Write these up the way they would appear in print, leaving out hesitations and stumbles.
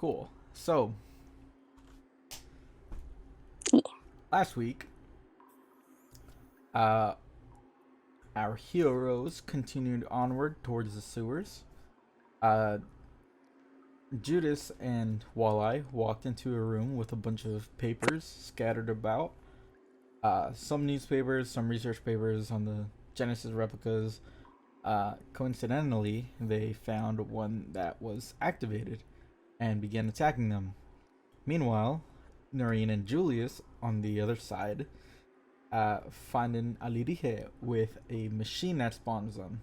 Cool. So, last week, uh, our heroes continued onward towards the sewers. Uh, Judas and Walleye walked into a room with a bunch of papers scattered about. Some newspapers, some research papers on the Genesis replicas. Coincidentally, they found one that was activated and began attacking them. Meanwhile, Noreen and Julius, on the other side, find an Alirihe with a machine that spawns them.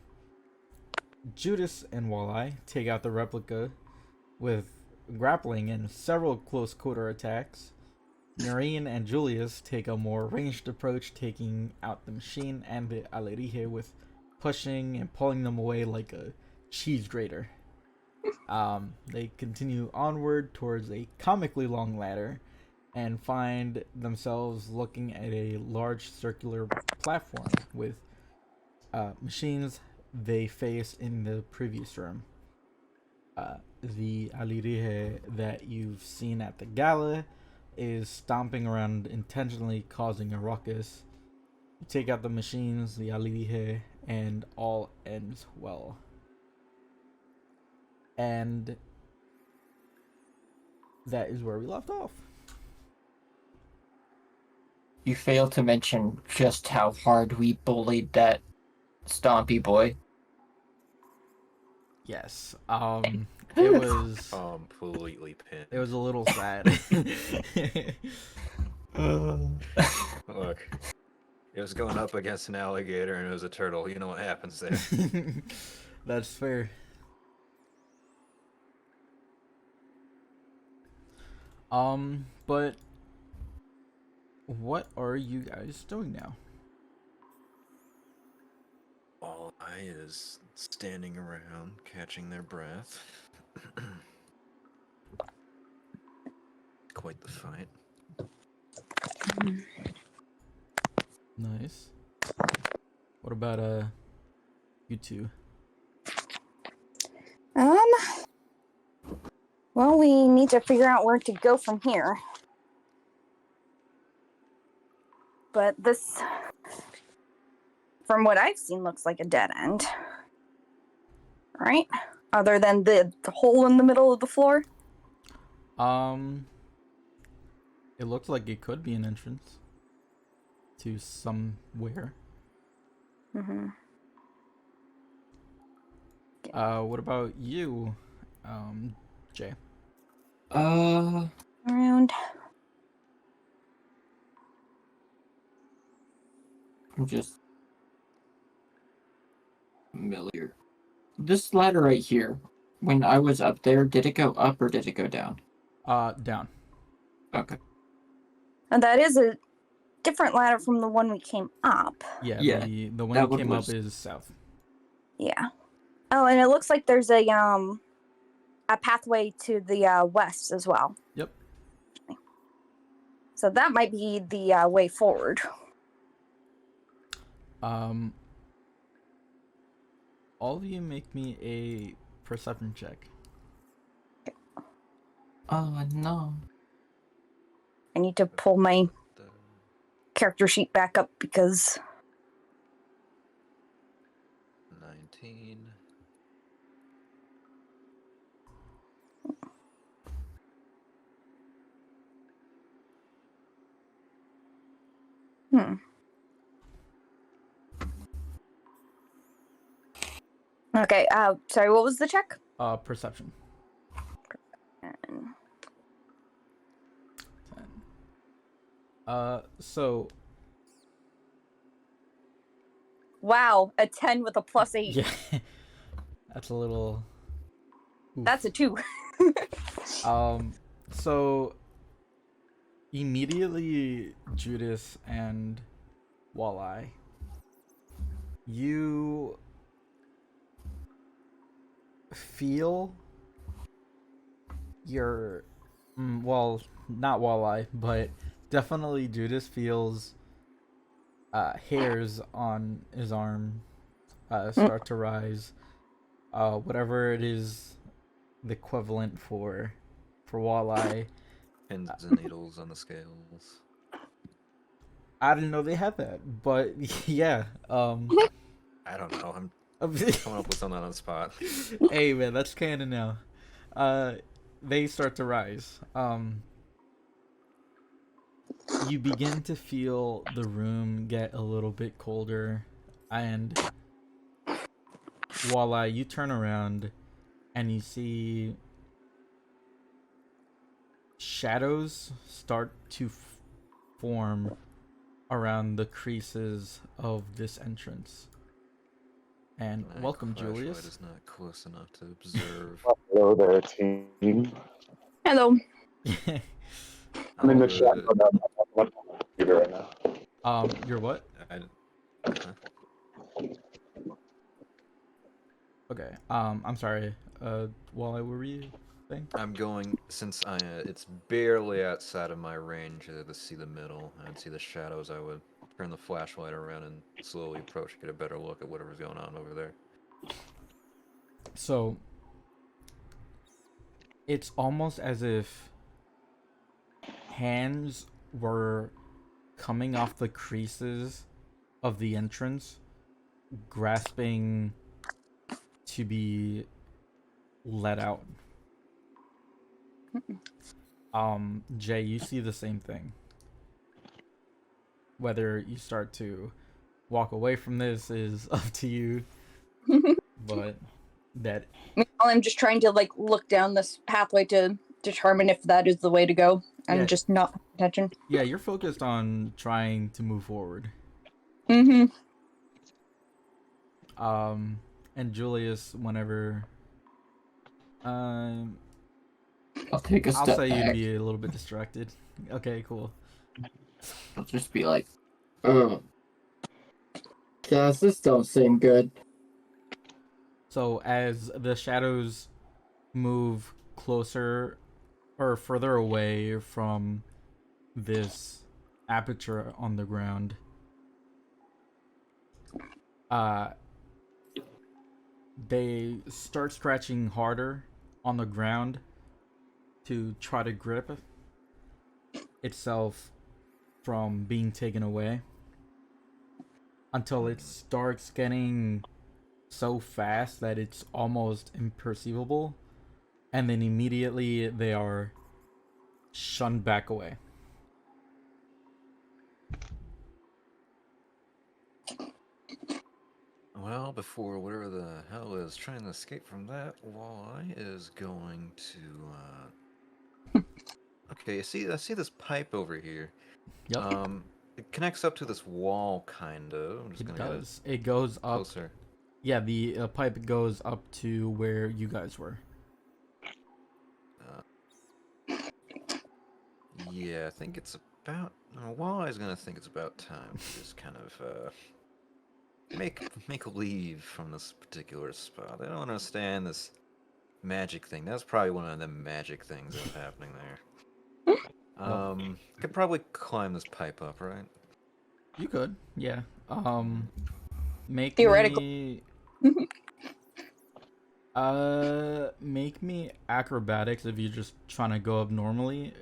Judas and Walleye take out the replica with grappling and several close quarter attacks. Noreen and Julius take a more ranged approach, taking out the machine and the Alirihe with pushing and pulling them away like a cheese grater. They continue onward towards a comically long ladder and find themselves looking at a large circular platform with machines they faced in the previous room. The Alirihe that you've seen at the gala is stomping around, intentionally causing a ruckus. You take out the machines, the Alirihe, and all ends well. And that is where we left off. You fail to mention just how hard we bullied that Stompy boy. Yes. It was Completely pinned. it was a little sad. Look, it was going up against an alligator and it was a turtle. You know what happens there. That's fair. But what are you guys doing now? All I is standing around, catching their breath. Quite the fight. Nice. What about you two? Well, we need to figure out where to go from here. But this, from what I've seen, looks like a dead end. Right? Other than the hole in the middle of the floor? It looks like it could be an entrance to somewhere. Mm-hmm. What about you, Jay? Around. I'm just familiar. This ladder right here, when I was up there, did it go up or did it go down? Down. Okay. And that is a different ladder from the one we came up. Yeah, Yeah, the one that that came one up was- is south. Yeah. Oh, and it looks like there's a pathway to the west as well. Yep. So that might be the way forward. All of you make me a perception check. Oh, no. I need to pull my The character sheet back up because 19. Okay, sorry, what was the check? Perception. 10. So Wow, a 10 with a +8. yeah, that's a little. Oof. That's a 2. So immediately, Judas and Walleye, you feel your well, not Walleye, but definitely Judas feels hairs on his arm start to rise. Whatever it is, the equivalent for for Walleye. Pins and needles on the scales. I didn't know they had that, but yeah. I don't know. I'm coming up with something on the spot. Hey man, that's canon now. They start to rise. You begin to feel the room get a little bit colder, and Walleye, you turn around and you see shadows start to form around the creases of this entrance. And My welcome, flashlight Julius. is not close enough to observe. Hello there, team. Hello. I'm in the I'll, shop on my computer right now. You're what? uh-huh. Okay. I'm sorry. Walleye, what were you saying? I'm going, since it's barely outside of my range to see the middle and see the shadows, I would turn the flashlight around and slowly approach to get a better look at whatever's going on over there. So it's almost as if hands were coming off the creases of the entrance, grasping to be let out. Jay, you see the same thing. Whether you start to walk away from this is up to you, but that I'm just trying to like look down this pathway to determine if that is the way to go, and Yeah. just not paying attention. yeah, you're focused on trying to move forward. Mm-hmm. And Julius, whenever I'll take a I'll step say you'd back. be a little bit distracted. Okay, cool. I'll just be like, oh, guys, this don't seem good. So as the shadows move closer or further away from this aperture on the ground, they start scratching harder on the ground to try to grip itself from being taken away until it starts getting so fast that it's almost imperceivable, and then immediately they are shunned back away. Well, before whatever the hell is trying to escape from that, Walleye is going to. Okay, I see this pipe over here. Yep, It connects up to this wall, kind of. I'm just it gonna get does. It goes up. closer. Yeah, the pipe goes up to where you guys were. Yeah, I think it's about. Walleye's gonna think it's about time to just kind of make a leave from this particular spot. I don't understand this magic thing. That's probably one of the magic things that's happening there. Could probably climb this pipe up, right? You could, yeah. Make Theoretically. me make me acrobatics if you're just trying to go up normally.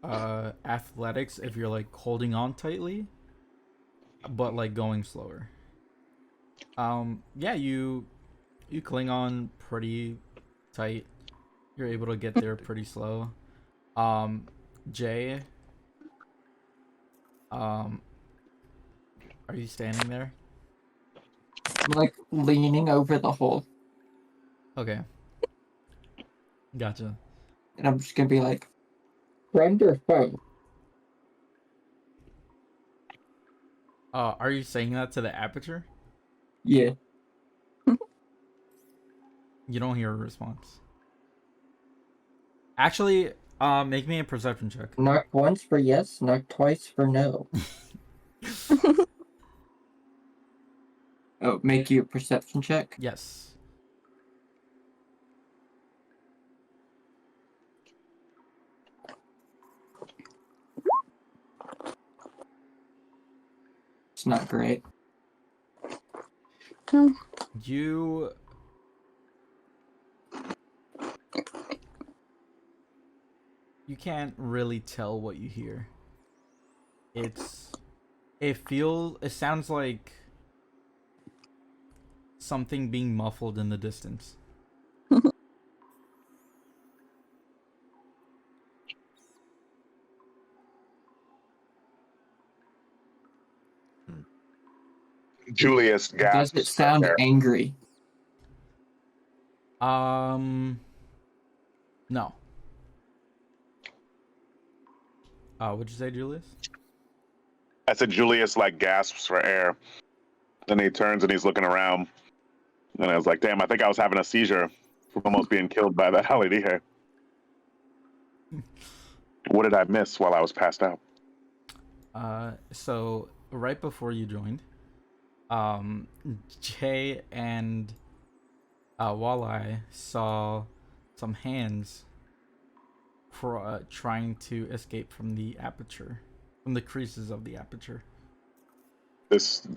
Athletics if you're like holding on tightly, but like going slower. Yeah, you cling on pretty tight. You're able to get there pretty slow. Jay, are you standing there? I'm like leaning over the hole, Okay. Gotcha. and I'm just gonna be like, friend or foe? Are you saying that to the aperture? Yeah. You don't hear a response. Actually, make me a perception check. Knock once for yes, knock twice for no. Oh, make you a perception check? Yes. It's not great. You you can't really tell what you hear. It sounds like something being muffled in the distance. Julius Does it gasps for sound air. angry? No. What'd you say, Julius? I said Julius like gasps for air. Then he turns and he's looking around. And I was like, damn, I think I was having a seizure from almost being killed by that Alirihe. What did I miss while I was passed out? So right before you joined, Jay and Walleye saw some hands trying to escape from the aperture, from the creases of the aperture.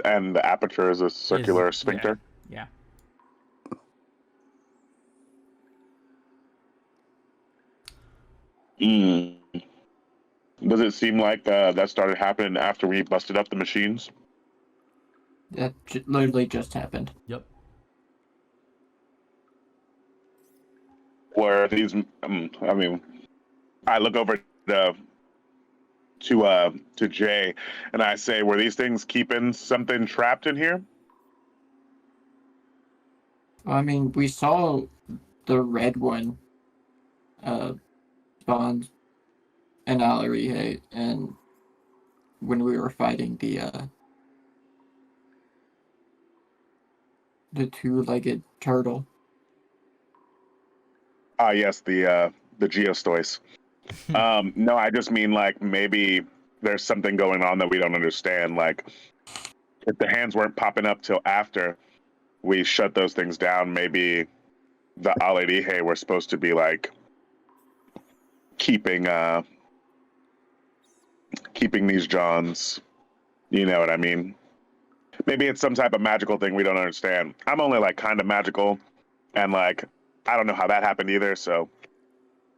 And the aperture is a circular sphincter. Yeah. Mm. Does it seem like that started happening after we busted up the machines? That literally just happened. Yep. Where these? I mean, I look over to Jay, and I say, "Were these things keeping something trapped in here?" I mean, we saw the red one spawn in Alirihe, and when we were fighting the two-legged turtle. Ah, yes, the geostoice. No, I just mean like maybe there's something going on that we don't understand. Like if the hands weren't popping up till after we shut those things down, maybe the Alirihe were supposed to be like keeping these Johns. You know what I mean? Maybe it's some type of magical thing we don't understand. I'm only like kind of magical, and like I don't know how that happened either. So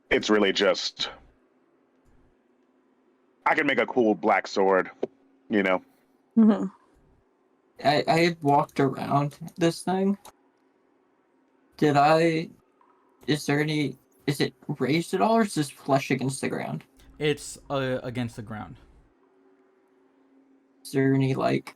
it's really just I can make a cool black sword, you know. Mhm. I had walked around this thing. Is it raised at all, or is this flush against the ground? It's against the ground. Is there any, like,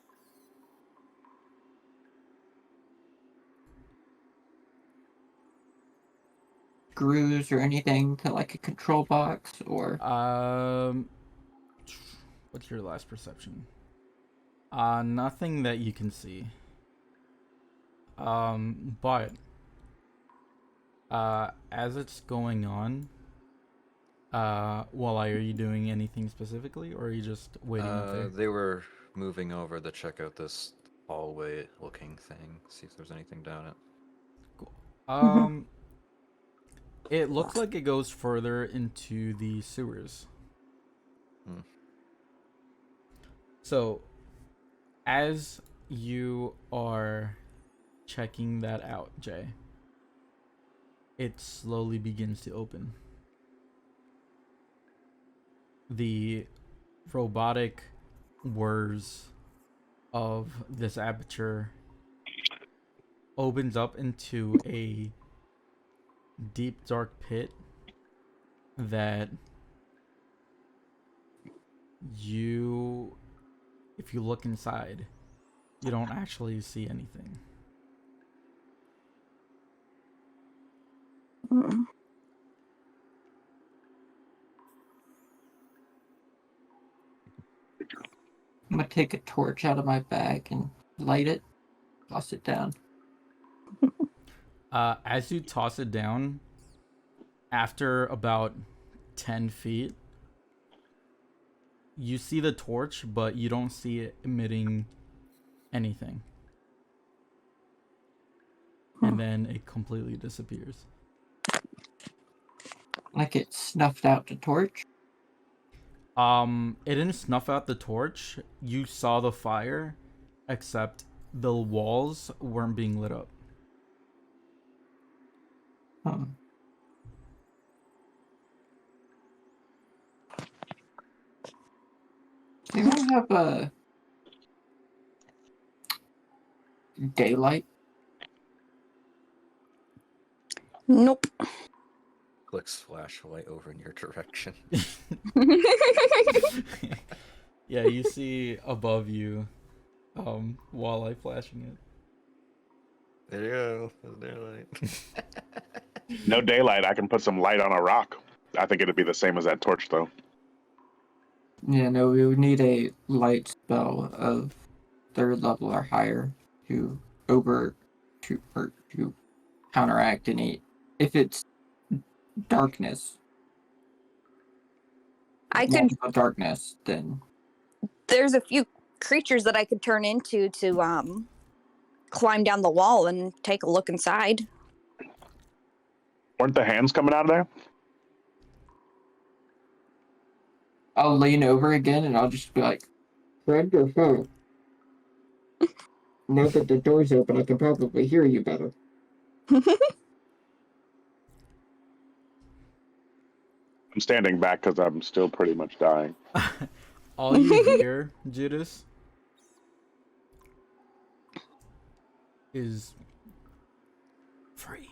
screws or anything to, like, a control box, or... What's your last perception? Nothing that you can see. But as it's going on, Walleye, are you doing anything specifically, or are you just waiting up there? They were moving over to check out this hallway-looking thing, see if there's anything down it. Cool. It looks like it goes further into the sewers. So, as you are checking that out, Jay, it slowly begins to open. The robotic whirs of this aperture opens up into a deep dark pit that if you look inside, you don't actually see anything. Mm. I'm gonna take a torch out of my bag and light it, toss it down. As you toss it down, after about 10 feet, you see the torch, but you don't see it emitting anything. And then it completely disappears. Like it snuffed out the torch? It didn't snuff out the torch. You saw the fire, except the walls weren't being lit up. Anyone have a daylight? Nope. Clicks flashlight over in your direction. Yeah, you see above you, walleye flashing it. There you go. There's daylight. No daylight. I can put some light on a rock. I think it'd be the same as that torch, though. Yeah, no, we would need a light spell of 3rd level or higher to to counteract any. If it's darkness, I could. magical darkness, then There's a few creatures that I could turn into to climb down the wall and take a look inside. Weren't the hands coming out of there? I'll lean over again and I'll just be like, "Friend or foe?" Now that the door's open, I can probably hear you better. I'm standing back because I'm still pretty much dying. All you hear, Judas, is free.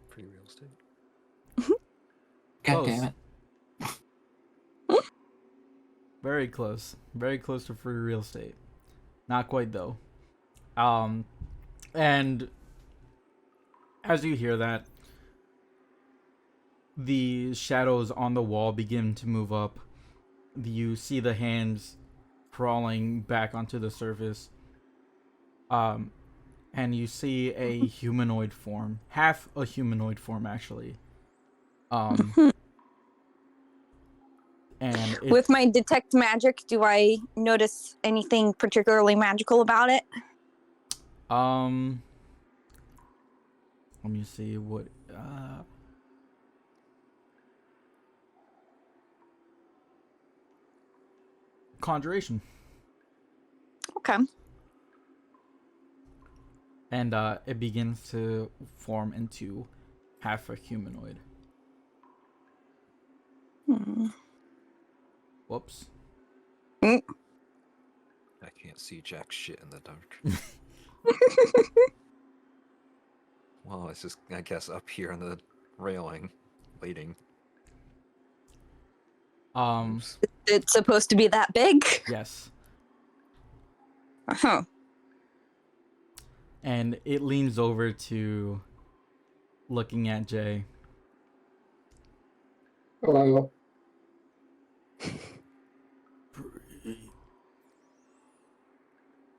Free real estate. God Close. damn it. Very close. Very close to free real estate. Not quite though. And as you hear that, the shadows on the wall begin to move up. You see the hands crawling back onto the surface. And you see a humanoid form, half a humanoid form actually. And it, With my detect magic, do I notice anything particularly magical about it? let me see what conjuration. Okay. And it begins to form into half a humanoid. Whoops. I can't see jack shit in the dark. Well, it's just, I guess, up here on the railing, waiting. Oops. It's supposed to be that big? Yes. Uh-huh. And it leans over to looking at Jay. Hello.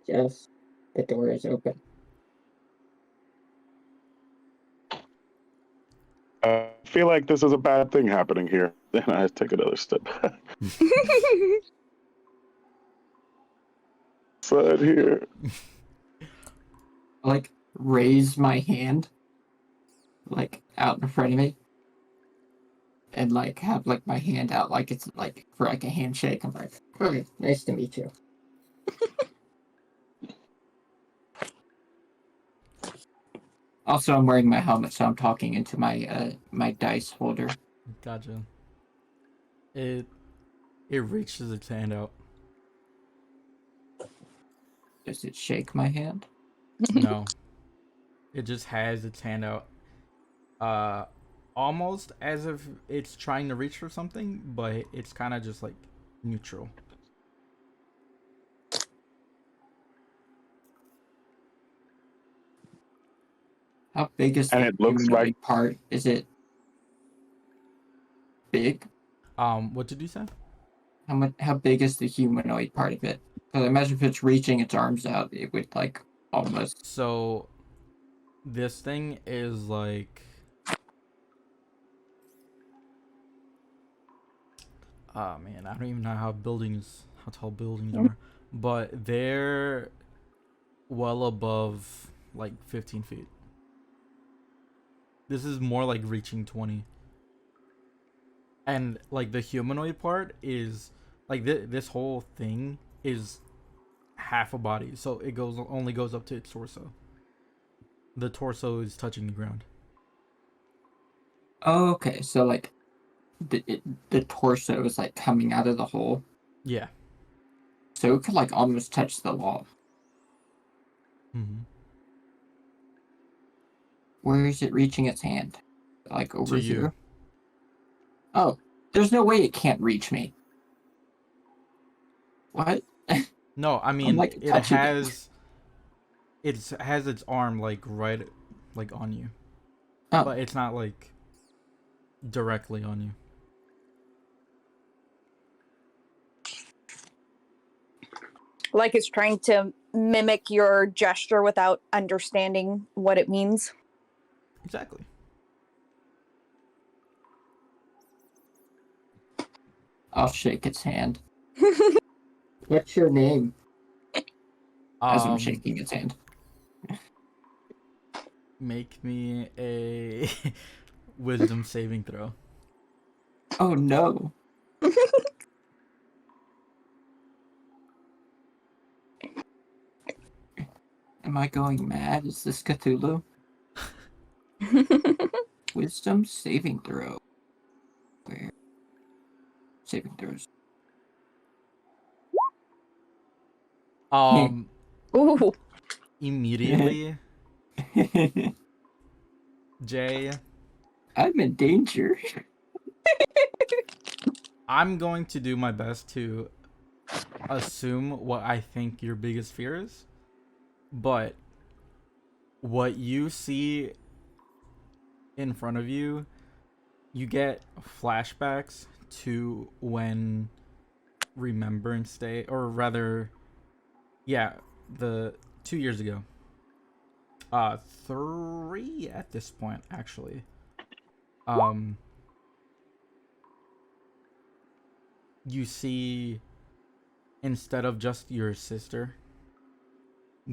Yes, the door is open. I feel like this is a bad thing happening here. Then I take another step back. Side here. Like, raise my hand, like, out in front of me. And, like, have, like, my hand out like it's, like, for, like, a handshake. I'm like, "Hi, nice to meet you." Also, I'm wearing my helmet, so I'm talking into my my dice holder. Gotcha. It reaches its hand out. Does it shake my hand? No. It just has its hand out. Almost as if it's trying to reach for something, but it's kind of just like neutral. How big is And the it looks humanoid like- part? Is it big? What did you say? How big is the humanoid part of it? Because I imagine if it's reaching its arms out, it would like almost. So this thing is like man, I don't even know how tall buildings are, but they're well above like 15 feet. This is more like reaching 20. And like the humanoid part is like this whole thing is half a body, so it only goes up to its torso. The torso is touching the ground. Oh, okay. So like the torso is like coming out of the hole, Yeah. so it could like almost touch the wall. Mm-hmm. Where is it reaching its hand? Like over To you. here? Oh, there's no way it can't reach me. What? No, I I'm mean like it touching has its arm like right like on you. Oh, But it's not like directly on you. Like it's trying to mimic your gesture without understanding what it means. Exactly. I'll shake its hand. What's your name? As I'm shaking its hand. Make me a wisdom saving throw. Oh no. Am I going mad? Is this Cthulhu? Wisdom saving throw. Where? Saving throws. Ooh. Immediately, Jay, I'm in danger. I'm going to do my best to assume what I think your biggest fear is, but what you see in front of you, you get flashbacks to when Remembrance Day, or rather, yeah, the 2 years ago. 3 at this point, actually. You see, instead of just your sister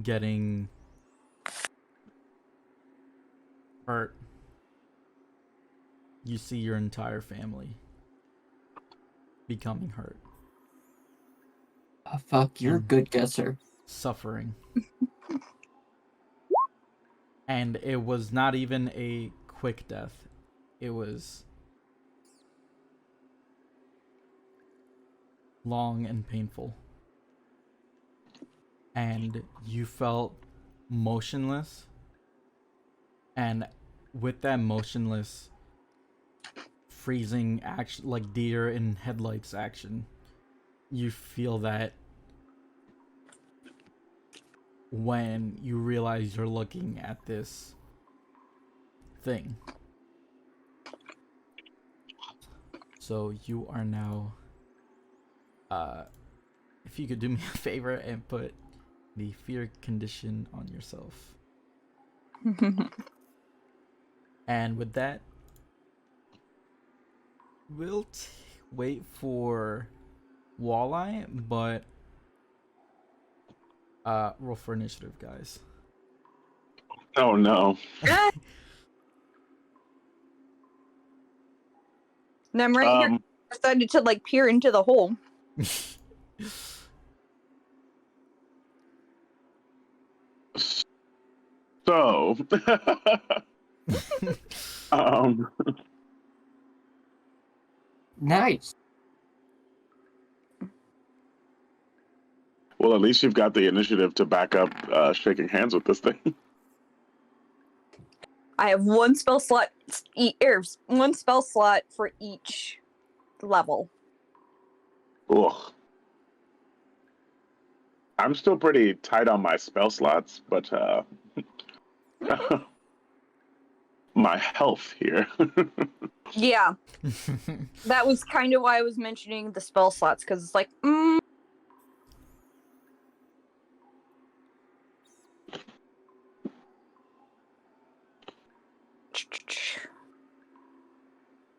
getting hurt, you see your entire family becoming hurt. Oh fuck, you're a good guesser. Suffering. And it was not even a quick death. It was long and painful. And you felt motionless. And with that motionless, freezing action, like deer in headlights action, you feel that when you realize you're looking at this thing. So you are now, if you could do me a favor and put the fear condition on yourself. And with that, we'll wait for Walleye, but roll for initiative, guys. Oh no. And I'm right here. Decided to like peer into the hole. So, Nice. well, at least you've got the initiative to back up shaking hands with this thing. I have one spell slot for each level. Ugh. I'm still pretty tight on my spell slots, but my health here. Yeah, that was kind of why I was mentioning the spell slots, because it's like,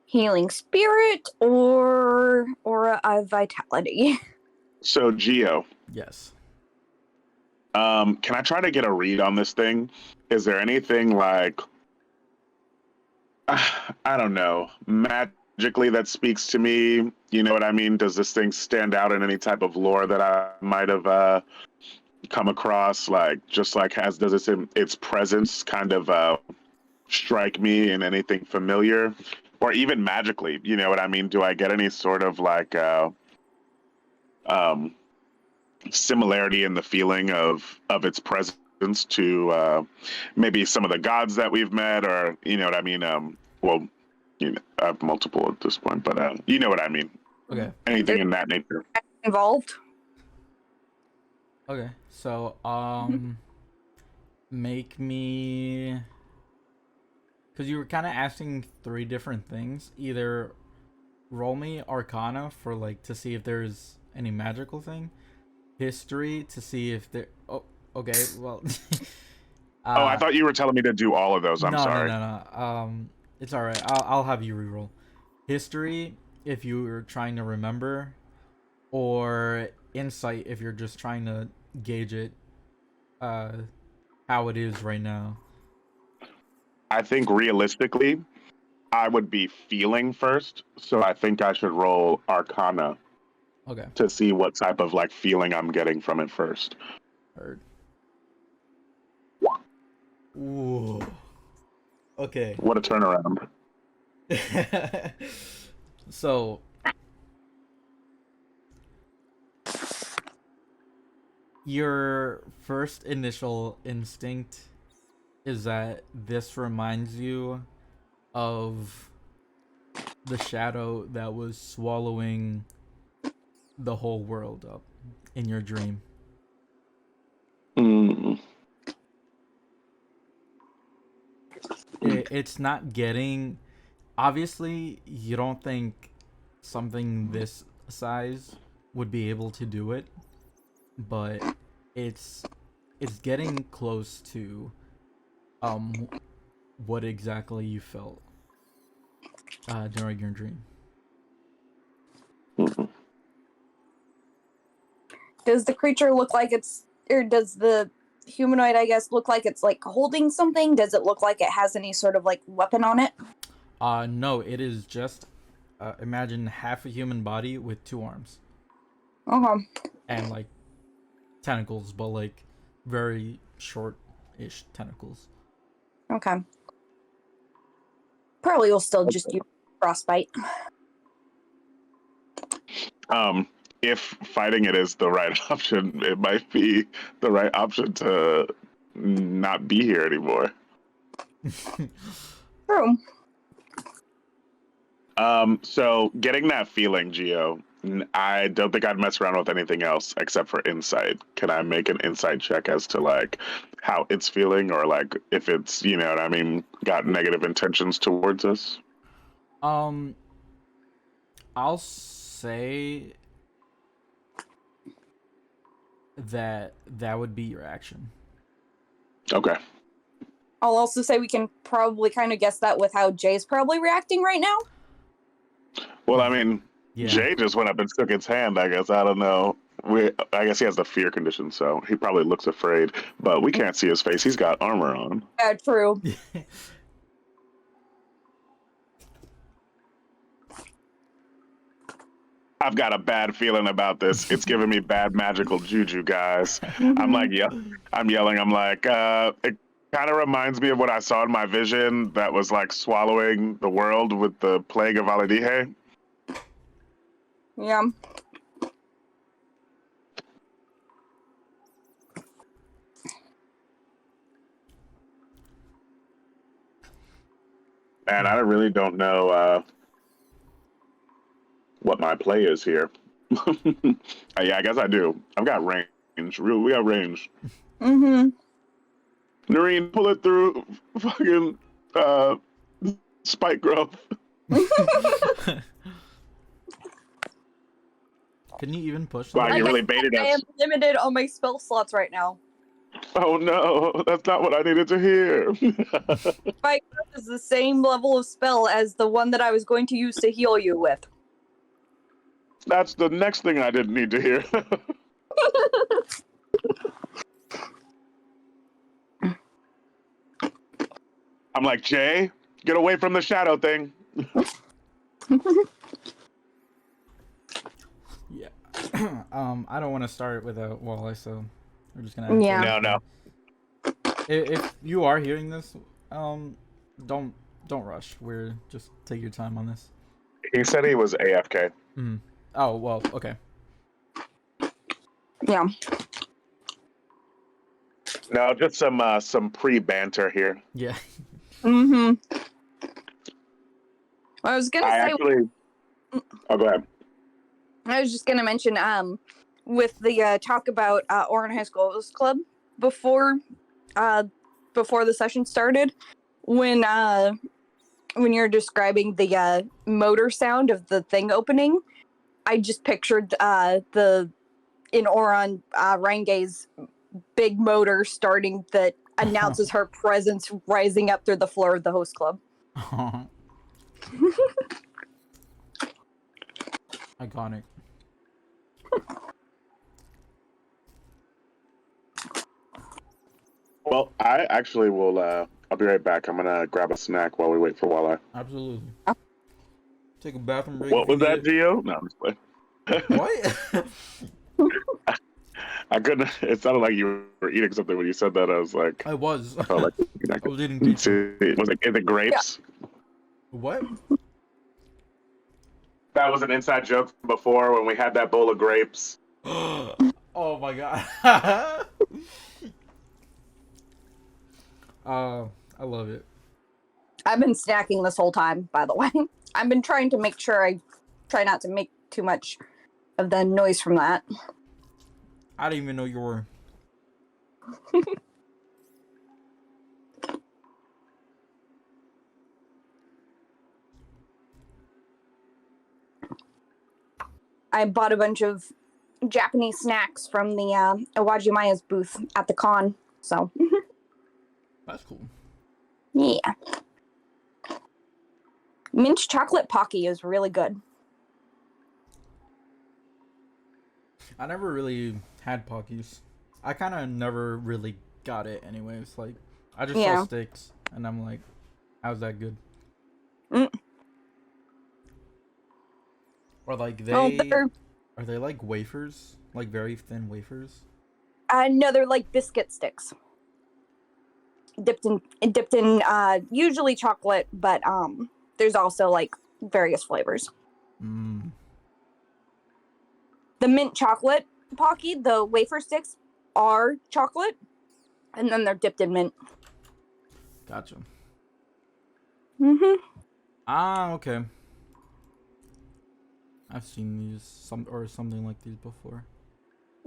healing spirit or aura of vitality. So, Geo, Yes. can I try to get a read on this thing? Is there anything like, I don't know, magically that speaks to me? You know what I mean? Does this thing stand out in any type of lore that I might have come across? Like, just like does its presence kind of strike me in anything familiar? or even magically. You know what I mean? Do I get any sort of like um, similarity in the feeling of its presence to maybe some of the gods that we've met, or you know what I mean? Well, you know, I have multiple at this point, but you know what I mean. Okay. Anything in that nature. Involved. Okay. So make me, because you were kind of asking three different things. Either roll me Arcana for like to see if there's any magical thing, history to see if there. Oh, okay. Well, Oh, I thought you were telling me to do all of those. I'm no, no, sorry. no, no. It's all right. I'll have you reroll. History if you were trying to remember, or insight if you're just trying to gauge it, uh, how it is right now. I think realistically, I would be feeling first, so I think I should roll Arcana Okay. to see what type of like feeling I'm getting from it first. Heard. Ooh. Okay. What a turnaround! So your first initial instinct is that this reminds you of the shadow that was swallowing the whole world up in your dream. Mm. It's not getting, obviously you don't think something this size would be able to do it, but it's getting close to um what exactly you felt during your dream. Mhm. Does the creature look like it's, or does the humanoid, I guess, look like it's like holding something? Does it look like it has any sort of like weapon on it? No, it is just imagine half a human body with two arms Okay. and like tentacles, but like very short-ish tentacles. Okay. Probably will still just use frostbite. If fighting it is the right option, it might be the right option to not be here anymore. True. So getting that feeling, Geo, I don't think I'd mess around with anything else except for insight. Can I make an insight check as to like how it's feeling, or like if it's, you know what I mean, got negative intentions towards us? Um, I'll say that would be your action. Okay. I'll also say we can probably kind of guess that with how Jay's probably reacting right now. Well, I mean, Yeah. Jay just went up and shook its hand. I guess I don't know. I guess he has the fear condition, so he probably looks afraid. But we can't see his face. He's got armor on. Yeah, true. I've got a bad feeling about this. It's giving me bad magical juju, guys. I'm like, yeah, I'm yelling. I'm like, it kind of reminds me of what I saw in my vision that was like swallowing the world with the plague of Alirihe. Yeah. And I really don't know what my play is here. Yeah, I guess I do. I've got range. We got range. Mm-hmm. Noreen, pull it through fucking spike growth. Can you even push Wow, them? you really baited I us. am limited on my spell slots right now. Oh no, that's not what I needed to hear. Spike Growth is the same level of spell as the one that I was going to use to heal you with. That's the next thing I didn't need to hear. I'm like, Jay, get away from the shadow thing. Yeah. I don't want to start without Wally, so we're just gonna. Yeah. No. If you are hearing this, don't Don't rush. We're just take your time on this. He said he was AFK. Mm. Oh well, okay. Yeah. No, just some pre-banter here. Yeah. Mm-hmm. I was gonna I say. actually. Oh, go ahead. I was just gonna mention, with the talk about Oregon High School Host Club before, before the session started, when you're describing the motor sound of the thing opening, I just pictured the in Oron Range's big motor starting that announces her presence rising up through the floor of the host club. Iconic. Well, I actually will. I'll be right back. I'm gonna grab a snack while we wait for Walla. Absolutely. Take a bathroom break. What if you was need that, it. Gio? No, I'm just playing. What? I couldn't. It sounded like you were eating something when you said that. I was like, I was. I felt like I was eating pizza. Was it grapes? What? That was an inside joke from before when we had that bowl of grapes. Oh my god. I love it. I've been snacking this whole time, by the way. I've been trying to make sure I try not to make too much of the noise from that. I didn't even know you were. I bought a bunch of Japanese snacks from the Iwajimaya's booth at the con. So, That's cool. yeah. Mint chocolate Pocky is really good. I never really had Pockies. I kind of never really got it anyways. Like, I just Yeah. saw sticks, and I'm like, how's that good? Mm. Or like Well, are they like wafers? Like very thin wafers? no, they're like biscuit sticks. Dipped in usually chocolate, but there's also like various flavors. Mm. The mint chocolate Pocky, the wafer sticks are chocolate, and then they're dipped in mint. Gotcha. Mm-hmm. Ah, okay. I've seen these something like these before.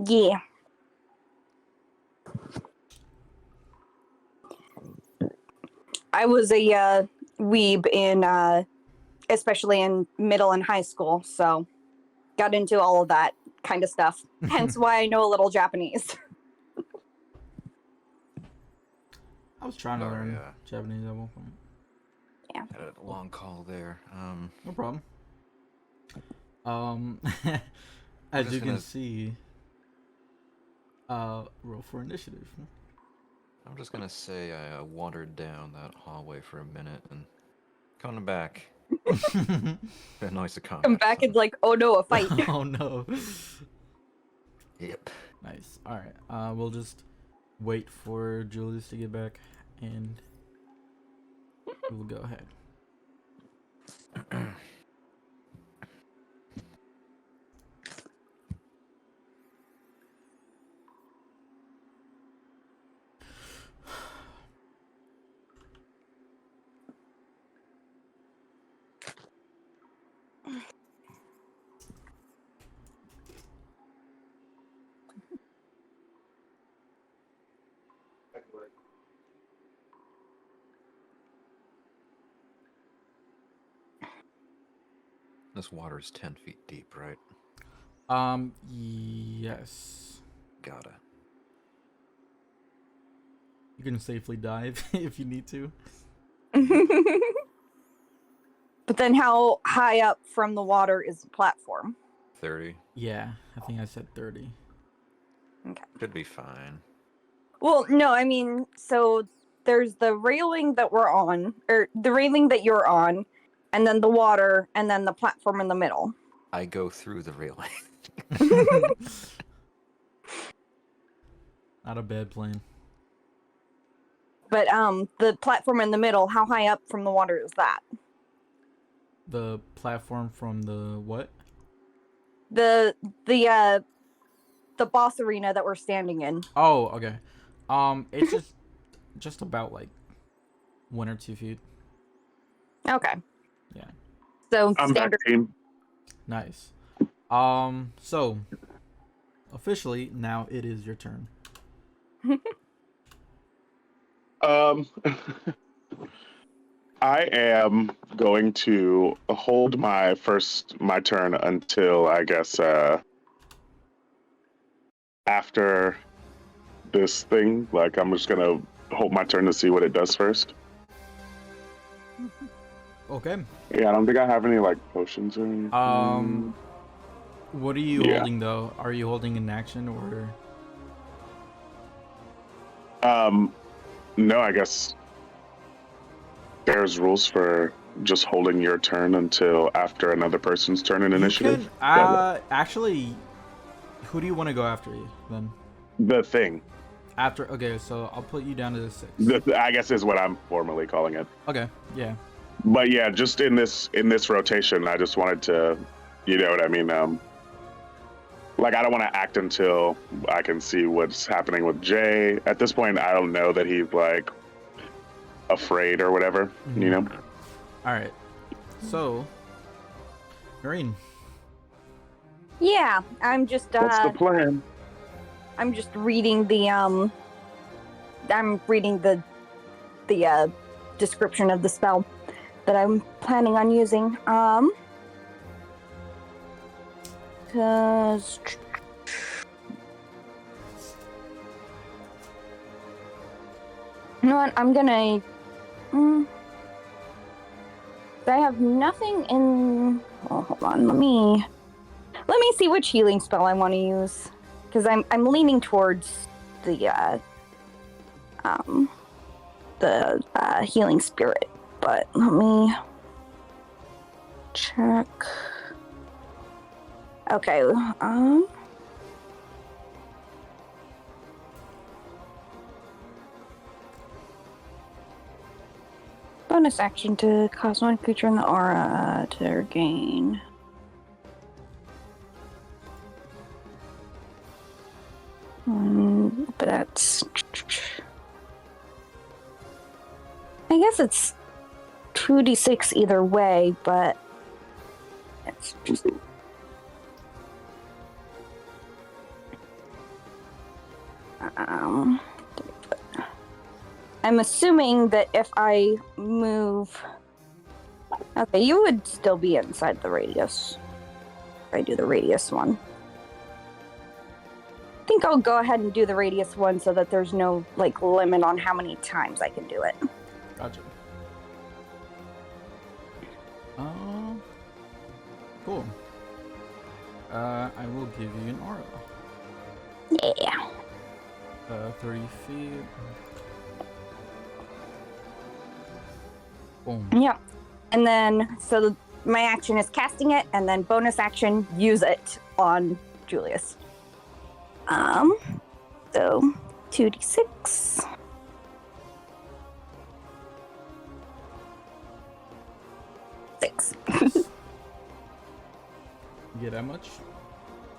Yeah. I was a weeb in especially in middle and high school, so got into all of that kind of stuff. Hence why I know a little Japanese. I was trying to Oh, learn yeah. Japanese at one point. Had a long call there. No problem. As just you can gonna- see, roll for initiative. I'm just gonna say I wandered down that hallway for a minute and coming back. A noise of combat. Come back and like, oh no, a fight. Oh no. Yep. Nice. All right. We'll just wait for Julius to get back, and we'll go ahead. This water's 10 feet deep, right? Yes. Gotta. You can safely dive if you need to. But then how high up from the water is the platform? 30. Yeah, I think I said 30. Should be fine. Well, no, I mean, so there's the railing that we're on, or the railing that you're on, and then the water, and then the platform in the middle. I go through the railing. Not a bad plan. But the platform in the middle, how high up from the water is that? The platform from the what? The boss arena that we're standing in. Oh, okay. It's just about like 1 or 2 feet. Okay. Yeah. So I'm back, standard. team. Nice. So officially now it is your turn. Um, I am going to hold my turn until I guess after this thing. Like I'm just gonna hold my turn to see what it does first. Okay. Yeah, I don't think I have any like potions or anything. What are you Yeah. holding though? Are you holding an action or? No, I guess there's rules for just holding your turn until after another person's turn in You initiative. can actually. Who do you want to go after you then? The thing. After okay, so I'll put you down to the 6. I guess is what I'm formally calling it. Okay, yeah. But yeah, just in this rotation, I just wanted to, you know what I mean. Like I don't want to act until I can see what's happening with Jay. At this point, I don't know that he's like afraid or whatever. Mhm. You know. All right. So, Marine. Yeah, I'm just What's the plan? I'm just reading the description of the spell that I'm planning on using. 'Cause you know what? I'm gonna. I have nothing in. Oh, hold on. Let me see which healing spell I want to use, because I'm leaning towards the healing spirit. But let me check. Okay. Bonus action to cause one creature in the aura to regain. But that's. I guess it's 2d6 either way, but it's just. I'm assuming that if I move. Okay, you would still be inside the radius. If I do the radius one. I think I'll go ahead and do the radius one so that there's no like limit on how many times I can do it. Gotcha. Cool. I will give you an aura. Yeah. 30 feet. Boom. Yeah. And then, so my action is casting it, and then bonus action, use it on Julius. So 2d6. Six. You get that much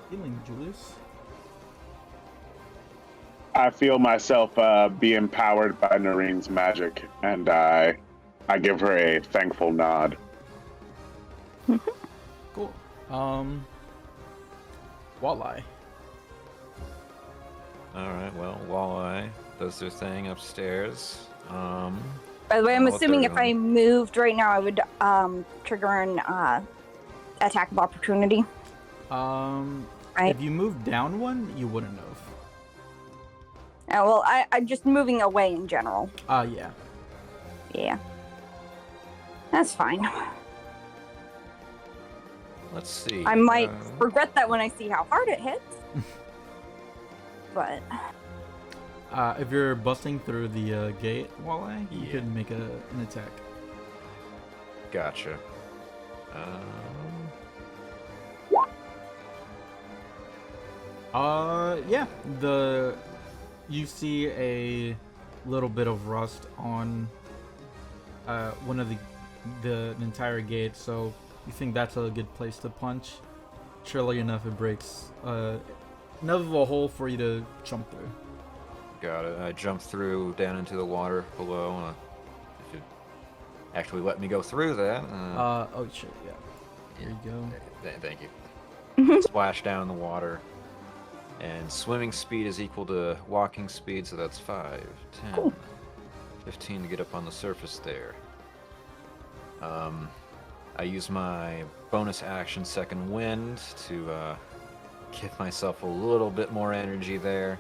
healing, Julius? I feel myself being powered by Noreen's magic, and I give her a thankful nod. Cool. Walleye. Alright, well, Walleye does their thing upstairs. By the way, I'm What assuming they're if I moved right now, I would trigger an attack of opportunity. Right. If you moved down one, you wouldn't have. Well, I'm just moving away in general. Yeah. Yeah. That's fine. Let's see. I might regret that when I see how hard it hits. But If you're busting through the gate, Walleye, you Yeah. could make an attack. Gotcha. Yeah. You see a little bit of rust on one of the entire gate, so you think that's a good place to punch. Surely enough, it breaks enough of a hole for you to jump through. Got it. I jump through down into the water below. If you actually let me go through that. Oh shit, yeah. There you go. Thank you. Splash down in the water. And swimming speed is equal to walking speed, so that's 5, 10, 15 to get up on the surface there. I use my bonus action Second Wind to give myself a little bit more energy there.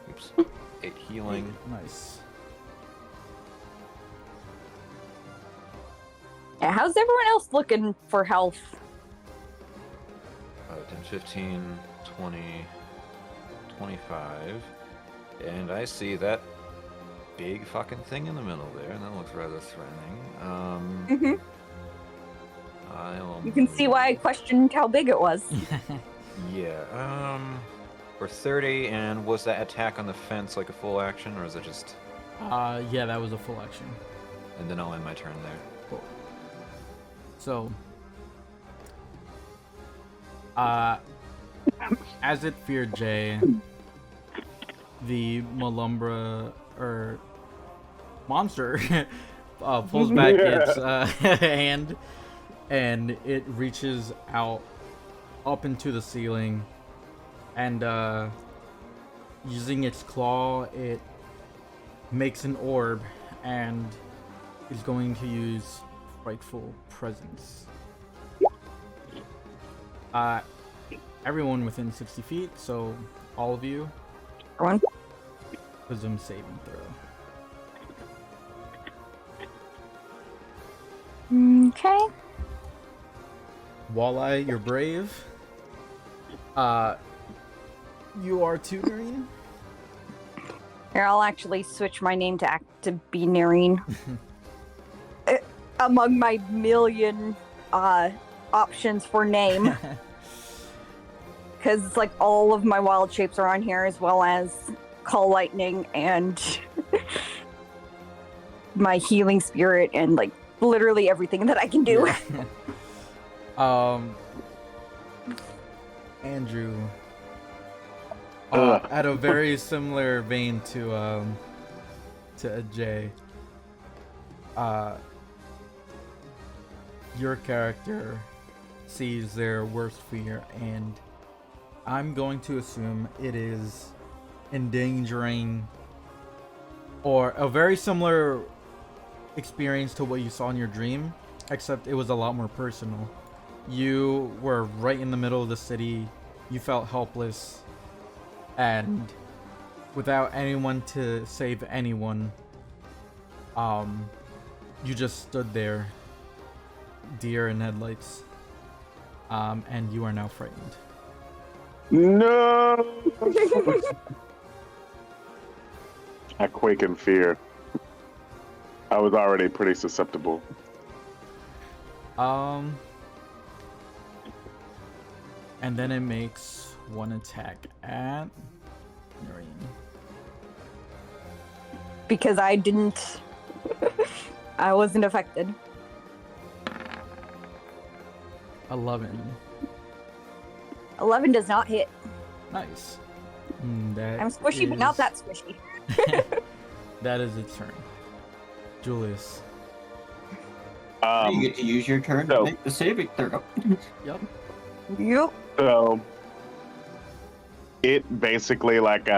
Oops. 8 healing. Nice. Yeah, how's everyone else looking for health? 10, 15, 20, 25. And I see that big fucking thing in the middle there, and that looks rather threatening. You can see why I questioned how big it was. Yeah, for 30, and was that attack on the fence like a full action, or is it just... Yeah, that was a full action. And then I'll end my turn there. Cool. So, as it feared Jay, the Malumbra, or monster, pulls back its hand, and it reaches out up into the ceiling, and using its claw, it makes an orb, and is going to use Frightful Presence. Everyone within 60 feet, so all of you, Everyone? wisdom saving throw. Okay. Walleye, you're brave. You are tutoring. Here, I'll actually switch my name to be Nerine. Among my million options for name. Because it's like all of my wild shapes are on here, as well as Call Lightning and my Healing Spirit, and like literally everything that I can do. Yeah. Andrew, at a very similar vein to Ajay, your character sees their worst fear, and I'm going to assume it is endangering, or a very similar experience to what you saw in your dream, except it was a lot more personal. You were right in the middle of the city, you felt helpless, and without anyone to save anyone, you just stood there, deer in headlights, and you are now frightened. No! I quake in fear. I was already pretty susceptible. And then it makes one attack at Noreen. Because I didn't... I wasn't affected. 11. 11 does not hit. Nice. I'm squishy, but not that squishy. That is its turn. Julius. You get to use your turn to make the saving throw. Yep. Yep. So, it basically, like,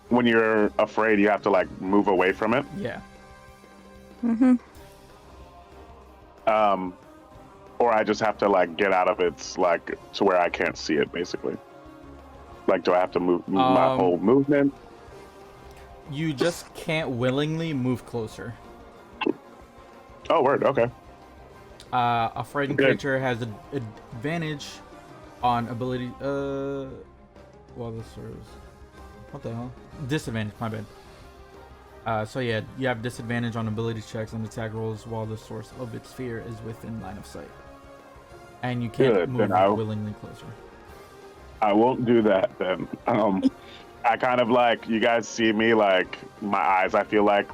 when you're afraid, you have to, like, move away from it. Yeah. Mm-hmm. Or I just have to, like, get out of its, like, to where I can't see it, basically. Like, do I have to move my whole movement? You just can't willingly move closer. Oh, word, okay. A frightened creature has an advantage on ability. Well, this is what the hell? Disadvantage. My bad. So yeah, you have disadvantage on ability checks and attack rolls while the source of its fear is within line of sight, and you can't move willingly closer. I won't do that then. I kind of like, you guys see me, like, my eyes, I feel like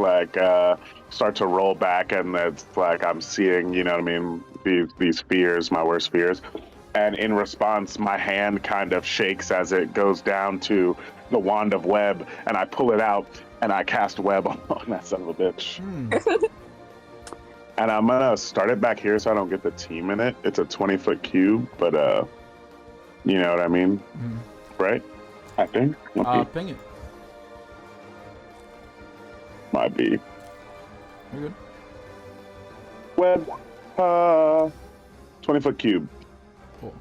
start to roll back, and it's like I'm seeing, you know what I mean, these fears, my worst fears. And in response, my hand kind of shakes as it goes down to the wand of web, and I pull it out, and I cast web on that son of a bitch. And I'm gonna start it back here so I don't get the team in it. It's a 20-foot cube, but you know what I mean, right? I think. Ping it. Might be. You're good. Web. 20-foot cube. Cool.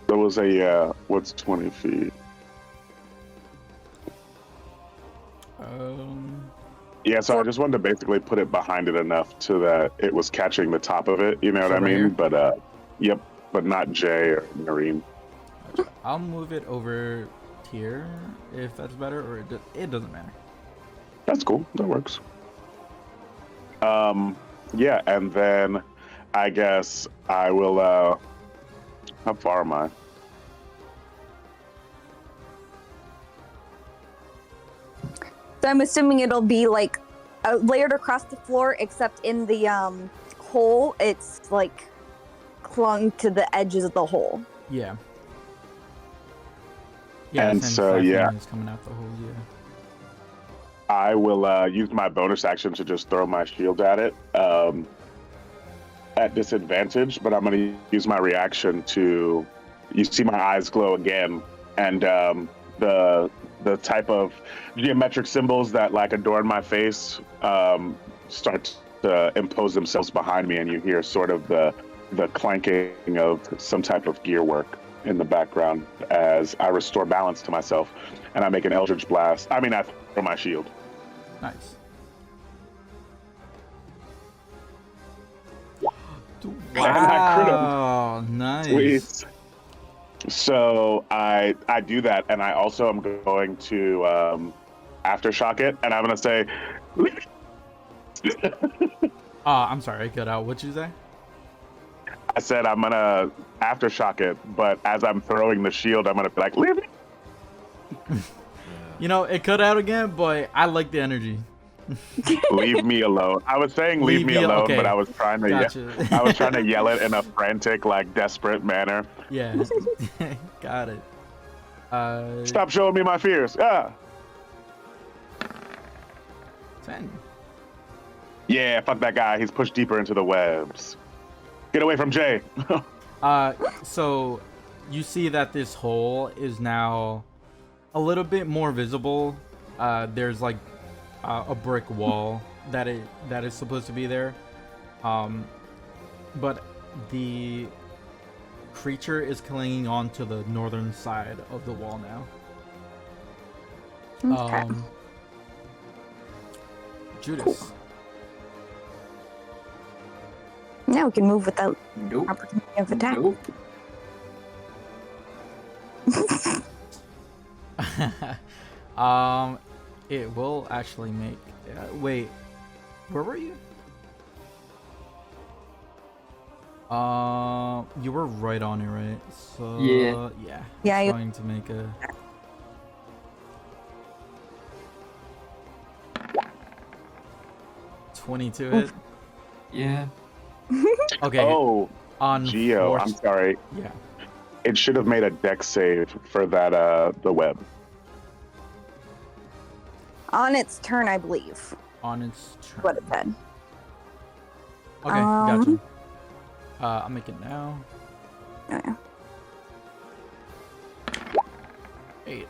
There was a what's 20 feet? Yeah, so I just wanted to basically put it behind it enough to that it was catching the top of it, you know what I right mean? here? But yep, but not Jay or Noreen. Gotcha. I'll move it over here if that's better, or it doesn't matter. That's cool. That works. Yeah, and then I guess I will. How far am I? So I'm assuming it'll be like layered across the floor, except in the hole, it's like clung to the edges of the hole. Yeah. Yeah, And so, yeah. Is coming out the hole, yeah. I will use my bonus action to just throw my shield at it at disadvantage, but I'm going to use my reaction to. You see my eyes glow again, and the type of geometric symbols that like adorn my face start to impose themselves behind me, and you hear sort of the clanking of some type of gear work in the background as I restore balance to myself, and I make an Eldritch Blast. I mean, I throw my shield. Nice. Wow, nice. Sweet. So I do that, and I also am going to aftershock it, and I'm gonna say. I'm sorry, I cut out. What'd you say? I said I'm gonna aftershock it, but as I'm throwing the shield, I'm gonna be like, leave me. You know, it cut out again, but I like the energy. Leave me alone. I was saying leave me alone, okay. but I was trying to Gotcha. I was trying to yell it in a frantic, like desperate manner. Yeah, got it. Stop showing me my fears. 10. Yeah, fuck that guy. He's pushed deeper into the webs. Get away from Jay. So you see that this hole is now a little bit more visible. There's like a brick wall that is supposed to be there, but the creature is clinging on to the northern side of the wall now. Okay. Judas. Now we can move without Nope. opportunity of attack. Nope. It will actually make. Wait, where were you? You were right on it, right? So Yeah. Yeah, It's going to make a. $22 hit. Yeah. Okay. Oh, On Geo, I'm sorry. Yeah. It should have made a dex save for that the web. On its turn, I believe. On its turn. What it said. Okay, gotcha. I'll make it now. Okay. 8.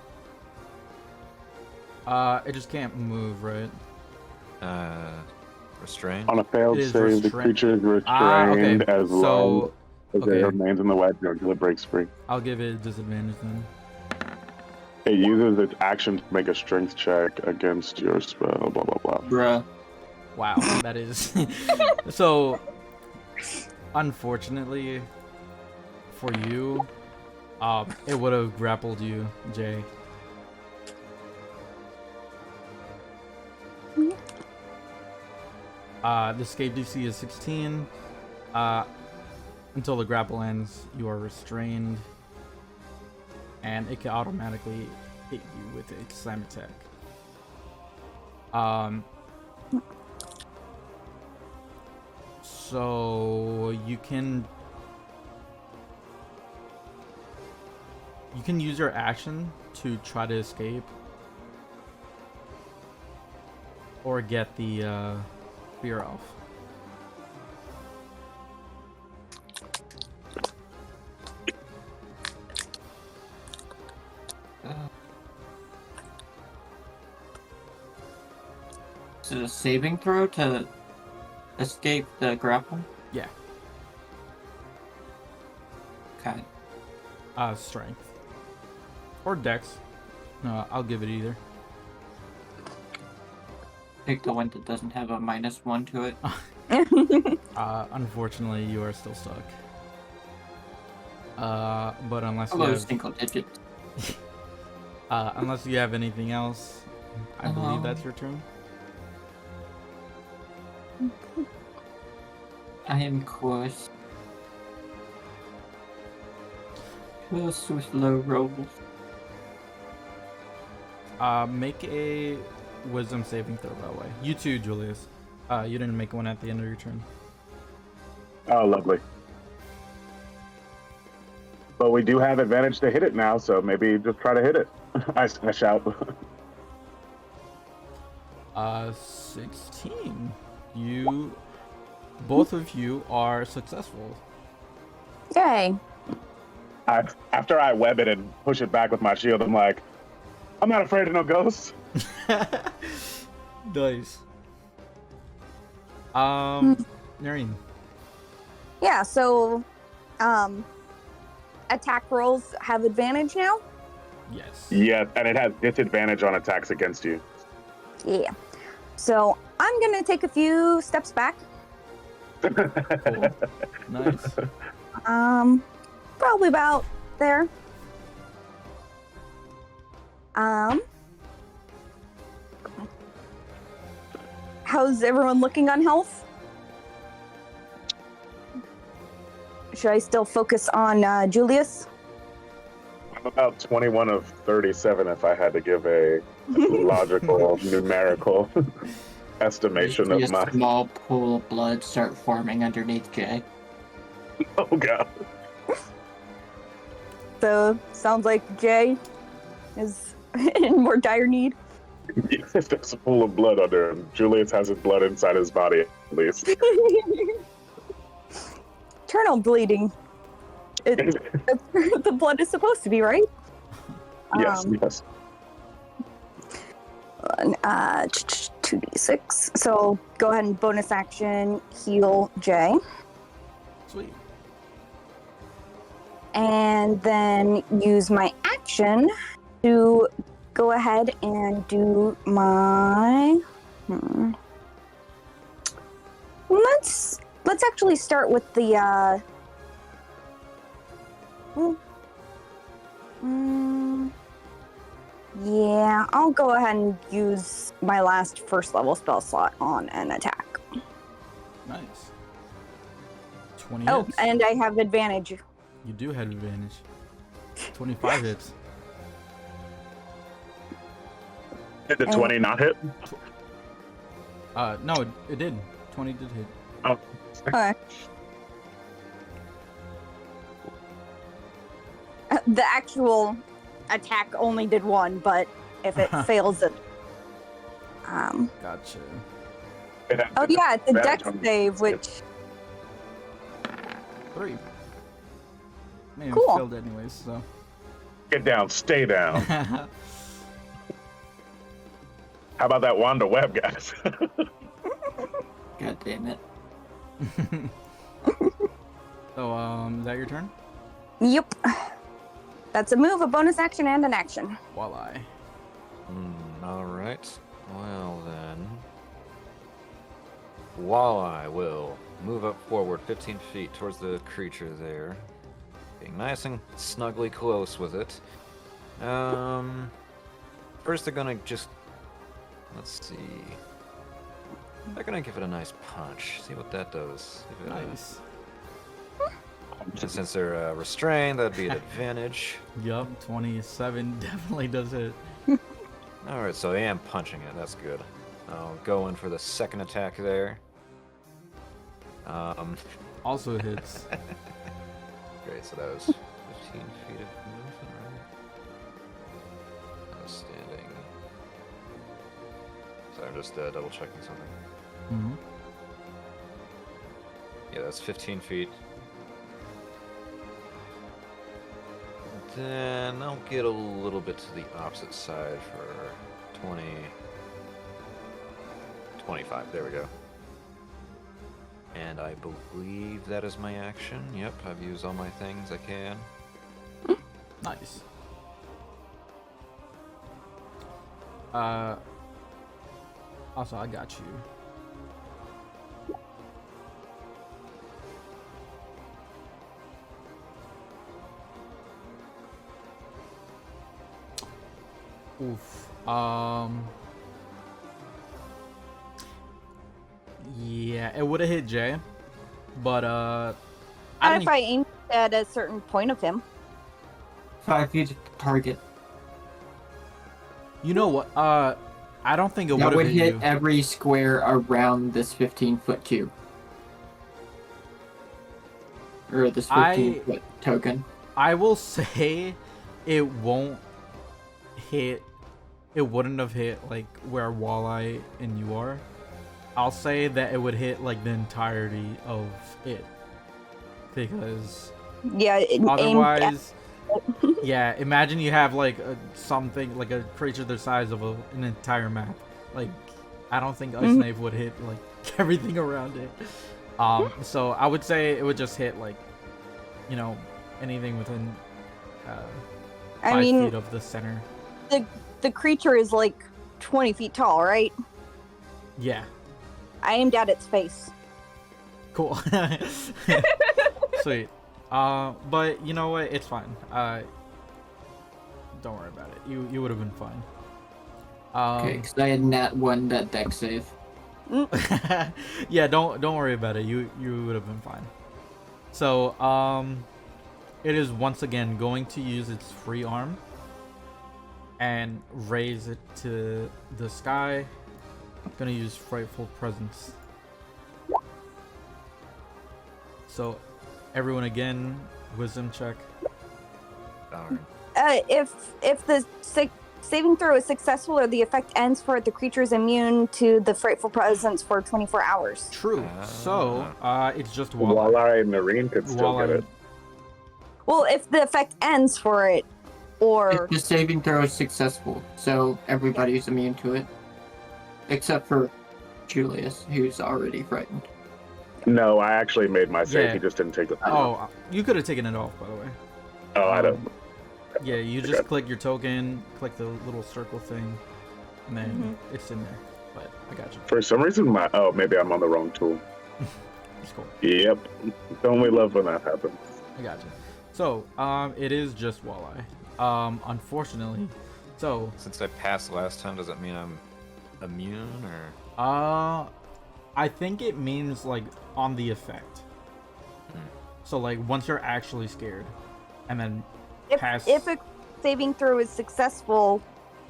It just can't move, right? Restrained. On a failed It is save, the restrained. creature is restrained Okay. as long So as it remains in the web until it breaks free. I'll give it disadvantage then. It uses its action to make a strength check against your spell, blah, blah, blah. Bruh. Wow, that is. So, unfortunately for you, it would have grappled you, Jay. The escape DC is 16. Until the grapple ends, you are restrained, and it can automatically hit you with a slam attack. So you can use your action to try to escape or get the fear off. Is it a saving throw to escape the grapple? Yeah. Okay. Strength or dex. No, I'll give it either. Pick the one that doesn't have a -1 to it. Unfortunately, you are still stuck. But unless you Hello, have, single digit. unless you have anything else, I believe that's your turn. I am course. Course with low rolls. Make a wisdom saving throw, by the way. You too, Julius. You didn't make one at the end of your turn. Oh, lovely. But we do have advantage to hit it now, so maybe just try to hit it. I shout. 16. Both of you are successful. Yay. After I web it and push it back with my shield, I'm like, I'm not afraid of no ghosts. Nice. Noreen. Yeah, so attack rolls have advantage now? Yes. Yeah, and it has disadvantage on attacks against you. Yeah. So I'm gonna take a few steps back. Cool. Nice. Probably about there. How's everyone looking on health? Should I still focus on Julius? I'm about 21 of 37 if I had to give a logical, numerical estimation You of see my... a small pool of blood start forming underneath Jay. Oh, God. So, sounds like Jay is in more dire need. If there's a pool of blood under him, Julius has his blood inside his body, at least. Internal bleeding. That's where the blood is supposed to be, right? Yes, yes. 2d6. So go ahead and bonus action heal Jay. Sweet. And then use my action to go ahead and do my... Let's actually start with the... Yeah, I'll go ahead and use my last first level spell slot on an attack. Nice. 20 Oh, hits. and I have advantage. You do have advantage. 25 hits. Did the 20 not hit? No, it did. 20 did hit. Oh. Okay. The actual attack only did one, but if it fails it... Gotcha. Oh yeah, it's a dex save, which... 3. Maybe Cool. failed anyways, so. Get down, stay down. How about that Wanda Web, guys? God damn it. So, is that your turn? Yep. That's a move, a bonus action, and an action. Walleye. Alright. Well then. Walleye will move up forward 15 feet towards the creature there. Being nice and snugly close with it. First they're gonna just... Let's see. They're gonna give it a nice punch. See what that does. If it, Nice. And since they're restrained, that'd be an advantage. Yup, 27 definitely does hit. Alright, so I am punching it. That's good. I'll go in for the second attack there. Also hits. Great, so that was 15 feet of movement, right? I was standing. So I'm just double checking something. Mm-hmm. Yeah, that's 15 feet. Then I'll get a little bit to the opposite side for 20... 25, there we go. And I believe that is my action. Yep, I've used all my things I can. Nice. Also, I got you. Oof. Yeah, it would have hit Jay, but Not I if I aimed at a certain point of him. 5 feet target. you know what? I don't think it That would would have hit hit you. every square around this 15-foot cube. Or this 15-foot token. I will say, it won't hit. It wouldn't have hit like where Walleye and you are. I'll say that it would hit like the entirety of it, because Yeah, aimed at otherwise, yeah. Imagine you have like something like a creature the size of an entire map. Like, I don't think Ice Knave would hit like everything around it. So I would say it would just hit like, you know, anything within 5 I mean, feet of the center. the creature is like 20 feet tall, right? Yeah. I aimed at its face. Cool. Sweet. But you know what? It's fine. Don't worry about it. You would have been fine. Okay, because I had nat 1 that deck save. Yeah, don't worry about it. You would have been fine. So, it is once again going to use its free arm and raise it to the sky. Gonna use Frightful Presence. So, everyone again, wisdom check. Darn. If the saving throw is successful or the effect ends for it, the creature is immune to the frightful presence for 24 hours. True. So, it's just Walleye. Walleye and Noreen could still get it. Well, if the effect ends for it, or If the saving throw is successful, so everybody's immune to it. Except for Julius, who's already frightened. No, I actually made my save. Yeah. He just didn't take the time. Oh, you could have taken it off, by the way. Oh, I don't. Yeah, you just click your token, click the little circle thing, and then it's in there. But I got you. For some reason, maybe I'm on the wrong tool. It's cool. Yep. Don't we love when that happens? I got you. So, it is just Walleye. Unfortunately. So, Since I passed last time, does that mean I'm immune or? I think it means like on the effect. So like once you're actually scared, and then pass. if a saving throw is successful,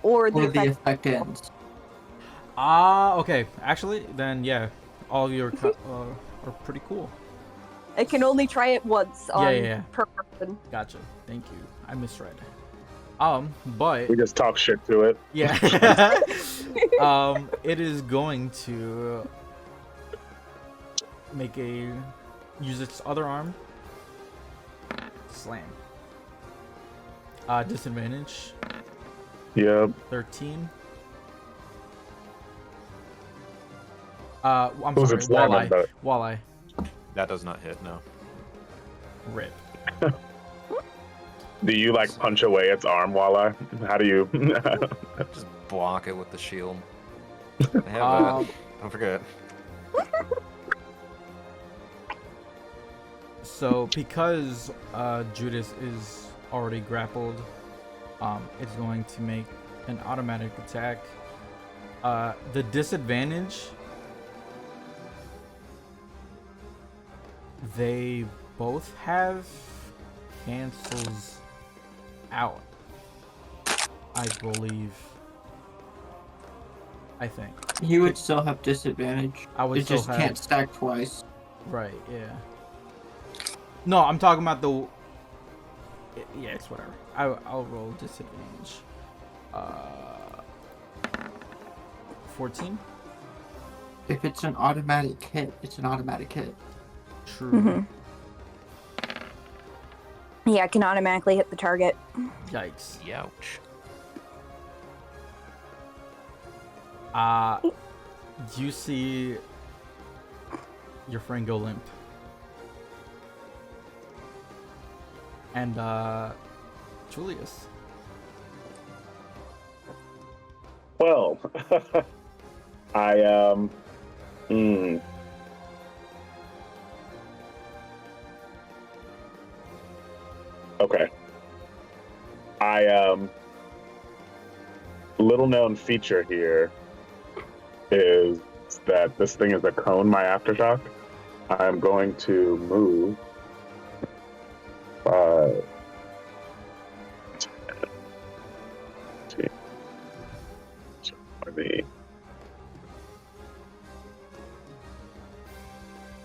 or the Or the effect effect ends. Okay. Actually, then yeah, all your are pretty cool. it can only try it once on per person. Gotcha. Thank you. I misread. But We just talk shit to it. yeah, it is going to use its other arm. Slam. Disadvantage. Yep. 13. I'm Who's sorry, it slamming, Walleye. but- Walleye. That does not hit, no. Rip. Do you like punch away its arm, Walleye? How do you? Just block it with the shield. I have that. Don't forget. So because Judas is already grappled, it's going to make an automatic attack. The disadvantage, they both have cancels out, I believe. I think. You would still have disadvantage. I would It still just have. can't stack twice. Right, yeah. No, I'm talking about the. Yeah, it's whatever. I'll roll disadvantage. 14? If it's an automatic hit, it's an automatic hit. True. Mhm. Yeah, I can automatically hit the target. Yikes. Youch. You see your friend go limp. And, Julius. Well, I Okay. Little known feature here is that this thing is a cone, my aftershock. I'm going to move 5, 10, 20.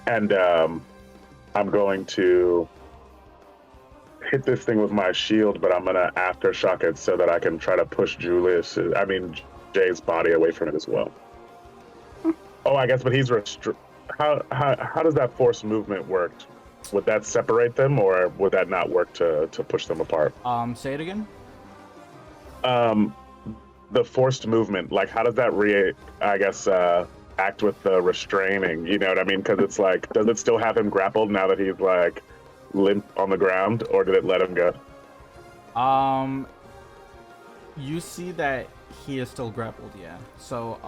And I'm going to hit this thing with my shield, but I'm gonna aftershock it so that I can try to push Jay's body away from it as well. Oh, I guess, but he's how does that force movement work? Would that separate them, or would that not work to push them apart? Say it again. The forced movement, like, how does that act with the restraining? You know what I mean? Because it's like, does it still have him grappled now that he's like limp on the ground, or did it let him go? You see that he is still grappled, yeah. So,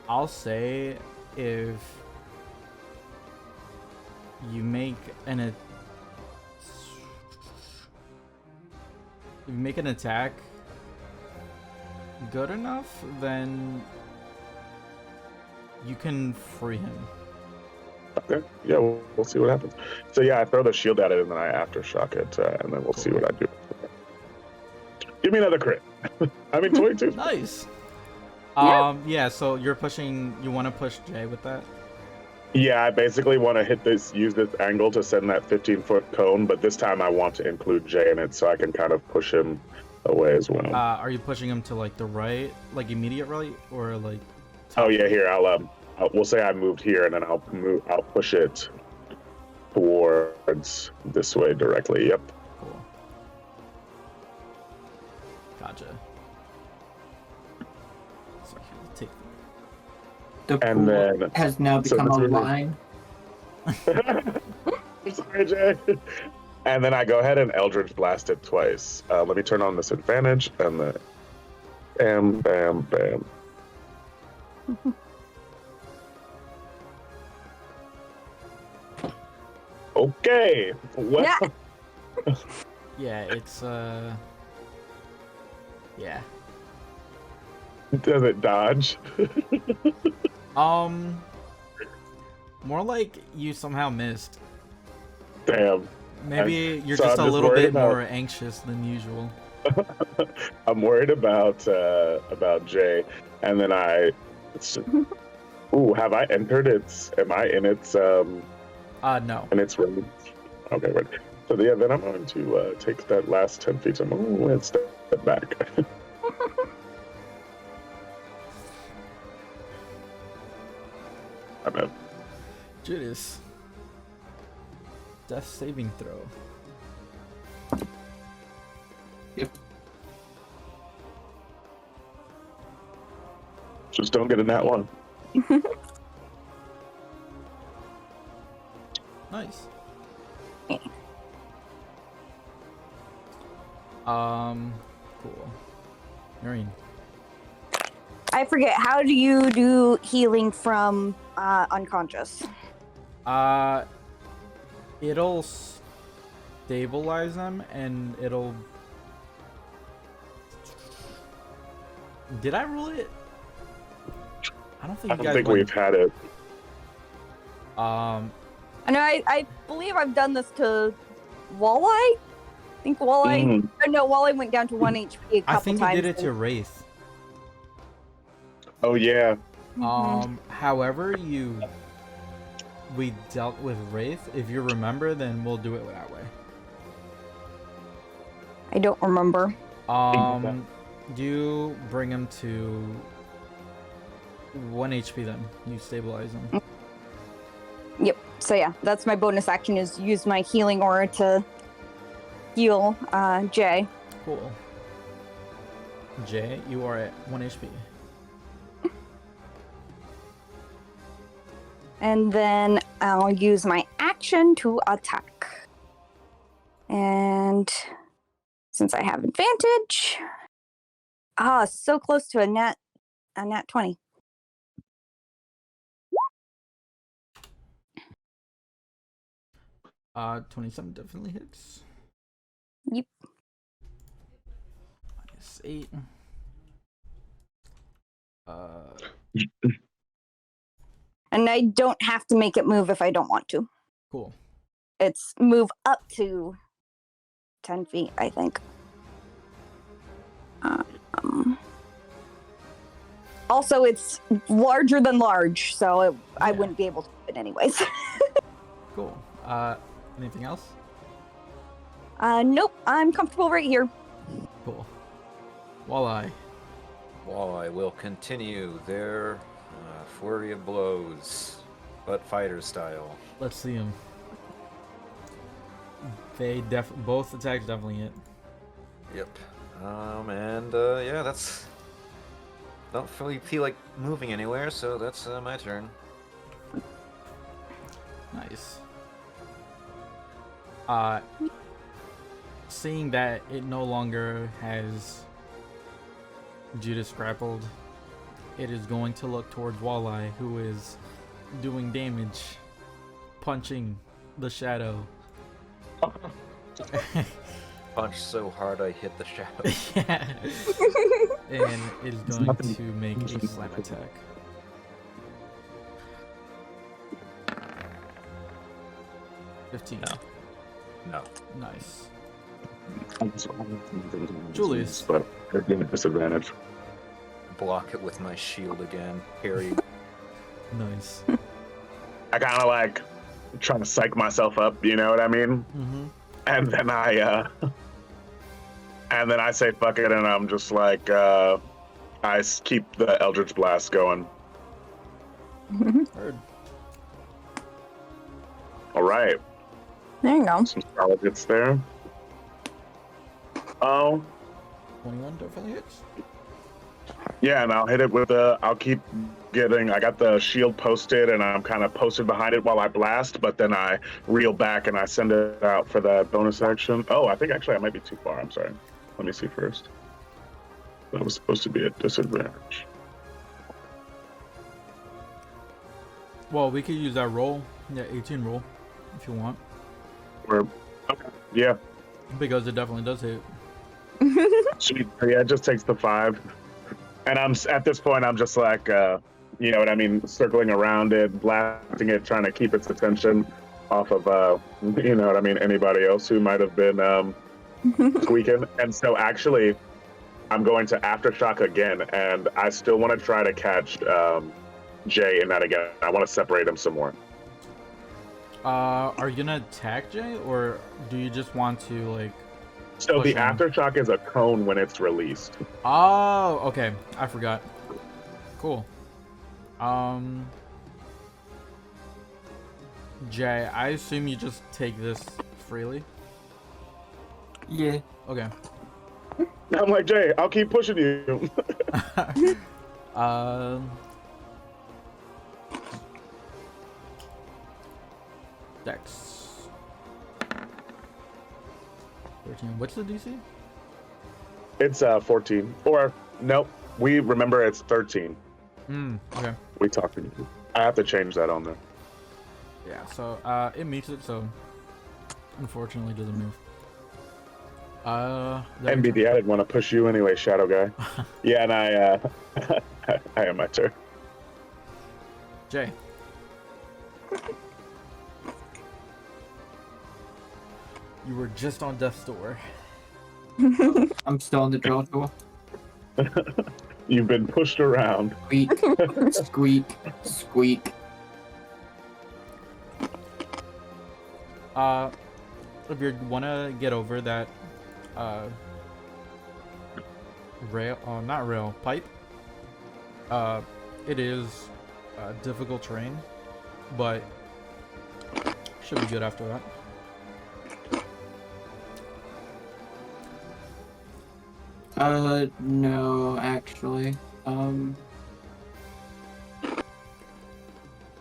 I'll say if you make an attack good enough, then you can free him. Okay, yeah, we'll see what happens. So yeah, I throw the shield at it and then I aftershock it, and then we'll see what I do. Give me another crit. I mean, 22. Nice. Yeah, so you want to push Jay with that? Yeah, I basically want to use this angle to send that 15-foot cone, but this time I want to include Jay in it so I can kind of push him away as well. Are you pushing him to like the right, like immediate right, or like? Oh yeah, here we'll say I moved here, and then I'll push it towards this way directly. Yep. Cool. Gotcha. So he'll take The And pool then- has now so become this a would be- line. Sorry, Jay. And then I go ahead and Eldritch Blast it twice. Let me turn on this advantage, and then bam, bam, bam. Okay. Well, Yeah. Yeah, it's yeah. Does it dodge? More like you somehow missed. Damn. Maybe you're so just I'm a just little worried bit about- more anxious than usual. I'm worried about Jay, and then have I entered its? Am I in its? No. In its range? Okay, right. So yeah, then I'm going to take that last 10 feet and step back. I'm in. Judas. Death saving throw. Yep. Just don't get in that one. Nice. Cool. Noreen. I forget. How do you do healing from unconscious? It'll stabilize them, and it'll. Did I roll it? I don't think I you don't guys think went. we've had it. I know I believe I've done this to Walleye. I think Walleye. No, Walleye went down to 1 HP a couple I think times. you did it to Wraith. Oh yeah. However, we dealt with Wraith. If you remember, then we'll do it that way. I don't remember. You bring him to 1 HP then. You stabilize him. Yep. So yeah, that's my bonus action is use my healing aura to heal Jay. Cool. Jay, you are at 1 HP. And then I'll use my action to attack. And since I have advantage, so close to a nat 20. Uh, 27 definitely hits. Yep. -8. And I don't have to make it move if I don't want to. Cool. It's move up to 10 feet, I think. Also, it's larger than large, so I wouldn't be able to do it anyways. Cool. Anything else? Nope, I'm comfortable right here. Cool. Walleye. Walleye will continue their flurry of blows, but fighter style. Let's see him. They both attacks definitely hit. Yep. Yeah, that's. Don't really feel like moving anywhere, so that's my turn. Nice. Seeing that it no longer has Judas grappled, it is going to look towards Walleye, who is doing damage, punching the shadow. Punch so hard I hit the shadow. Yeah. And it is going to make a slam attack. No. Nice. Julius, Julius. but at disadvantage. Block it with my shield again. Parry. Nice. I kind of like trying to psych myself up, you know what I mean? Mm-hmm. And then I say fuck it, and I'm just like, keep the Eldritch Blast going. Heard. All right, There you go. some solid hits there. Oh, 21 definitely hits. yeah, and I'll hit it with I'll keep getting. I got the shield posted, and I'm kind of posted behind it while I blast, but then I reel back and I send it out for that bonus action. Oh, I think actually I might be too far. I'm sorry. Let me see first. That was supposed to be a disadvantage. Well, we could use that roll. Yeah, 18 roll, if you want. Or, okay, yeah. Because it definitely does hit. Sweet. Yeah, it just takes the 5. And I'm at this point, I'm just like, you know what I mean, circling around it, blasting it, trying to keep its attention off of, you know what I mean, anybody else who might have been tweaking. And so actually, I'm going to Aftershock again, and I still want to try to catch Jay in that again. I want to separate him some more. Are you gonna attack Jay, or do you just want to, like... So the push him? Aftershock is a cone when it's released. Oh, okay. I forgot. Cool. Jay, I assume you just take this freely? Yeah. Okay. I'm like, Jay, I'll keep pushing you. Dex. 13. What's the DC? It's 14. Or, nope, we remember it's 13. Okay. We talked. I have to change that on there. Yeah, so, it meets it, so unfortunately doesn't move. MBD, I didn't want to push you anyway, Shadow Guy. Yeah, and I am my turn. Jay. You were just on death's door. I'm still on the draw tool. You've been pushed around. Squeak, squeak, squeak. If you wanna get over that, pipe. It is difficult terrain, but should be good after that. No, actually.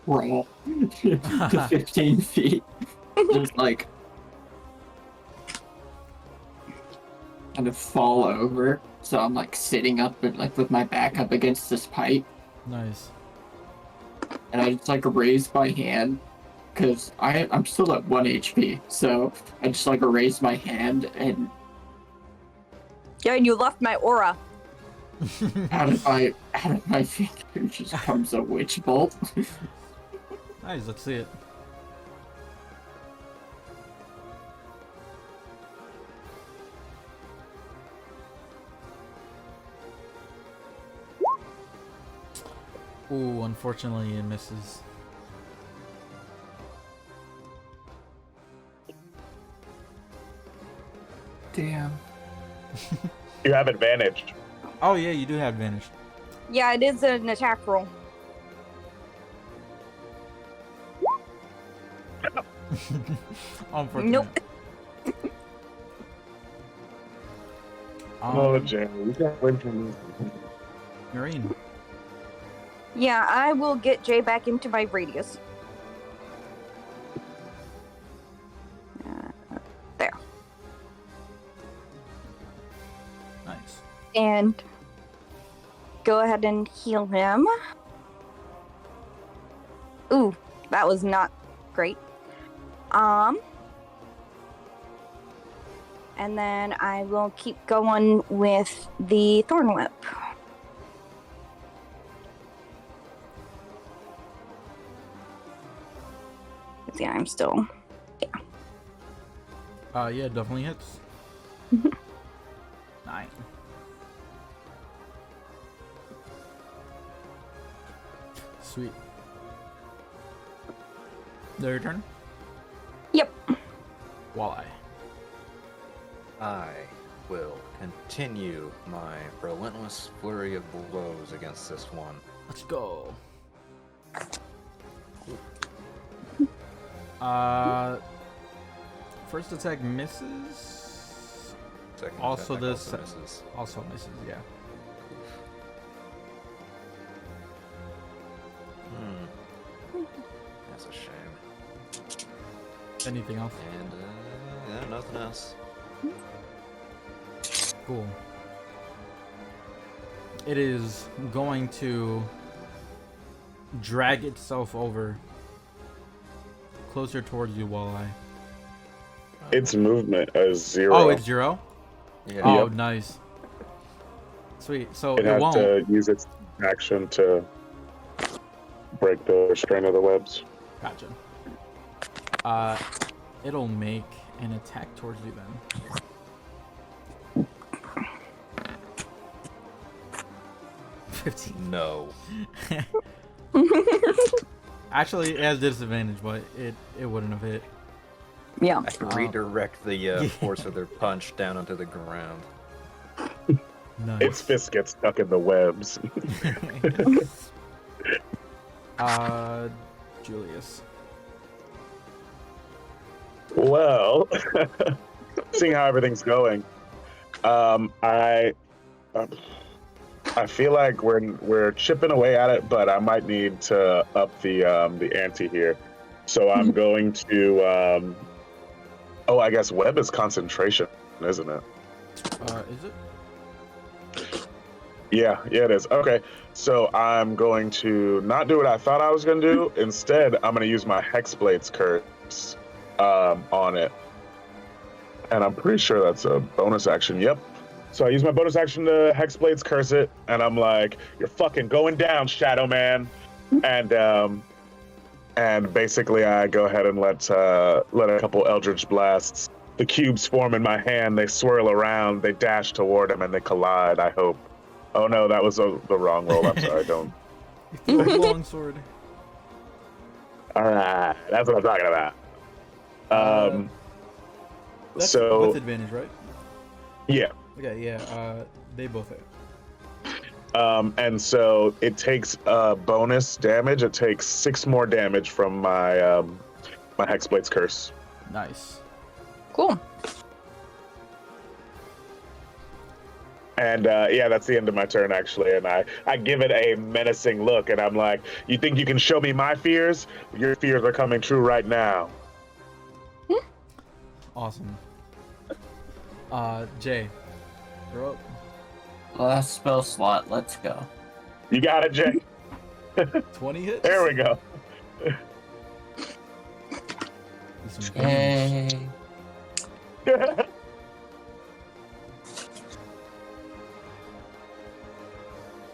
Roll. 15 feet. Just like kind of fall over. So I'm like sitting up and like with my back up against this pipe. Nice. And I just like raise my hand because I'm still at 1 HP. So I just like raise my hand and Yeah, and you left my aura. out of my finger just comes a witch bolt. Nice. Let's see it. Ooh, unfortunately, it misses. Damn. You have advantage. Oh yeah, you do have advantage. Yeah, it is an attack roll. Unfortunate. Nope. Oh, Jay, we can't win from this. Noreen. Yeah, I will get Jay back into my radius. There. Nice. And go ahead and heal him. Ooh, that was not great. And then I will keep going with the Thorn Whip. Yeah, I'm still. Yeah, definitely hits. 9. Sweet. Their turn? Yep. Walleye. I will continue my relentless flurry of blows against this one. Let's go. First attack misses. Second Also attack this misses. also misses, yeah. That's a shame. Anything else? And yeah, nothing else. Cool. It is going to drag itself over closer towards you, Walleye. Its movement is 0. Oh, it's 0? Yeah. Oh, Yep. nice. Sweet. So It it has won't. to use its action to break the restraint of the webs. Gotcha. It'll make an attack towards you then. No. Actually, it has disadvantage, but it wouldn't have hit. Yeah. I can redirect the force of their punch down onto the ground. Nice. Its fist gets stuck in the webs. Julius. Well, seeing how everything's going, I feel like we're chipping away at it, but I might need to up the ante here. So I'm going to. I guess web is concentration, isn't it? Is it? Yeah, it is. Okay, so I'm going to not do what I thought I was going to do. Instead, I'm going to use my Hexblade's curse on it. And I'm pretty sure that's a bonus action. Yep. So I use my bonus action to Hexblade's curse it, and I'm like, "You're fucking going down, Shadow Man." And basically I go ahead and let a couple Eldritch Blasts The cubes form in my hand. They swirl around. They dash toward him, and they collide. I hope. Oh no, that was the wrong roll. I'm sorry. Don't. You throw a longsword. All right, that's what I'm talking about. That's So with advantage, right? yeah. Okay, yeah. They both hit. And so it takes bonus damage. It takes 6 more damage from my my Hexblade's curse. Nice. Cool. And yeah, that's the end of my turn actually. And I give it a menacing look, and I'm like, "You think you can show me my fears? Your fears are coming true right now." Awesome. Jay, you're up. Last spell slot. Let's go. You got it, Jay. 20 hits. There we go. Some damage. Yay.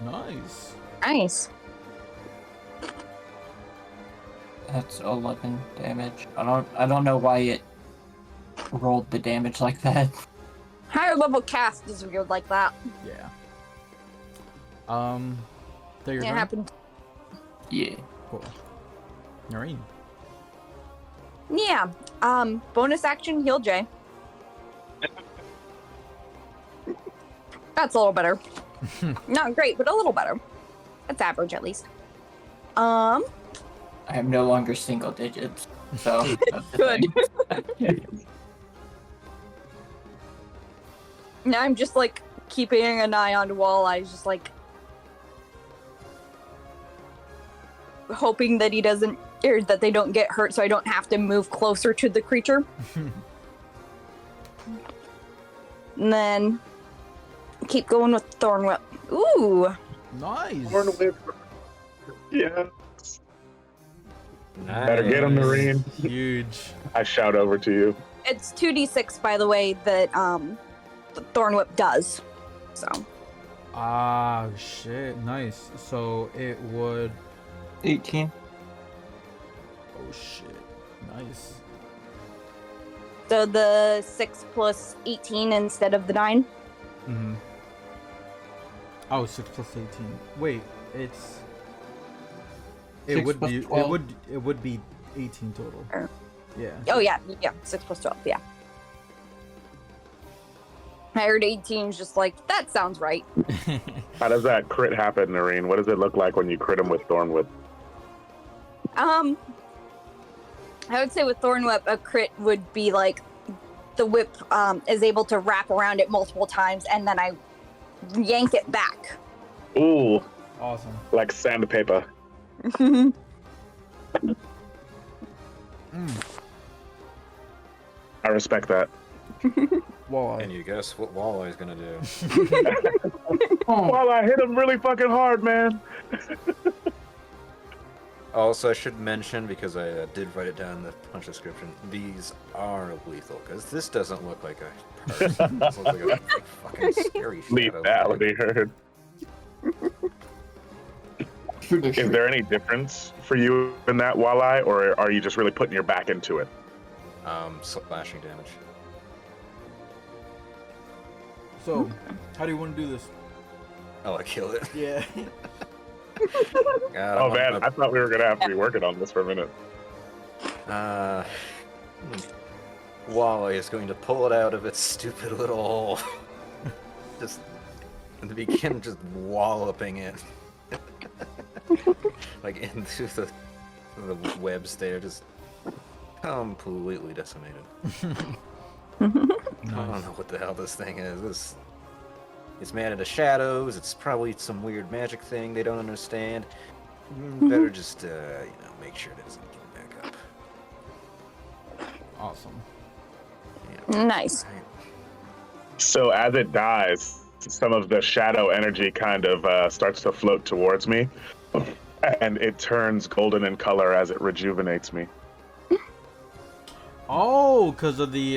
Nice. Nice. That's 11 damage. I don't know why it rolled the damage like that. Higher level cast is weird like that. Yeah. There you It go. happened. Yeah. Cool. Noreen. Yeah. Bonus action heal Jay. That's a little better. Not great, but a little better. That's average at least. I am no longer single digits, so that's the Good. thing. Now I'm just like keeping an eye on Walleye, just like hoping that he doesn't, or that they don't get hurt, so I don't have to move closer to the creature. And then keep going with Thorn Whip. Ooh, Nice. Horn whip. Yeah. Nice. Better get him, Noreen. Huge. I shout over to you. it's 2d6 by the way that the Thorn Whip does. So Ah, shit. Nice. So it would. 18. Oh, shit. Nice. so the 6 plus 18 instead of the 9. Mm-hmm. Oh, 6 plus 18. Wait, it's. It 6 would plus be. 12. It would be 18 total. Sure. Yeah. Oh yeah, 6 plus 12, yeah. I heard 18 is just like, that sounds right. How does that crit happen, Noreen? What does it look like when you crit him with Thorn Whip? I would say with Thorn Whip, a crit would be like the whip is able to wrap around it multiple times, and then I yank it back. Ooh, Awesome. like sandpaper. Mm. I respect that. Walleye. And you guess what Walleye's gonna do? Oh, Well, I hit him really fucking hard, man. Also, I should mention, because I did write it down in the punch description, these are lethal, because this doesn't look like a person. This looks like a fucking scary shadow. Lethality heard. shoot a Is shit. there any difference for you in that walleye, or are you just really putting your back into it? Slashing damage. So, how do you want to do this? Oh, I kill it. Yeah. God, Oh man, I thought we were gonna have to be working on this for a minute. Walleye is going to pull it out of its stupid little hole. Just and begin just walloping it. Like into the webs there, just completely decimated. I don't Nice. know what the hell this thing is. It's mad into shadows. It's probably some weird magic thing they don't understand. Better just, make sure it doesn't get back up. Awesome. Yeah. Nice. Right. So as it dies, some of the shadow energy kind of starts to float towards me, and it turns golden in color as it rejuvenates me. Oh, because of the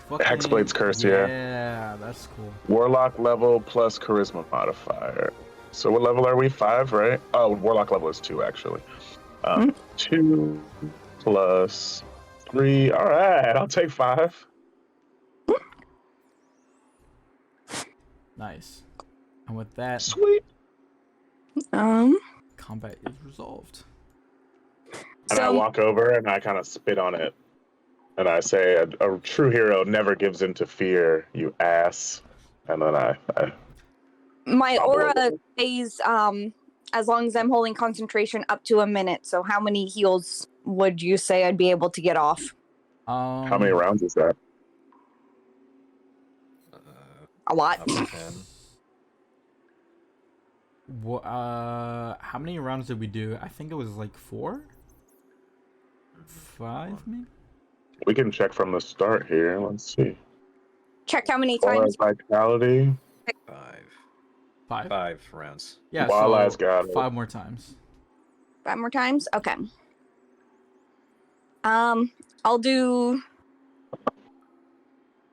fucking... Hexblade's curse, yeah. Yeah, that's cool. Warlock level plus charisma modifier. So what level are we? 5, right? Oh, Warlock level is 2 actually. 2 plus 3. All right, I'll take 5. Nice. And with that, Sweet. combat is resolved. And I So walk over and I kind of spit on it. And I say, a true hero never gives in to fear, you ass. And then I my hobble aura away. stays as long as I'm holding concentration up to a minute. So how many heals would you say I'd be able to get off? How many rounds is that? A lot. Up to 10. How many rounds did we do? I think it was like 4? 5 maybe? We can check from the start here. Let's see. Check how many Aura times. Vitality. 5. 5? 5 rounds. Yeah, Wildeyes so got it. 5 more times. 5 more times? Okay. I'll do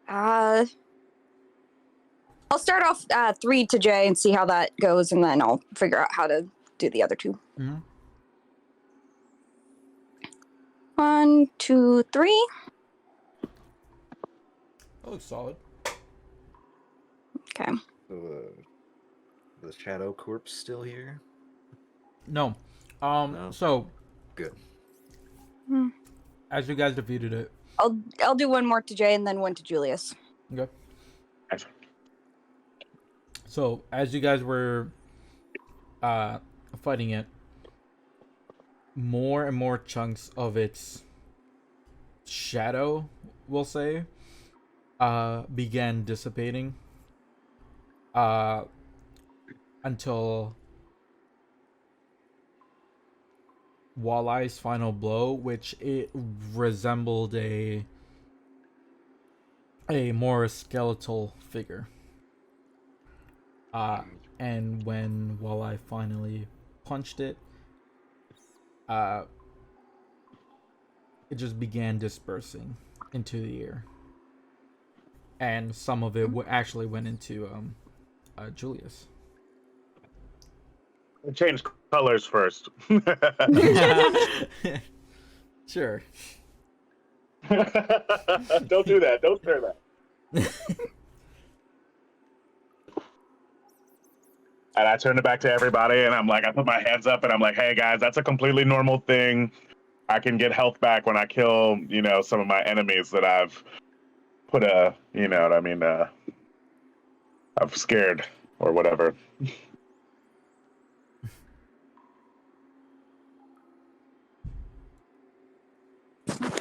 I'll start off 3 to Jay and see how that goes, and then I'll figure out how to do the other 2. Mm-hmm. 1, 2, 3. That looks solid. Okay. The Shadow Corpse still here? No. No? So Good. as you guys defeated it. I'll do 1 more to Jay and then 1 to Julius. Okay. So as you guys were fighting it, more and more chunks of its shadow, we'll say, began dissipating. Until Walleye's final blow, which it resembled a more skeletal figure. And when Walleye finally punched it, it just began dispersing into the air, and some of it actually went into Julius. Change colors first. Sure. Don't do that. Don't share that. And I turned it back to everybody, and I'm like, I put my hands up, and I'm like, hey guys, that's a completely normal thing. I can get health back when I kill, some of my enemies that I've put I've scared or whatever.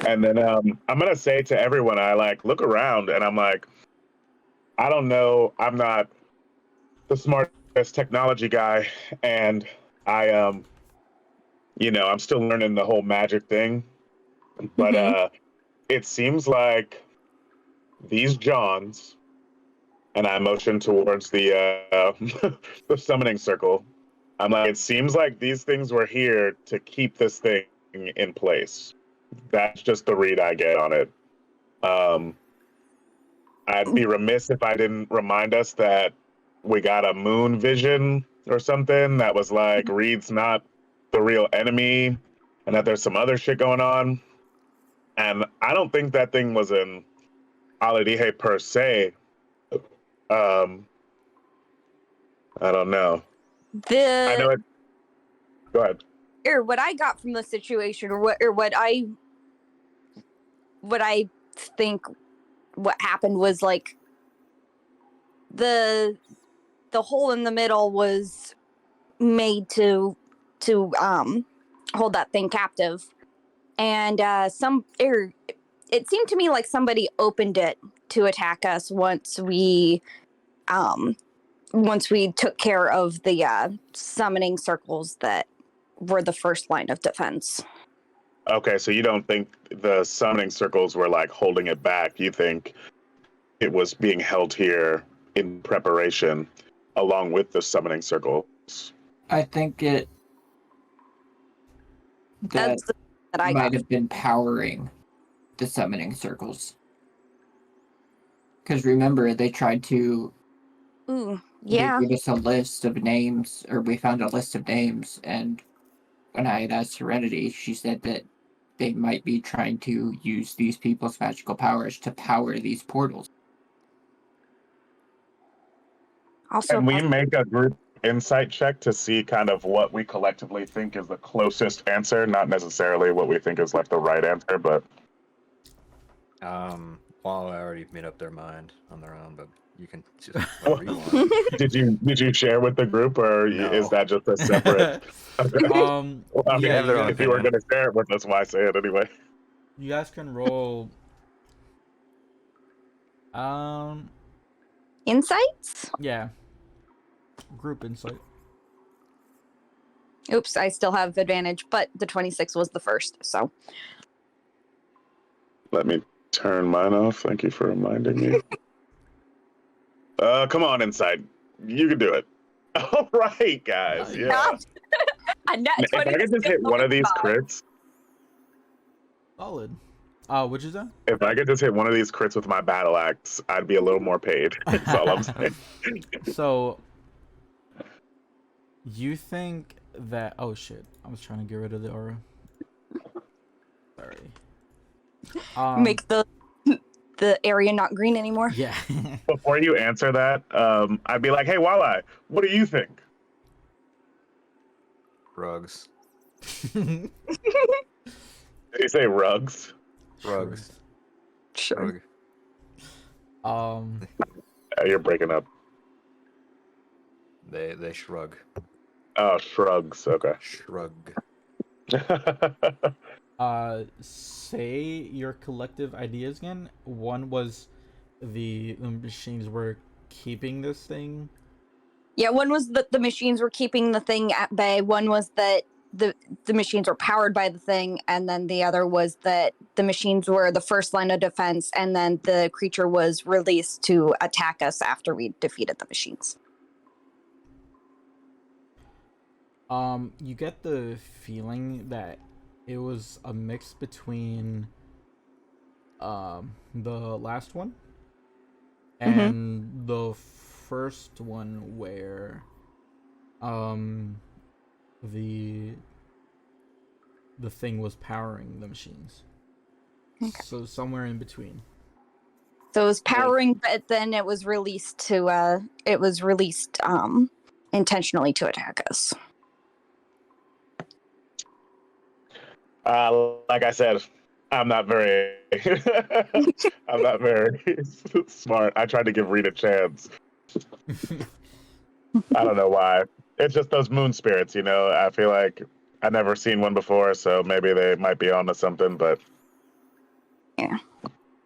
And then I'm gonna say to everyone, I look around, and I'm like, I don't know, I'm not the smartest technology guy, and I'm still learning the whole magic thing, but it seems like these Johns, and I motion towards the the summoning circle. I'm like, it seems like these things were here to keep this thing in place. That's just the read I get on it. I'd be remiss if I didn't remind us that we got a moon vision or something that was like, Reed's not the real enemy, and that there's some other shit going on. And I don't think that thing was an Alirihe per se. I don't know. I know it. Go ahead. Or what I got from the situation, or what I think what happened was like the hole in the middle was made to hold that thing captive, and it seemed to me like somebody opened it to attack us once we took care of the summoning circles that were the first line of defense. Okay, so you don't think the summoning circles were like holding it back? You think it was being held here in preparation along with the summoning circles? I think that That's that I might got. have been powering the summoning circles. Because remember, they tried to Ooh, yeah. give us a list of names, or we found a list of names, and when I had asked Serenity, she said that they might be trying to use these people's magical powers to power these portals. Also, Can we make a group insight check to see kind of what we collectively think is the closest answer? Not necessarily what we think is like the right answer, but Well, I already made up their mind on their own, but you can just whatever you want. did you share with the group, or is No. that just a separate? Okay. Well, I mean, Yeah, have their own if you were opinion. going to share it with us, why say it anyway? you guys can roll. insights? Yeah, group insight. Oops, I still have advantage, but the 26 was the first, so. Let me turn mine off. Thank you for reminding me. Come on, inside. You can do it. All right, guys. Nice. Yeah. A net If I 20 could just hit one of these crits, Solid. Which is that? if I could just hit one of these crits with my battle axe, I'd be a little more paid. That's all I'm saying. So, you think that? Oh shit! I was trying to get rid of the aura. Sorry. Make the area not green anymore. Yeah. Before you answer that, I'd be like, "Hey, Walleye, what do you think?" Rugs. Did you say rugs? Rugs. Sure. Rug. You're breaking up. They shrug. Oh, shrugs. Okay. Shrug. Say your collective ideas again. One was the machines were keeping this thing. Yeah, one was that the machines were keeping the thing at bay. One was that the machines were powered by the thing, and then the other was that the machines were the first line of defense, and then the creature was released to attack us after we defeated the machines. You get the feeling that it was a mix between the last one and the first one where the thing was powering the machines. Okay. So somewhere in between. So it was powering, but then it was released to intentionally to attack us. Like I said, I'm not very I'm not very smart. I tried to give Reed a chance. I don't know why. It's just those moon spirits, you know. I feel like I've never seen one before, so maybe they might be onto something, but Yeah.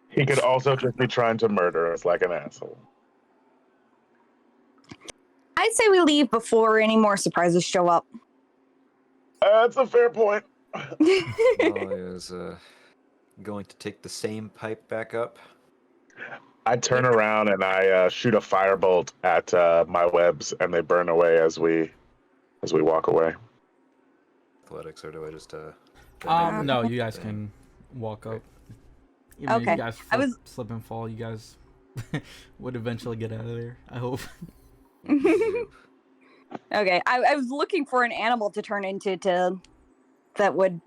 he could also just be trying to murder us like an asshole. I'd say we leave before any more surprises show up. That's a fair point. Molly is going to take the same pipe back up. I turn around and I shoot a firebolt at my webs, and they burn away as we walk away. Athletics, or do I just No, you guys can walk up. Even if Okay. you guys I was- slip and fall, you guys would eventually get out of there, I hope. Okay, I was looking for an animal to turn into that would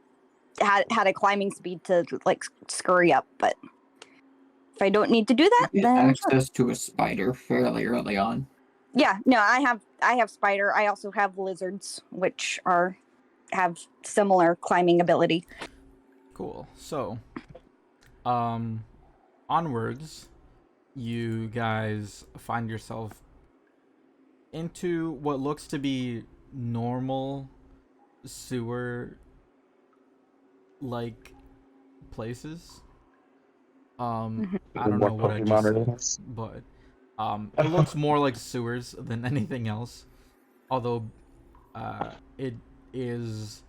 had a climbing speed to like scurry up, but if I don't need to do that, You get then access to a spider fairly early on. yeah, no, I have spider. I also have lizards, which have similar climbing ability. Cool. So, onwards, you guys find yourself into what looks to be normal sewer like places. I don't know what I just said, but it looks more like sewers than anything else. Although it is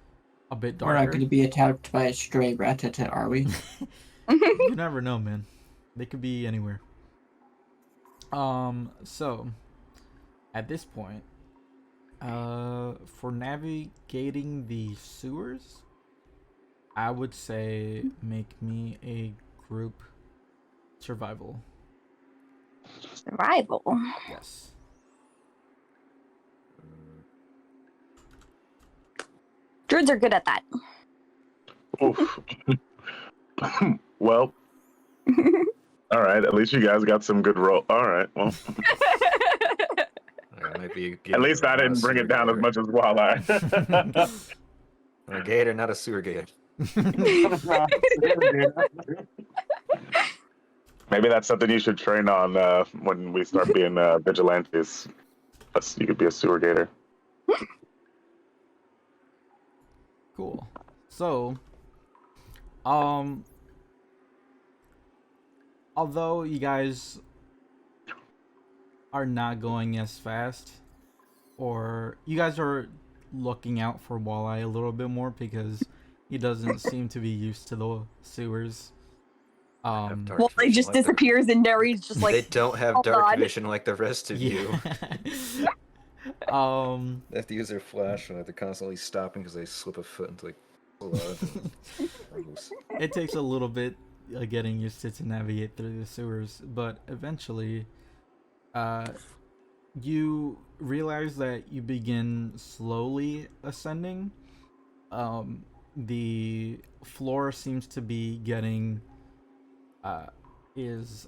a bit We're not darker. going to be attacked by a stray ratata, are we? You never know, man. They could be anywhere. So at this point, for navigating the sewers, I would say make me a group survival. Survival. Yes. Druids are good at that. Oof. Well, all right. At least you guys got some good roll. All right. Well, I might be a at gator, least I not a didn't bring sewer it down as gator. much as Walleye. I'm a gator, not a sewer gator. Maybe that's something you should train on when we start being vigilantes. You could be a sewer gator. Cool. So, um, although you guys are not going as fast, or you guys are looking out for Walleye a little bit more because he doesn't seem to be used to the sewers. Have dark Well, they vision just like the- disappears and Neri's just They like, don't have hold dark on. vision like the rest of you. They have to use their flashlight. They're constantly stopping because they slip a foot into like blood. Gross. It takes a little bit getting used to navigate through the sewers, but eventually, you realize that you begin slowly ascending. The floor seems to be getting is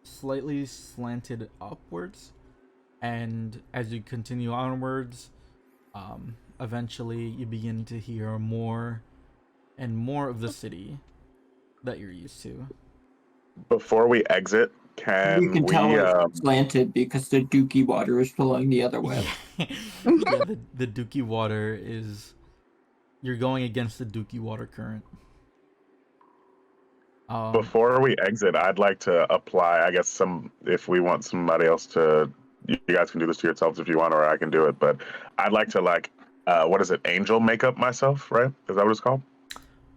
slightly slanted upwards, and as you continue onwards, eventually you begin to hear more and more of the city that you're used to. Before we exit, You can can we? tell it's slanted because the dookie water is flowing the other way. Yeah, the Dookie water is. You're going against the Dookie water current. Before we exit, I'd like to apply. I guess if we want somebody else to, you guys can do this to yourselves if you want, or I can do it. But I'd like to what is it? Angel makeup myself, right? Is that what it's called?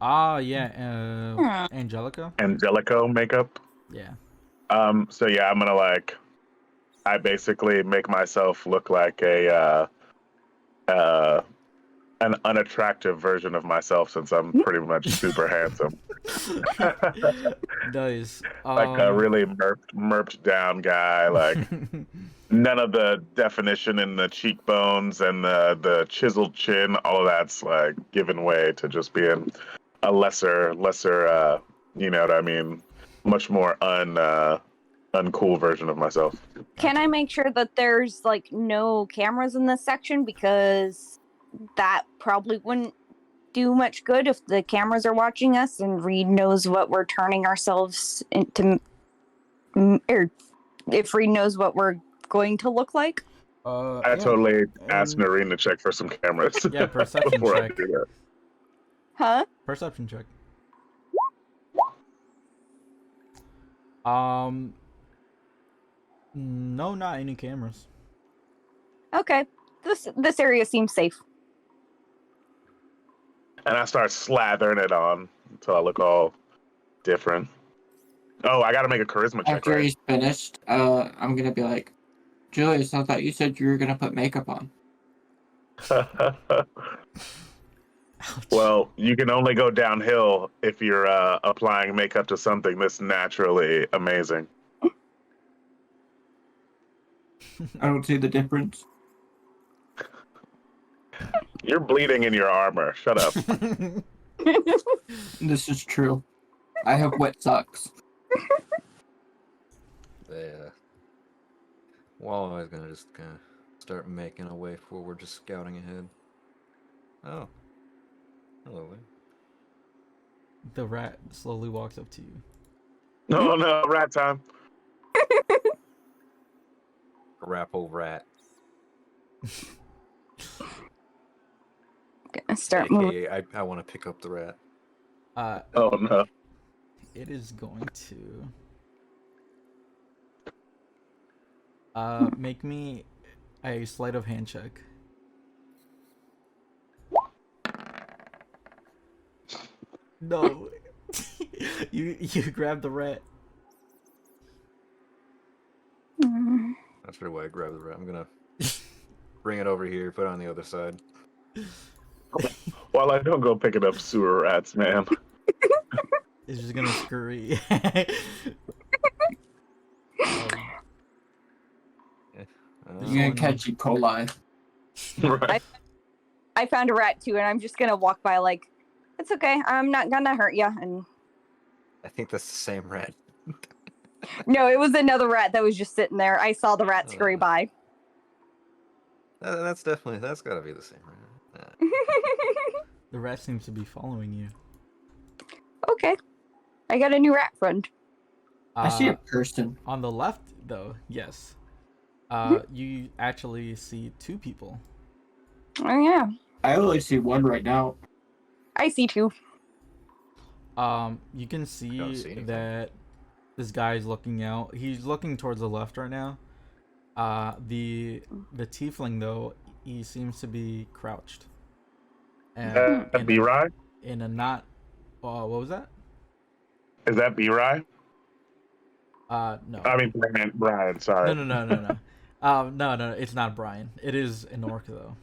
Yeah. Angelica. Angelico makeup. Yeah. So yeah, I'm gonna I basically make myself look like an unattractive version of myself since I'm pretty much super handsome. Nice. Like a really merped down guy, like none of the definition in the cheekbones and the chiseled chin, all of that's like given way to just being a lesser you know what I mean, much more uncool version of myself. Can I make sure that there's like no cameras in this section, because that probably wouldn't do much good if the cameras are watching us and Reed knows what we're turning ourselves into, or if Reed knows what we're going to look like. I totally asked Noreen to check for some cameras. Yeah, perception before check. I do that. Huh? Perception check. No, not any cameras. Okay. This area seems safe. And I start slathering it on until I look all different. Oh, I gotta make a charisma check, After right? he's finished, I'm gonna be like, Julius, I thought you said you were gonna put makeup on. Well, you can only go downhill if you're applying makeup to something that's naturally amazing. I don't see the difference. You're bleeding in your armor. Shut up. This is true. I have wet socks. Walleye's gonna just kind of start making a way forward, just scouting ahead. Oh. Hello there. The rat slowly walks up to you. No, no, rat time. Grapple rat. Gonna start moving. AKA, I want to pick up the rat. Oh no. It is going to make me a sleight of hand check. No. you grab the rat. That's the way I grab the rat. I'm gonna bring it over here, put it on the other side. Well, I don't go picking up sewer rats, man. It's just gonna scurry. You're gonna catch E. coli. Right. I found a rat too, and I'm just gonna walk by like, It's okay. I'm not gonna hurt you. And I think that's the same rat. no, it was another rat that was just sitting there. I saw the rat scurry by. That's gotta be the same rat. The rat seems to be following you. Okay. I got a new rat friend. I see a person. On the left, though, yes. You actually see two people. Oh, yeah. I only see one right now. I see two. You can see see anything. that this guy's looking out. He's looking towards the left right now. The tiefling, though, he seems to be crouched. And That B-Rye? in a not... what was that? Is that B-Rye? No. I mean, Brian, sorry. No. No, it's not Brian. It is an orc, though.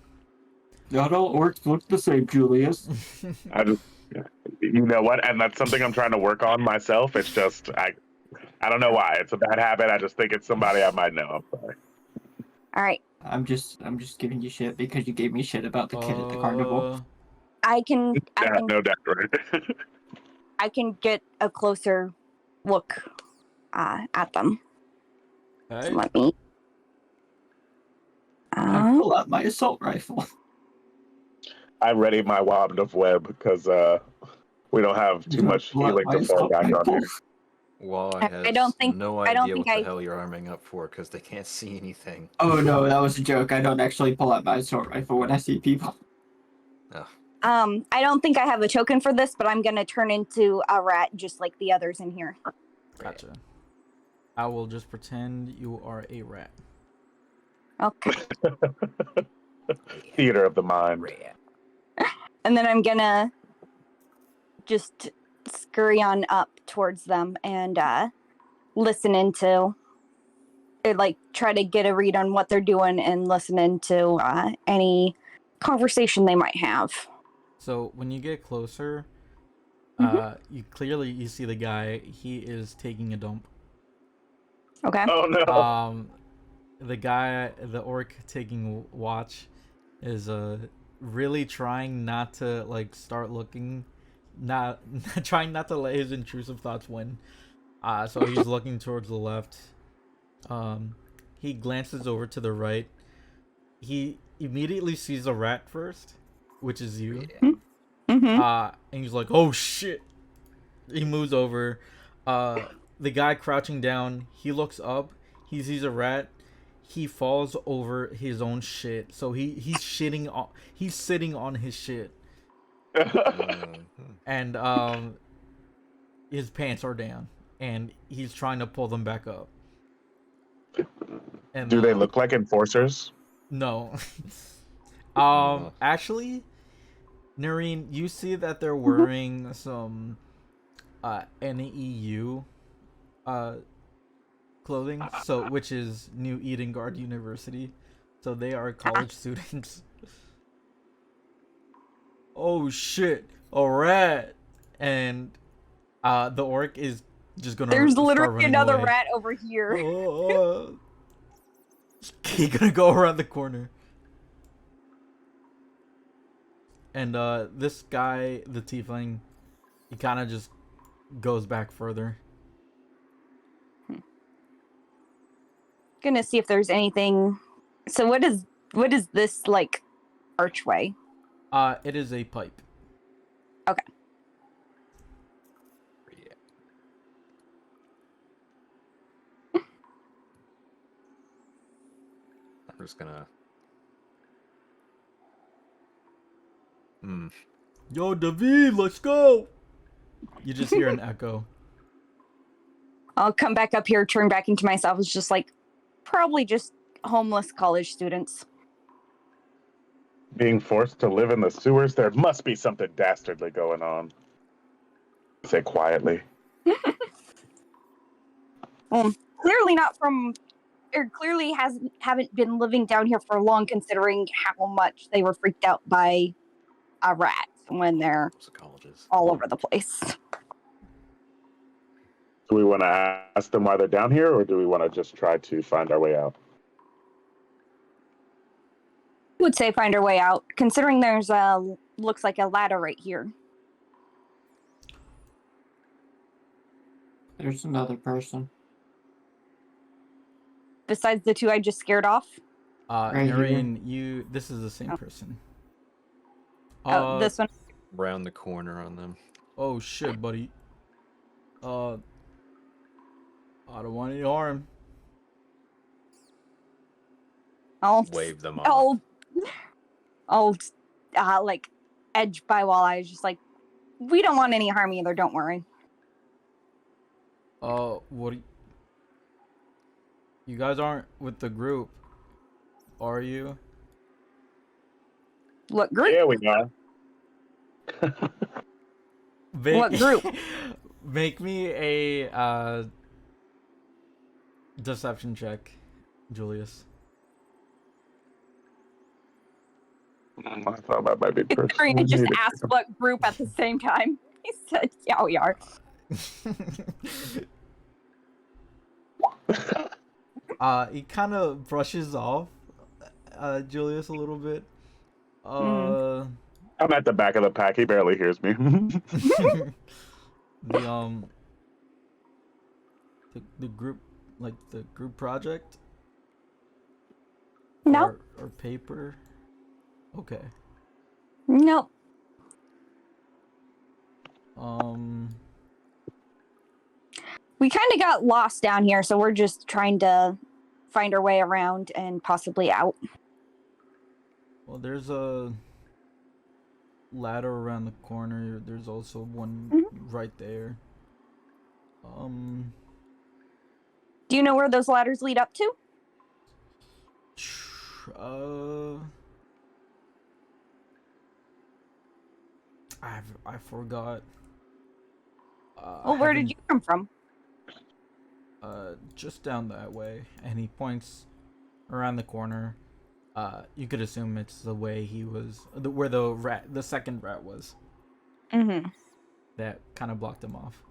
Not all orcs look the same, Julius. I just, you know what? And that's something I'm trying to work on myself. It's just, I don't know why. It's a bad habit. I just think it's somebody I might know. I'm sorry. All right. I'm just giving you shit because you gave me shit about the kid at the carnival. I can No doubt, right? I can get a closer look at them. Okay. So let me. I pull out my assault rifle. I ready my wand of web because we don't have too much Pull out healing my to fall assault back on rifle. here. Walleye has I don't think- no I don't idea think what the I- hell you're arming up for because they can't see anything. Oh no, that was a joke. I don't actually pull out my assault rifle when I see people. I don't think I have a token for this, but I'm gonna turn into a rat just like the others in here. Gotcha. I will just pretend you are a rat. Okay. Theater of the mind. And then I'm gonna just scurry on up towards them and listen into it, like try to get a read on what they're doing and listen into any conversation they might have. So when you get closer, you see the guy. He is taking a dump. Okay. Oh no. The orc taking watch is really trying not to like start looking, not trying not to let his intrusive thoughts win. So he's looking towards the left. He glances over to the right. He immediately sees a rat first, which is you. Mm-hmm. And he's like, "Oh shit!" He moves over. The guy crouching down. He looks up. He sees a rat. He falls over his own shit. So he's shitting on. He's sitting on his shit, and his pants are down, and he's trying to pull them back up. And Do they look like enforcers? No. No. Actually, Noreen, you see that they're wearing some NEU clothing, so which is New Edengard University. So they are college students. Oh shit, a rat. And the orc is just gonna There's start literally running another away. rat over here. He's gonna go around the corner. And this guy, the tiefling, he kind of just goes back further. Gonna see if there's anything. So what is this like archway? It is a pipe. Okay. I'm just gonna. Yo, David, let's go! You just hear an echo. I'll come back up here, turn back into myself. It's just like probably just homeless college students. Being forced to live in the sewers? There must be something dastardly going on. Say quietly. Clearly not from, or clearly haven't been living down here for long, considering how much they were freaked out by a rat when they're Colleges. all over the place. Do we want to ask them why they're down here, or do we want to just try to find our way out? I would say find our way out, considering there's looks like a ladder right here. There's another person. Besides the two I just scared off? Right here. Noreen, this is the same Oh. person. This one. Round the corner on them. Oh shit, buddy. I don't want any harm. Wave them off. I'll like edge by while I was just like, we don't want any harm either. Don't worry. What? You guys aren't with the group, are you? What group? Yeah, we are. What group? Make me a deception check, Julius. I thought that might be Considering I just asked what group at the same time. He said, yeah, we are. He kind of brushes off Julius a little bit. I'm at the back of the pack. He barely hears me. the group, like the group project. No. Or paper. Okay. Nope. We kind of got lost down here, so we're just trying to find our way around and possibly out. Well, there's a ladder around the corner. There's also one right there. Do you know where those ladders lead up to? I forgot. Well, where did you come from? Just down that way, and he points around the corner. You could assume it's the way he was, where the second rat was. Mm-hmm. That kind of blocked him off.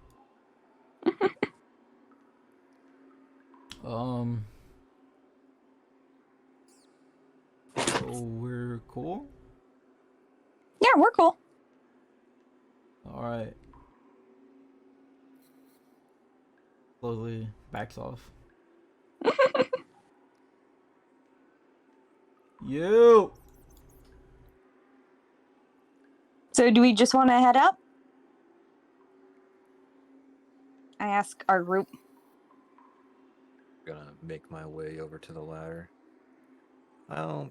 So we're cool? Yeah, we're cool. Alright. Slowly backs off. You! So do we just want to head up? I ask our group. Gonna make my way over to the ladder. I'll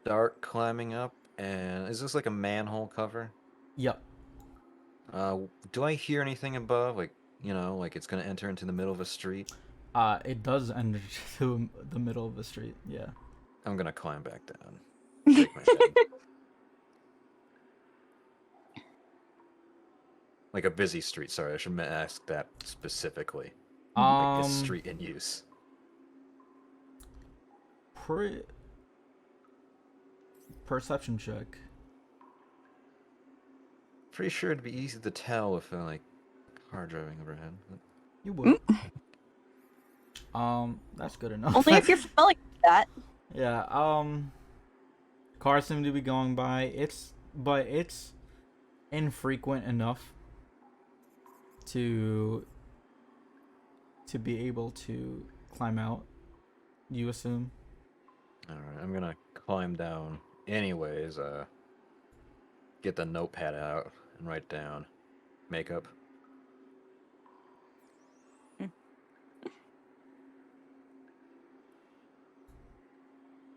start climbing up, and is this like a manhole cover? Yep. Do I hear anything above? Like, like it's gonna enter into the middle of a street? It does enter to the middle of the street, yeah. I'm gonna climb back down. Shake my head. Like a busy street, sorry, I should ask that specifically. Like a street in use. Perception check. Pretty sure it'd be easy to tell if like car driving overhead. You would. That's good enough. Only if you're familiar with that. Yeah, cars seem to be going by. But it's infrequent enough to be able to climb out, you assume? Alright, I'm gonna climb down anyways, get the notepad out and write down makeup.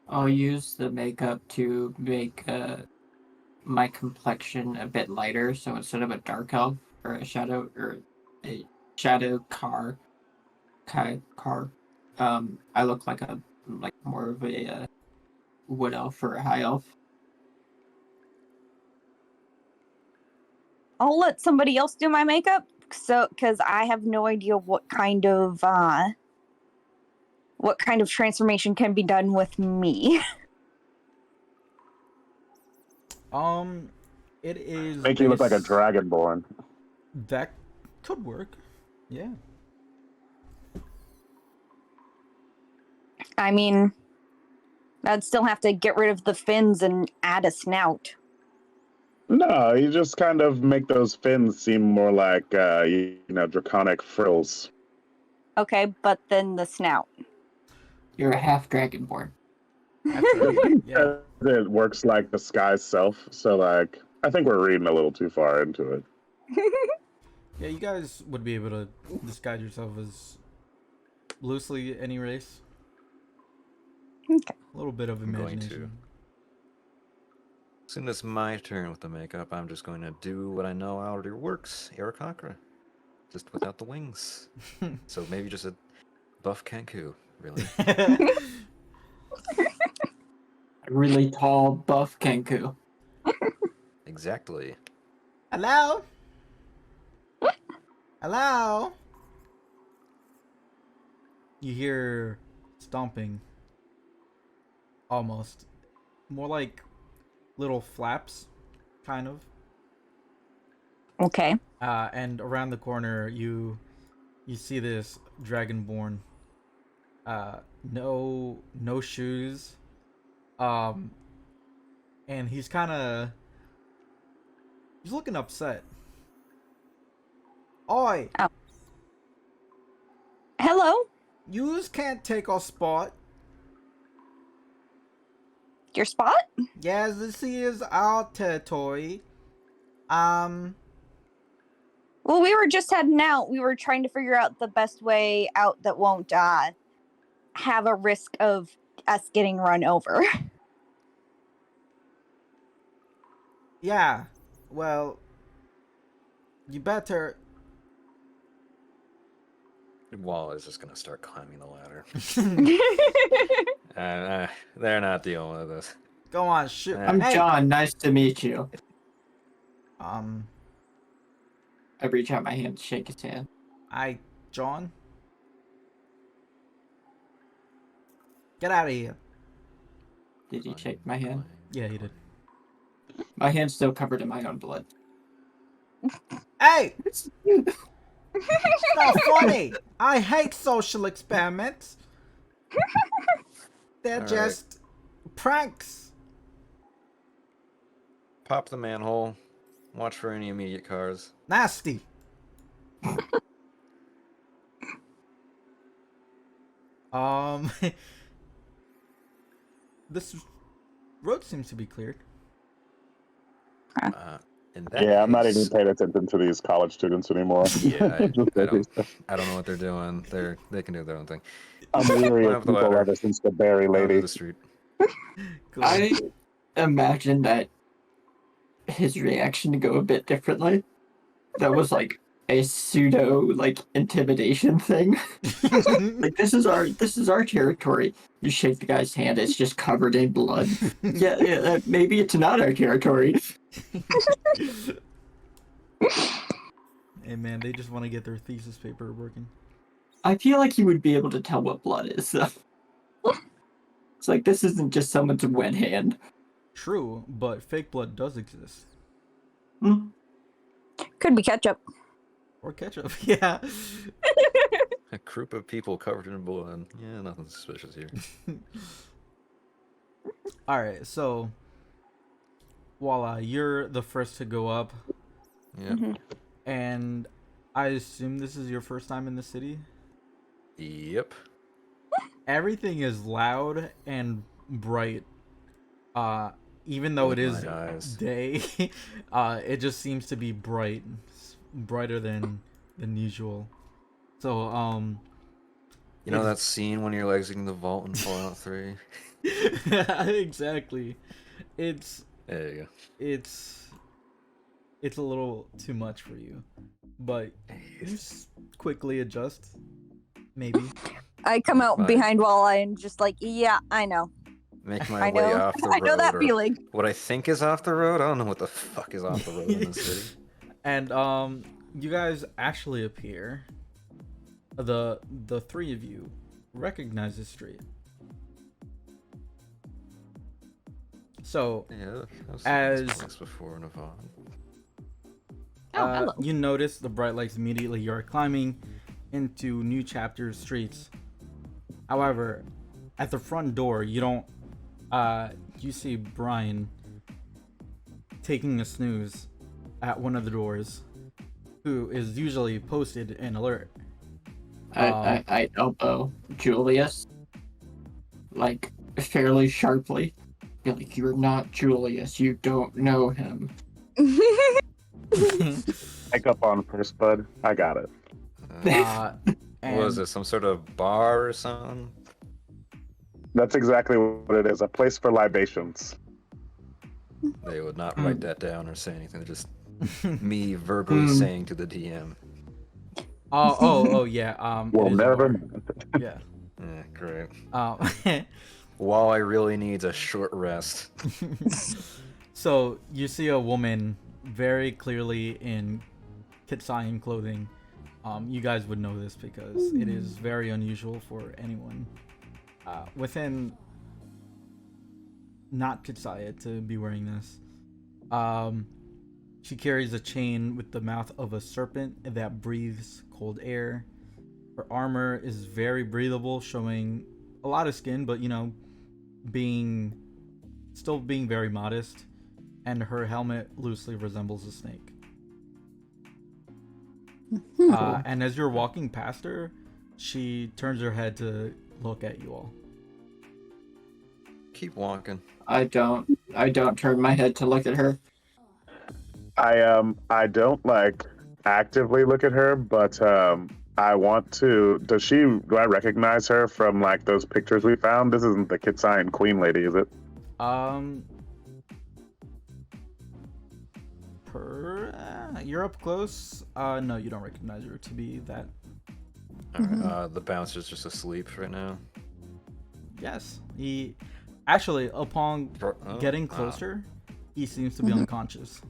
I'll use the makeup to make my complexion a bit lighter, so instead of a dark elf or a shadow car, I look like more of a wood elf or a high elf. I'll let somebody else do my makeup, because I have no idea what kind of transformation can be done with me. It is Make you look like a dragonborn. That could work. Yeah. I mean, I'd still have to get rid of the fins and add a snout. No, you just kind of make those fins seem more like, draconic frills. Okay, but then the snout. You're a half dragonborn. Yeah. It works like the sky's self, so like I think we're reading a little too far into it. Yeah, you guys would be able to disguise yourself as loosely any race. Okay. A little bit of I'm going to. imagination. As soon as my turn with the makeup, I'm just going to do what I know already works, Aarakocra. Just without the wings. So maybe just a buff Kenku, really. A really tall, buff Kenku. Exactly. Hello? Hello? You hear stomping. Almost. More like little flaps, kind of. Okay. And around the corner, you see this dragonborn. No shoes. And he's looking upset. Oi! Oh. Hello? Yous can't take our spot. Your spot? Yes, this is our territory. Well, we were just heading out. We were trying to figure out the best way out that won't have a risk of us getting run over. Yeah. Well, you better. Wall is just gonna start climbing the ladder. They're not dealing with this. Go on, shoot. I'm Hey. John. Nice to meet you. I I reach out my hand to shake his hand. John. Get out of here. Did he shake my hand? Yeah, he did. My hand's still covered in my own blood. Hey! It's not funny. I hate social experiments. They're All just pranks. Pop the manhole. Watch for any immediate cars. Nasty. This road seems to be cleared. In that Yeah, I'm not case- even paying attention to these college students anymore. Yeah, Just I busy. don't know what they're doing. They can do their own thing. I'm weary Climb of up the people ladder. ever since the berry Onto lady. the street. Cool. I imagine that his reaction to go a bit differently. That was like a pseudo like intimidation thing. Like this is our territory. You shake the guy's hand, it's just covered in blood. Yeah, maybe it's not our territory. Hey man, they just want to get their thesis paper working. I feel like you would be able to tell what blood is. Though. It's like this isn't just someone's wet hand. True, but fake blood does exist. Hmm. Could be ketchup. Or ketchup, yeah. A group of people covered in blood. Yeah, nothing suspicious here. Alright, so voila, you're the first to go up, Yeah. Mm-hmm. and I assume this is your first time in the city? Yep. Everything is loud and bright. Even though With it is my eyes. day, it just seems to be bright. Brighter than usual. So, You know that scene when you're exiting the vault in Fallout 3? exactly. It's There you go. it's a little too much for you, but you just quickly adjust. Maybe. I come out Fine. behind Walleye and just like, yeah, I know. Make I my way know. off the I road. know that or feeling. What I think is off the road? I don't know what the fuck is off the road in this city. And you guys actually appear. The three of you recognize the street. So Yeah, I've seen As- this place before, Navon. Oh, hello. you notice the bright lights immediately. You're climbing into new chapter streets. However, at the front door, you don't. You see Brian taking a snooze at one of the doors, who is usually posted in alert. I elbow Julius, like, fairly sharply. Be like, you're not Julius, you don't know him. Pick up on first, bud. I got it. And What is this? Some sort of bar or something? That's exactly what it is. A place for libations. They would not write that down or say anything. They're just me verbally saying to the DM. Oh, yeah. Well, it is a never. bar. Yeah. Great. Um, While I really need a short rest. so you see a woman very clearly in Kitsayan clothing. You guys would know this because it is very unusual for anyone within not Kitsaya to be wearing this. She carries a chain with the mouth of a serpent that breathes cold air. Her armor is very breathable, showing a lot of skin, but still being very modest. And her helmet loosely resembles a snake. And as you're walking past her, she turns her head to look at you all. Keep walking. I don't turn my head to look at her. I don't like actively look at her, but I want to. Do I recognize her from like those pictures we found? This isn't the Kitsayan Queen lady, is it? You're up close. No, you don't recognize her to be that. Alright, the bouncer's just asleep right now. Yes, he actually, upon getting closer, he seems to be unconscious.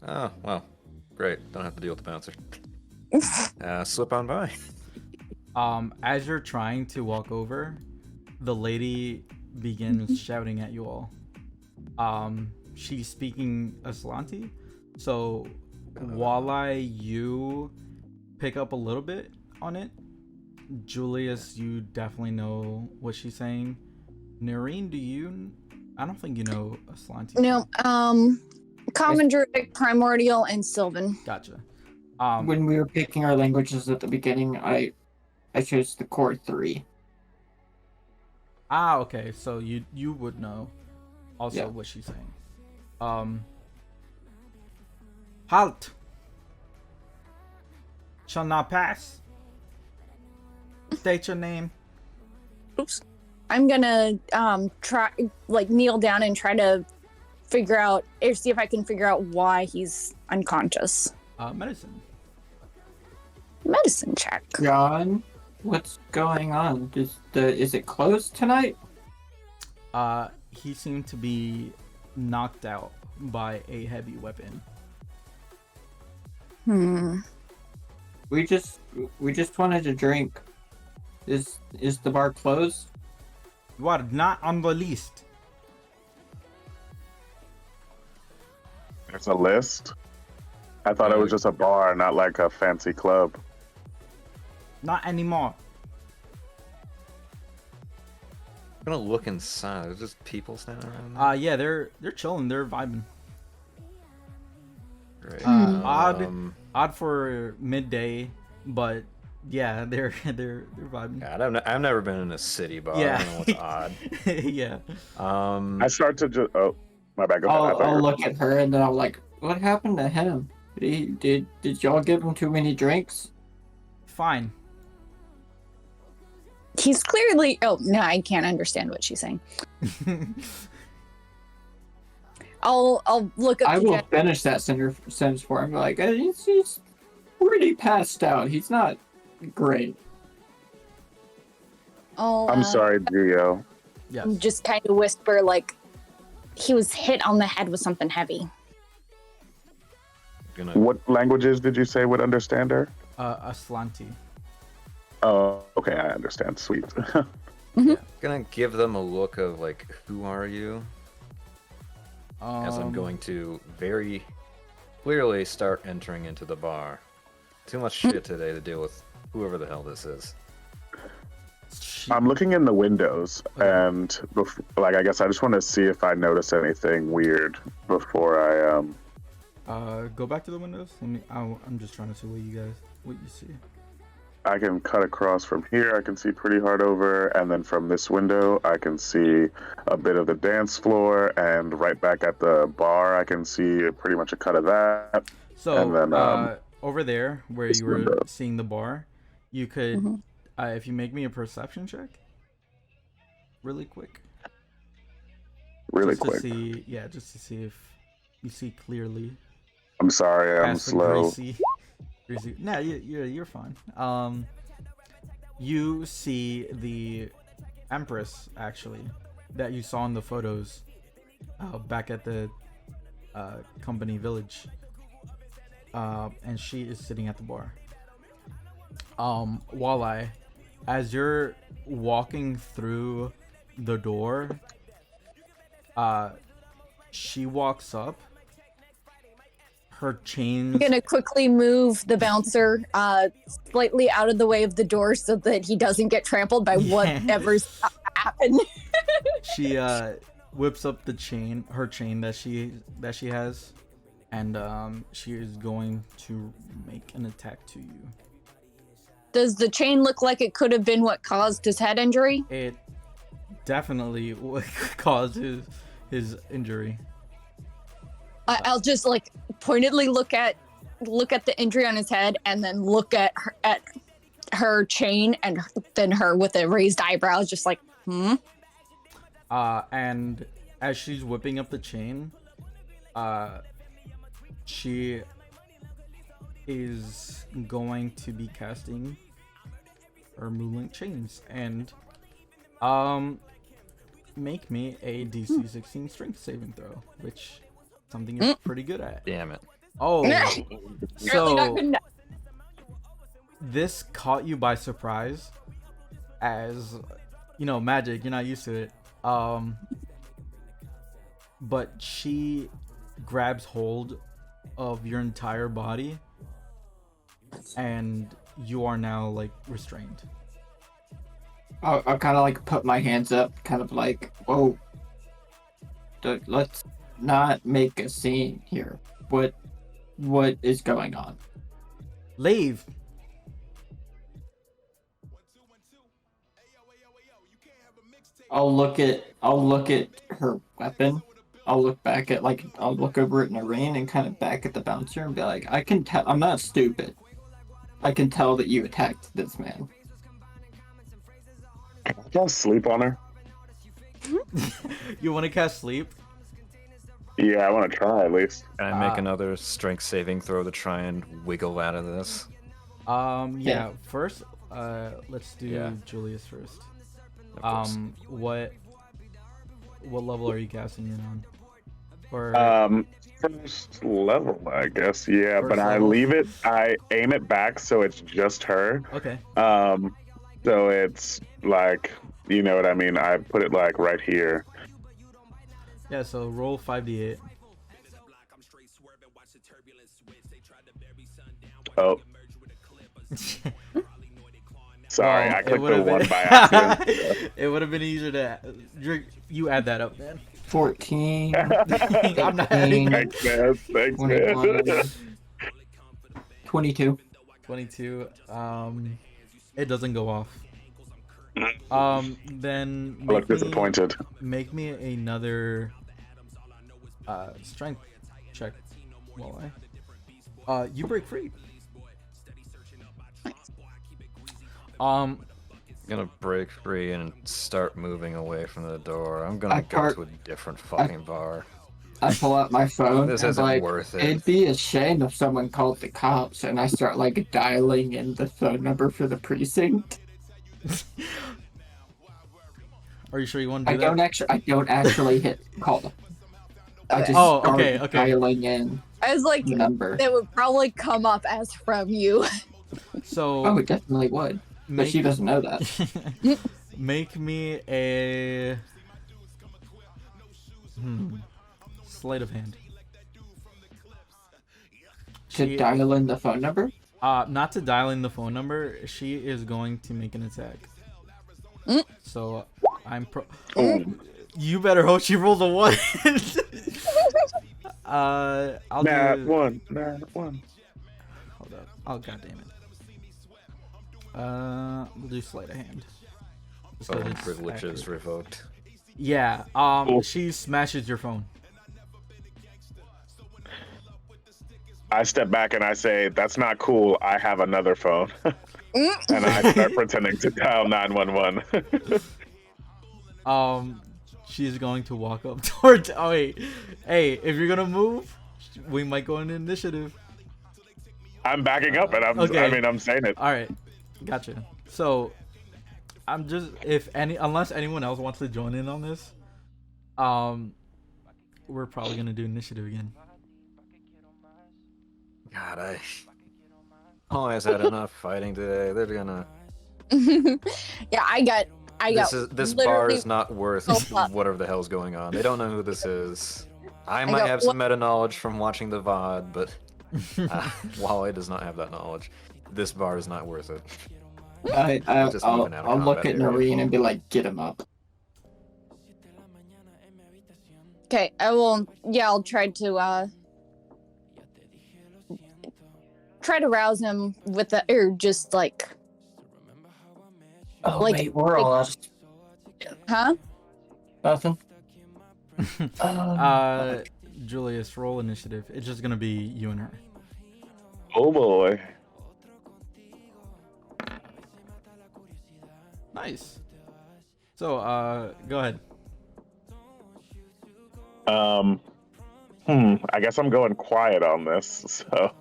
Oh, well, great. Don't have to deal with the bouncer. Slip on by. As you're trying to walk over, the lady begins shouting at you all. She's speaking Aslanti, so while you pick up a little bit on it, Julius, you definitely know what she's saying. Noreen, do you? I don't think you know Aslanti. No, Common, Druidic, Primordial, and Sylvan. Gotcha. When we were picking our languages at the beginning, I chose the core 3. Okay, so you would know also Yeah. what she's saying. Halt! Shall not pass. State your name. Oops. I'm gonna try kneel down and try to figure out or see if I can figure out why he's unconscious. Medicine. Medicine check. John, what's going on? Is it closed tonight? He seemed to be knocked out by a heavy weapon. We just wanted to drink. Is the bar closed? You are not on the list. There's a list. I thought it was just a bar, not like a fancy club. Not anymore. I'm gonna look inside. There's just people standing around there? Yeah, they're chilling. They're vibing. Great. Odd for midday, but yeah, they're vibing. God, I've never been in a city bar. Yeah. I don't know what's odd. Yeah. I start to just. Oh, my bad. Go ahead. I thought you I'll were- look at her and then I'll like, what happened to him? Did y'all give him too many drinks? Fine. He's clearly. Oh no, I can't understand what she's saying. I'll look up. I the will gen- finish that sentence for him. Like, he's pretty passed out. He's not great. I'm sorry, Gio. Yes. Just kind of whisper like he was hit on the head with something heavy. What languages did you say would understand her? Aslanti. Oh, okay, I understand. Sweet. Gonna give them a look of like, who are you? As I'm going to very clearly start entering into the bar. Too much shit today to deal with whoever the hell this is. I'm looking in the windows, Okay. and like I guess I just want to see if I notice anything weird before I Go back to the windows. I'm just trying to see what you see. I can cut across from here. I can see pretty hard over, and then from this window, I can see a bit of the dance floor, and right back at the bar, I can see pretty much a cut of that. So And then, over there where this you were window. seeing the bar, you could, Mhm. if you make me a perception check, really quick. Really just quick. To see, yeah, just to see if you see clearly. I'm sorry, I'm Past the slow. greasy. Nah, you're fine. You see the Empress actually that you saw in the photos, back at the company village, and she is sitting at the bar. Walleye, as you're walking through the door, she walks up. Her chains. I'm gonna quickly move the bouncer slightly out of the way of the door so that he doesn't get trampled by whatever's happened. She whips up her chain that she has, and she is going to make an attack to you. Does the chain look like it could have been what caused his head injury? It definitely caused his injury. I'll just like pointedly look at the injury on his head, and then look at her chain, and then her with a raised eyebrows, just like, And as she's whipping up the chain, she is going to be casting her Moonlink Chains, and make me a DC 16 Strength saving throw, which something you're pretty good at. Damn it. Oh, Apparently not good enough. this caught you by surprise, as magic, you're not used to it. But she grabs hold of your entire body, and you are now like restrained. I'll kind of like put my hands up, kind of like, whoa, let's not make a scene here. What is going on? Leave. I'll look at her weapon. I'll look over at Noreen and kind of back at the bouncer and be like, I can tell, I'm not stupid. I can tell that you attacked this man. I can't sleep on her. You want to cast sleep? Yeah, I want to try at least. Can I make another strength saving throw to try and wiggle out of this? Yeah. First, let's do Julius first. Of course. What level are you casting it on? Or First level, I guess. Yeah, First but I level? I aim it back so it's just her. okay. So it's like, you know what I mean? I put it like right here. Yeah, so roll 5d8. Oh, sorry, Well, I it clicked would've the one been- by accident. It would have been easier to you add that up, man. 14, I'm not adding 15, Thanks, man. Thanks, 21, man. 22. 22. It doesn't go off. Then I look disappointed. make me another strength check. While you break free. I'm gonna break free and start moving away from the door. I'm gonna go to a different fucking bar. I pull out my phone. This and isn't like, worth it. It'd be a shame if someone called the cops, and I start like dialing in the phone number for the precinct. Are you sure you want to do that? I don't actually hit call. I just Oh, start okay. dialing in I was like, the number. it would probably come up as from you. So Oh, it definitely would. But she doesn't know that. make me a sleight of hand. To dial in the phone number? Not to dial in the phone number. She is going to make an attack. So I'm pro. Ooh. You better hope she rolls a 1. I'll Nat do. one. Nat one. Hold up. Oh god damn it. We'll do sleight of hand. Just 'cause Phone it's privileges accurate. revoked. Yeah. Cool. She smashes your phone. I step back and I say, "That's not cool. I have another phone," and I start pretending to dial 911. She's going to walk up towards. Oh wait, hey, if you're gonna move, we might go into initiative. I'm backing up, and Okay. I'm saying it. All right, gotcha. So, I'm just unless anyone else wants to join in on this, we're probably gonna do initiative again. God, I always had enough fighting today. They're gonna. Yeah, I got This bar literally is not worth up. whatever the hell's going on. They don't know who this is. I might got have some meta knowledge from watching the VOD, but Wally does not have that knowledge. This bar is not worth it. Just even out of I'll look combat at area. Noreen and be like, get him up. Okay, I will. Yeah, I'll try to rouse him with the or just like, Oh, Like- wait, we're all out. huh? Nothing. Julius, roll initiative. It's just gonna be you and her. Oh boy. Nice. So, go ahead. I guess I'm going quiet on this. So,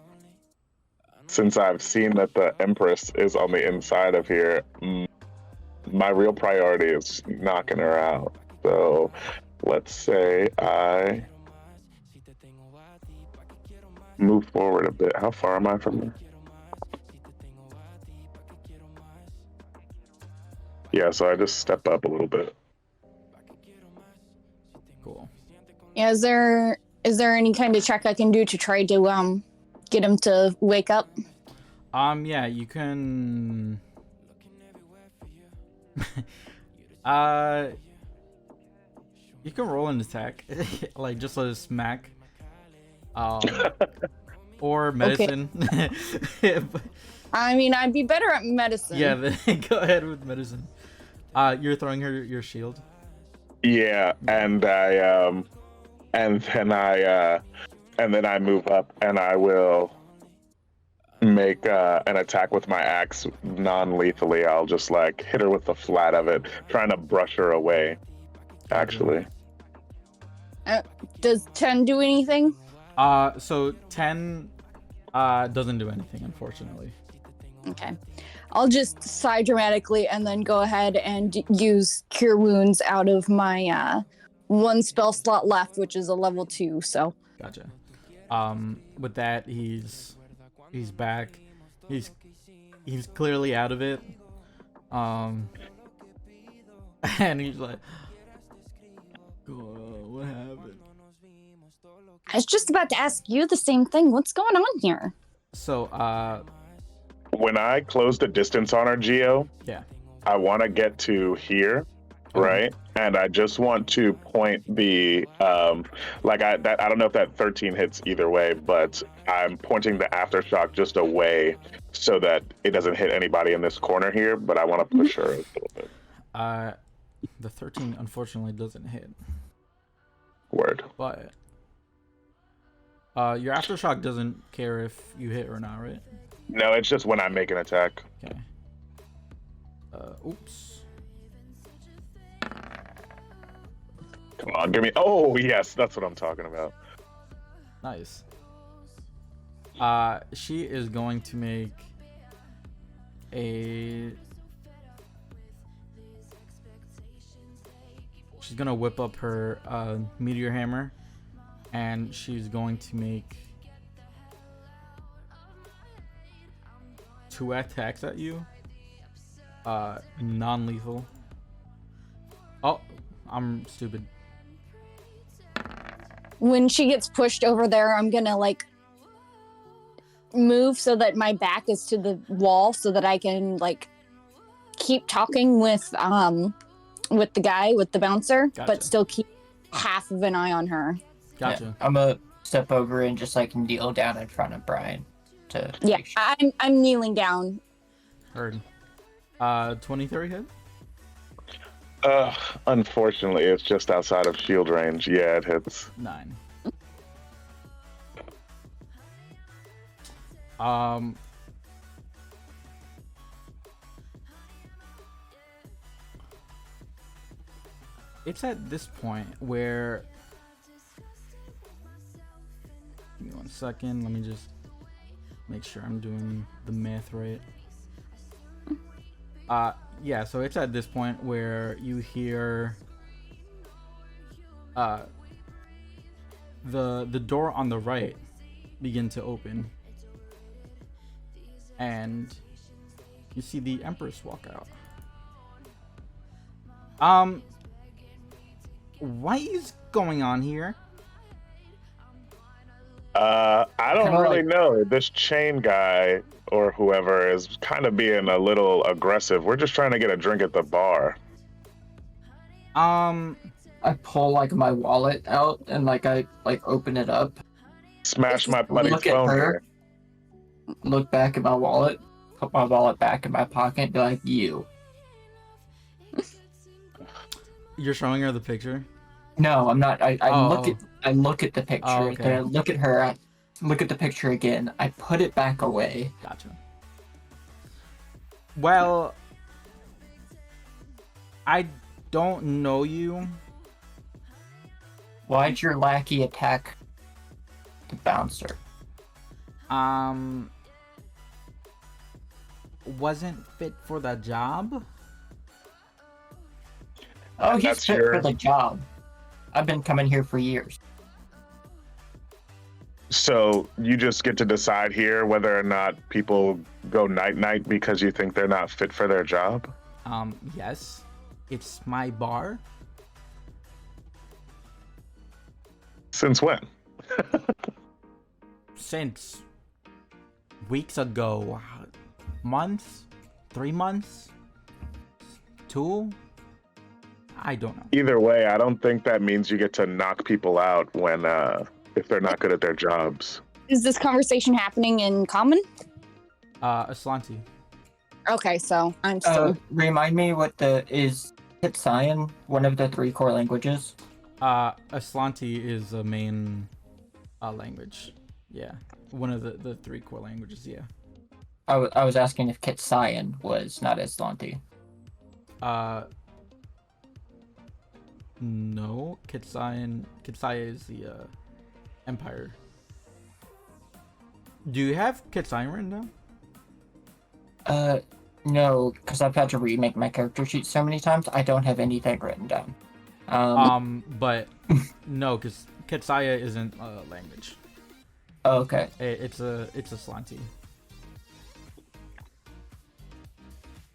since I've seen that the Empress is on the inside of here, my real priority is knocking her out. So, let's say I move forward a bit. How far am I from her? Yeah, so I just step up a little bit. Cool. Yeah, is there any kind of check I can do to try to get him to wake up? Yeah, you can. You can roll an attack, like just a smack. Or medicine. I mean, I'd be better at medicine. Yeah, then go ahead with medicine. You're throwing her your shield. Yeah, and then I move up and I will make an attack with my axe non-lethally. I'll just like hit her with the flat of it, trying to brush her away. Actually, Does 10 do anything? So 10 doesn't do anything, unfortunately. Okay. I'll just sigh dramatically and then go ahead and use Cure Wounds out of my one spell slot left, which is a level 2, so. Gotcha. With that, he's back. He's clearly out of it. And he's like, what happened? I was just about to ask you the same thing. What's going on here? So, when I close the distance on our Geo, yeah. I want to get to here, right? And I just want to point the I don't know if that 13 hits either way, but I'm pointing the aftershock just away so that it doesn't hit anybody in this corner here. But I want to push her a little bit. The 13 unfortunately doesn't hit. Word. But your aftershock doesn't care if you hit or not, right? No, it's just when I make an attack. Okay. Oops. Come on, give me. Oh yes, that's what I'm talking about. Nice. She is going to make a. She's gonna whip up her meteor hammer, and she's going to make 2 attacks at you. Non-lethal. Oh, I'm stupid. When she gets pushed over there, I'm gonna like move so that my back is to the wall so that I can like keep talking with the guy, with the bouncer, Gotcha. but still keep half of an eye on her. Gotcha. Yeah, I'm gonna step over and just like kneel down in front of Brian to Yeah, make sure. I'm kneeling down. Heard. 23 hit? Unfortunately, it's just outside of shield range. Yeah, it hits. 9. It's at this point where... Give me 1 second. Let me just make sure I'm doing the math right. Yeah, so it's at this point where you hear the door on the right begin to open, and you see the Empress walk out. What is going on here? I don't Kinda really like- know. This chain guy or whoever is kind of being a little aggressive. We're just trying to get a drink at the bar. I pull like my wallet out and like I like open it up, Smash my buddy's look at phone her, here. look back at my wallet, put my wallet back in my pocket, be like, you. You're showing her the picture? No, I'm not. I look at the picture. Oh, okay. Then I look at her. I look at the picture again. I put it back away. Gotcha. Well, I don't know you. Why'd your lackey attack the bouncer? Wasn't fit for the job. Oh, he's That's fit your- for the job. I've been coming here for years. So you just get to decide here whether or not people go night-night because you think they're not fit for their job? Yes. It's my bar. Since when? Since weeks ago. Months? 3 months? 2? I don't know. Either way, I don't think that means you get to knock people out when if they're not good at their jobs. Is this conversation happening in common? Aslanti. Okay, so I'm still. Remind me is Kitsayan one of the 3 core languages? Aslanti is a main language. Yeah. One of the 3 core languages, yeah. I was asking if Kitsayan was not Aslanti. No. Kitsaya is the Empire. Do you have Kitsayan written down? No, because I've had to remake my character sheet so many times, I don't have anything written down. But no, because Kitsaya isn't a language. Oh, okay. It's a Slanti.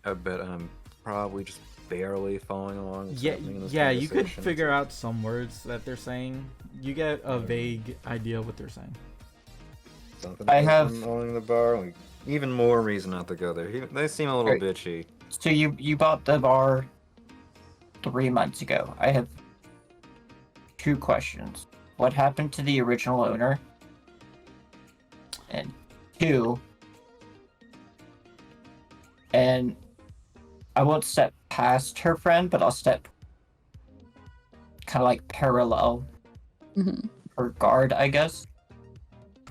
I bet I'm probably just barely following along. What's Yeah, happening in this yeah. You could conversation. figure out some words that they're saying. You get a vague idea of what they're saying. Something I about have- them owning the bar. Like, even more reason not to go there. They seem a little Right. bitchy. So you bought the bar 3 months ago. I have 2 questions. What happened to the original owner? And 2, and I won't step past her friend, but I'll step kind of like parallel Mhm. her guard, I guess.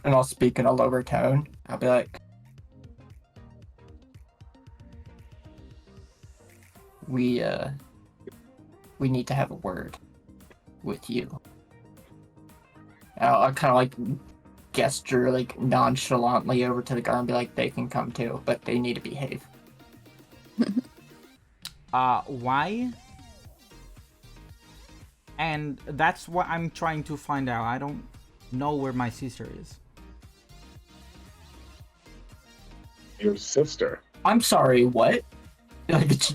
And I'll speak in a lower tone. I'll be like, we need to have a word with you. I'll kind of like gesture like nonchalantly over to the guard and be like, they can come too, but they need to behave. Why? And that's what I'm trying to find out. I don't know where my sister is. Your sister. I'm sorry, what? Like, it's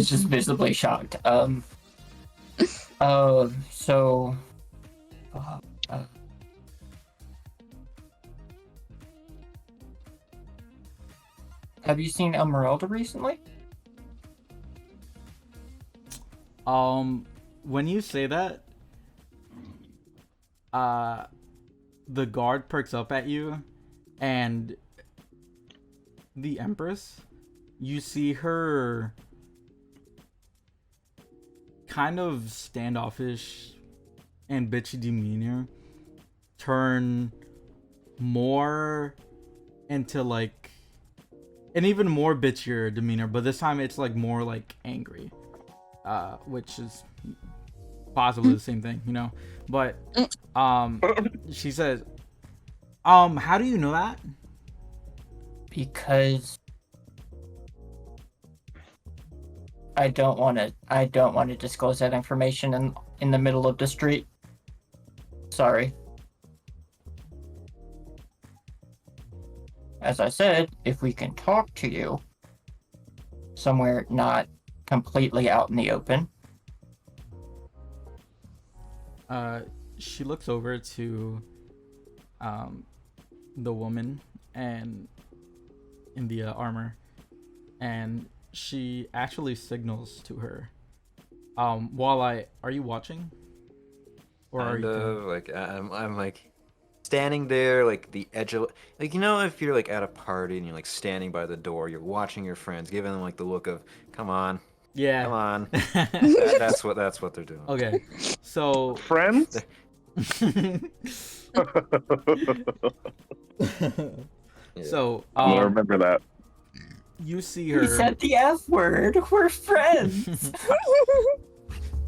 just visibly shocked. So, have you seen Esmeralda recently? When you say that, the guard perks up at you, and the Empress, you see her kind of standoffish and bitchy demeanor turn more into like an even more bitchier demeanor, but this time it's like more like angry, which is possibly the same thing, you know. But she says, how do you know that? Because I don't want to disclose that information in the middle of the street. Sorry. As I said, if we can talk to you somewhere not completely out in the open. She looks over to the woman and in the armor, and she actually signals to her. Are you watching? Or are Kind you of like I'm like standing there, like the edge of, like, you know, if you're like at a party and you're like standing by the door, you're watching your friends, giving them like the look of, come on, Yeah. come on. That's what they're doing. Okay. So Friends? Yeah. so I'll remember that. you see He her said the F word. We're friends.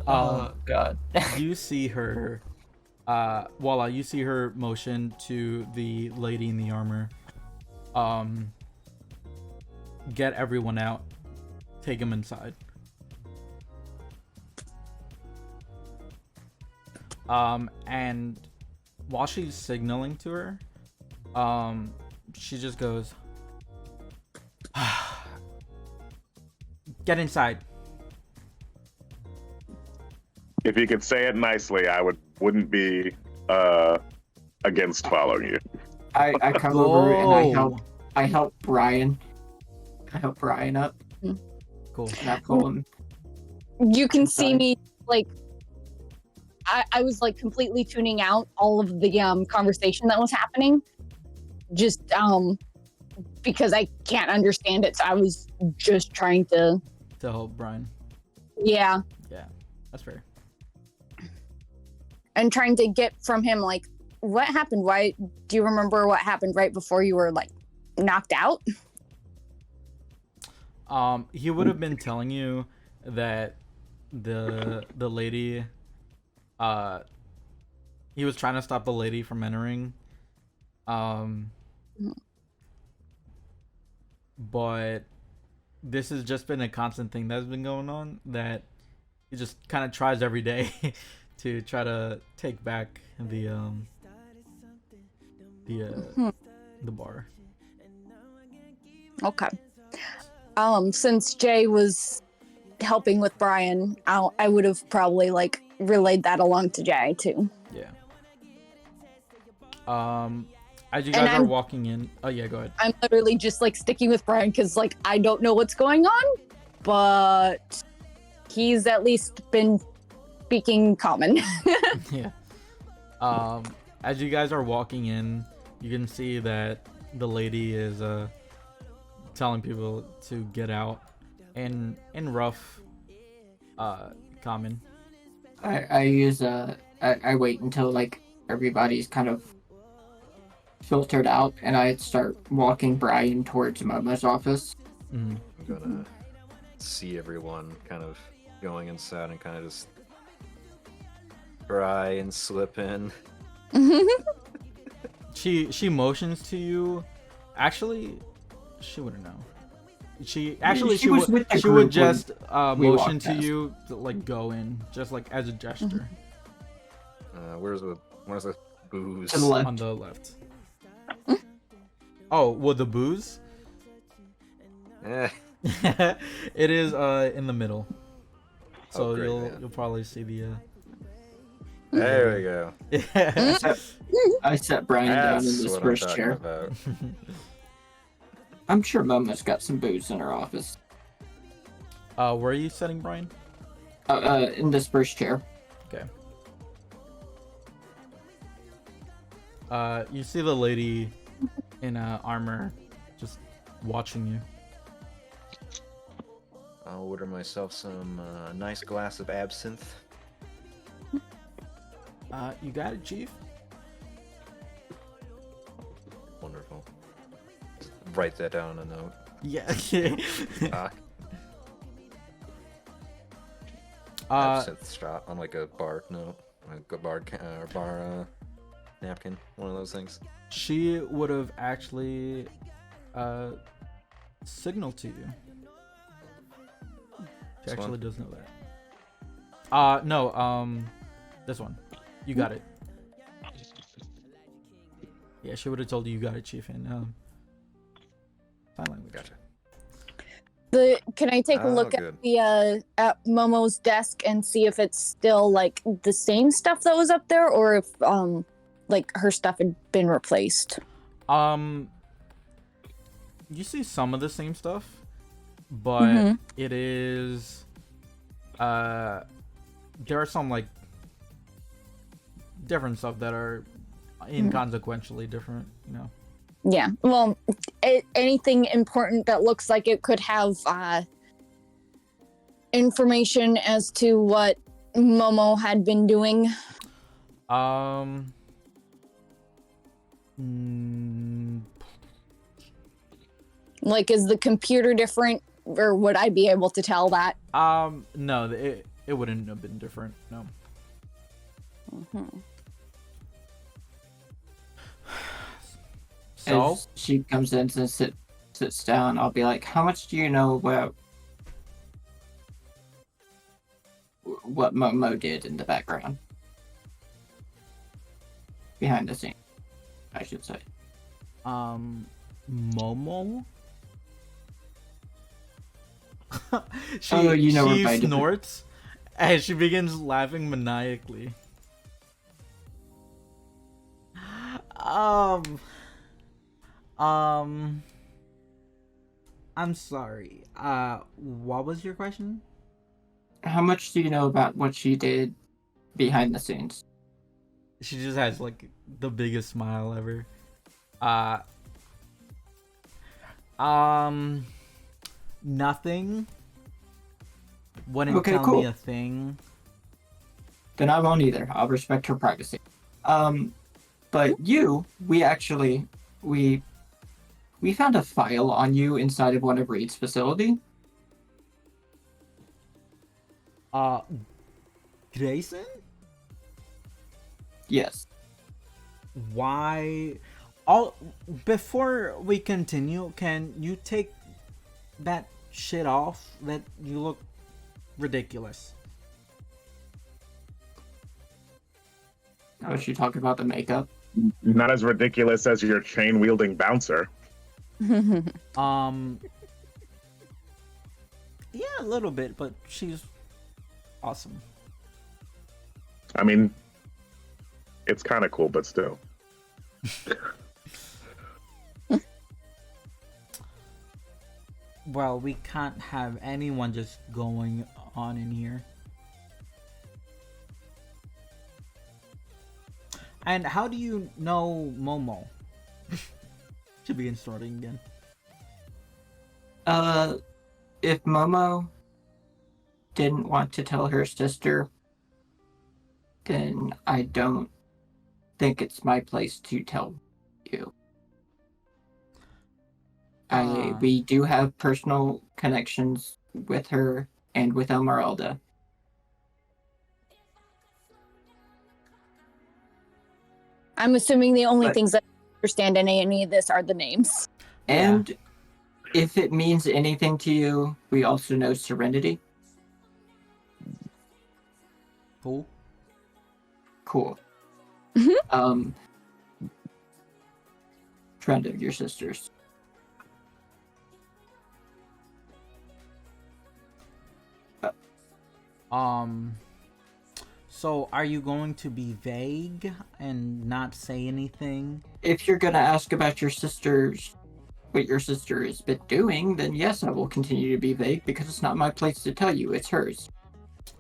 Oh God. you see her voila, you see her motion to the lady in the armor, get everyone out, take them inside. And while she's signaling to her, she just goes, get inside. If you could say it nicely, I wouldn't be against following you. I come over and I help Brian. I help Brian up Cool. and I pull him. You can see Inside. me like I was like completely tuning out all of the conversation that was happening, just because I can't understand it. So I was just trying to help Brian. Yeah, That's fair. and trying to get from him like what happened. Why do you remember what happened right before you were like knocked out? He would have been telling you that the lady, he was trying to stop a lady from entering, but this has just been a constant thing that's been going on, that he just kind of tries every day to try to take back the bar. Okay. Since Jay was helping with Brian, I would have probably like relayed that along to Jay too. Yeah. As you guys are walking in, oh yeah, go ahead. I'm literally just like sticking with Brian because like I don't know what's going on, but he's at least been speaking common. Yeah. As you guys are walking in, you can see that the lady is telling people to get out in rough common. I wait until like everybody's kind of filtered out and I start walking Brian towards Momo's office. Mm-hmm. I'm gonna see everyone kind of going inside and kind of just try and slip in. She motions to you. Actually, she wouldn't know. She would just motion to you to like go in, just like as a gesture. Where's the booze? To the left. On the left. Oh, well, the booze? Eh. It is in the middle. So Oh, great, you'll probably see the There we go. I set Brian down in That's this what I'm first talking chair. about. I'm sure Momo's got some booze in her office. Where are you setting Brian? In this first chair. Okay. You see the lady in armor just watching you. I'll order myself some nice glass of absinthe. You got it, Chief? Wonderful. Write that down on a note. Yeah. Absinthe shot on like a bar note, like a bar napkin, one of those things. She would have actually signaled to you. She actually does know that. No, this one. You got it. Yeah, she would have told you got it, Chief, in sign language. Gotcha. Can I take a look good. at Momo's desk and see if it's still like the same stuff that was up there, or if like her stuff had been replaced? You see some of the same stuff, but it is there are some like different stuff that are inconsequentially different, you know. Yeah. Well, anything important that looks like it could have information as to what Momo had been doing. Like, is the computer different, or would I be able to tell that? No, it wouldn't have been different. No. So As she comes in and sits down, I'll be like, how much do you know about what Momo did in the background? Behind the scenes, I should say. Momo? You know her she by different- snorts and she begins laughing maniacally. I'm sorry. What was your question? How much do you know about what she did behind the scenes? She just has like the biggest smile ever. Nothing. Wouldn't Okay, tell cool. me a thing. Then I won't either. I'll respect her privacy. But you, we found a file on you inside of one of Reed's facility. Grayson? Yes. Why? Before we continue, can you take that shit off? That you look ridiculous. Oh, is she talking about the makeup? Not as ridiculous as your chain wielding bouncer. Yeah, a little bit, but she's awesome. I mean, it's kind of cool, but still. Well, we can't have anyone just going on in here. And how do you know Momo? She begins snorting again. If Momo didn't want to tell her sister, then I don't think it's my place to tell you. We do have personal connections with her and with Esmeralda. I'm assuming the only But- things that I understand in any of this are the names. And if it means anything to you, we also know Serenity. Cool. Cool. Friend of your sister's. So are you going to be vague and not say anything? If you're gonna ask about your sister's, what your sister has been doing, then yes, I will continue to be vague because it's not my place to tell you. It's hers.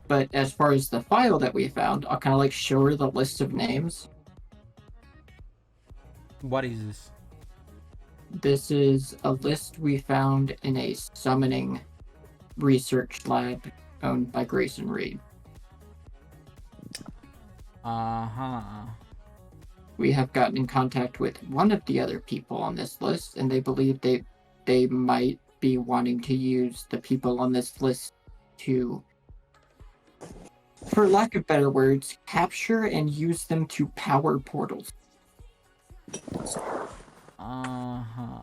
But as far as the file that we found, I'll kind of like show her the list of names. What is this? This is a list we found in a summoning research lab owned by Grayson Reed. Uh-huh. We have gotten in contact with one of the other people on this list, and they believe they might be wanting to use the people on this list to, for lack of better words, capture and use them to power portals. Uh-huh.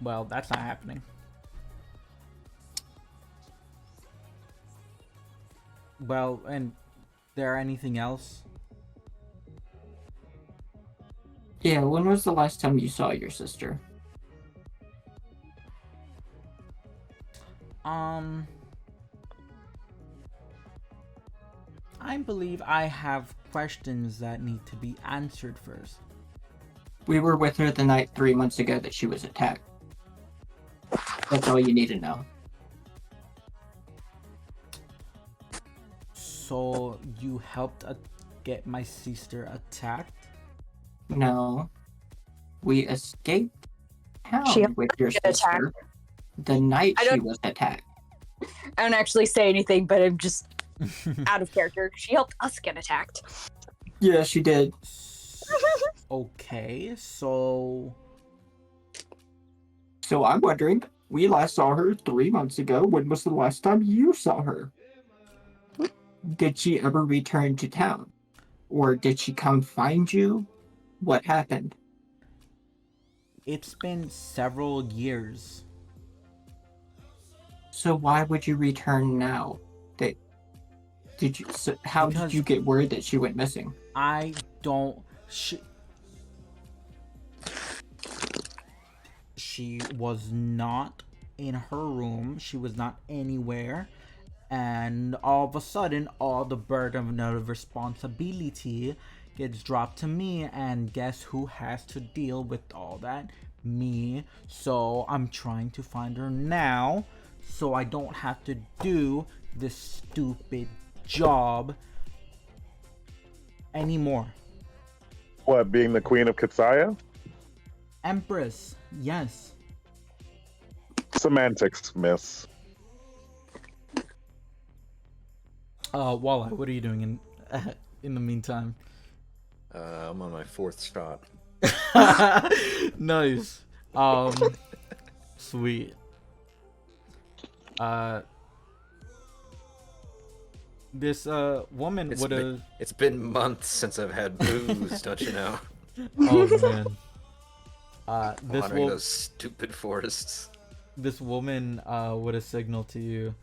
Well, that's not happening. Well, and there anything else? Yeah, when was the last time you saw your sister? I believe I have questions that need to be answered first. We were with her the night 3 months ago that she was attacked. That's all you need to know. So you helped get my sister attacked? No. We escaped town She with your get sister the night I she don't- was attacked. I don't actually say anything, but I'm just out of character. She helped us get attacked. Yeah, she did. Okay, so So I'm wondering, we last saw her 3 months ago. When was the last time you saw her? Did she ever return to town? Or did she come find you? What happened? it's been several years. So why would you return now? How Because- did you get word that she went missing? I don't. She was not in her room. She was not anywhere. And all of a sudden, all the burden of responsibility gets dropped to me. And guess who has to deal with all that? Me. So I'm trying to find her now, so I don't have to do this stupid job anymore. What, being the queen of Katsaya? Empress, yes. Semantics, miss. Walleye, what are you doing in the meantime? I'm on my 4th shot. Nice. Sweet. This woman would have. It's been months since I've had booze, don't you know? Oh man. This Wandering those stupid forests. This woman would have signaled to you.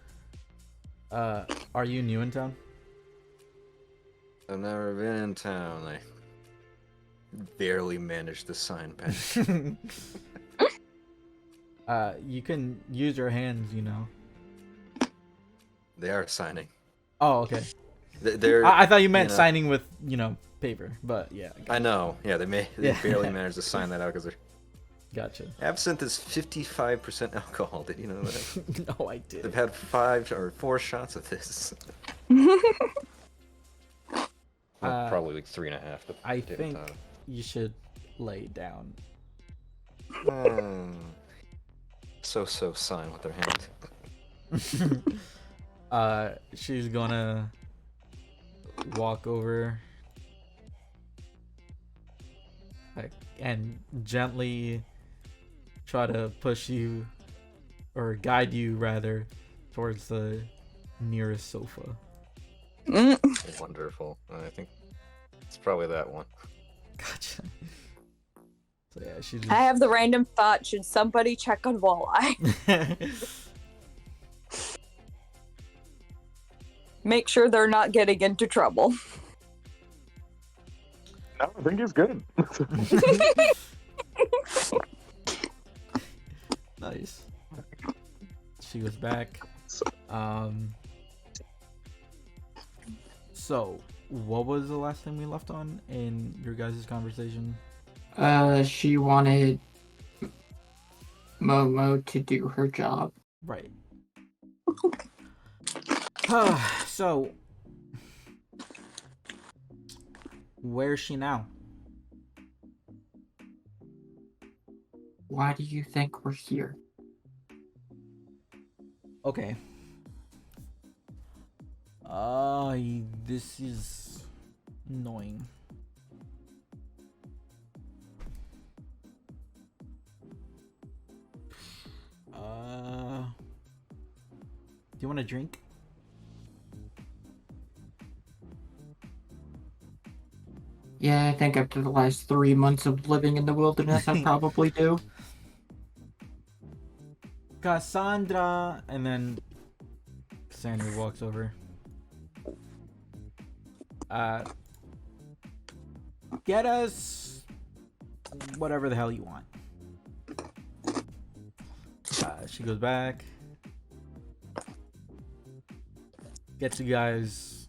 Are you new in town? I've never been in town. I barely managed the sign pass. You can use your hands, you know. They are signing. Oh, okay. They're. I thought you meant know, signing with, paper, but yeah. I know. Yeah, they Yeah. barely managed to sign that out because Gotcha. absinthe is 55% alcohol. Did you know that? No, I did. They've had 5 or 4 shots of this. Well, probably like 3.5. I think you should lay down. So sign with their hand. She's gonna walk over and gently try to push you, or guide you rather, towards the nearest sofa. Wonderful. I think it's probably that one. Gotcha. So yeah, she just. I have the random thought: should somebody check on Walleye? Make sure they're not getting into trouble. No, I think he's good. Nice. She goes back. So, what was the last thing we left on in your guys' conversation? She wanted Momo to do her job. Right. So, where's she now? Why do you think we're here? Okay. This is annoying. Do you want a drink? Yeah, I think after the last 3 months of living in the wilderness, I probably do. Cassandra, and then Cassandra walks over. Get us whatever the hell you want. She goes back. Gets you guys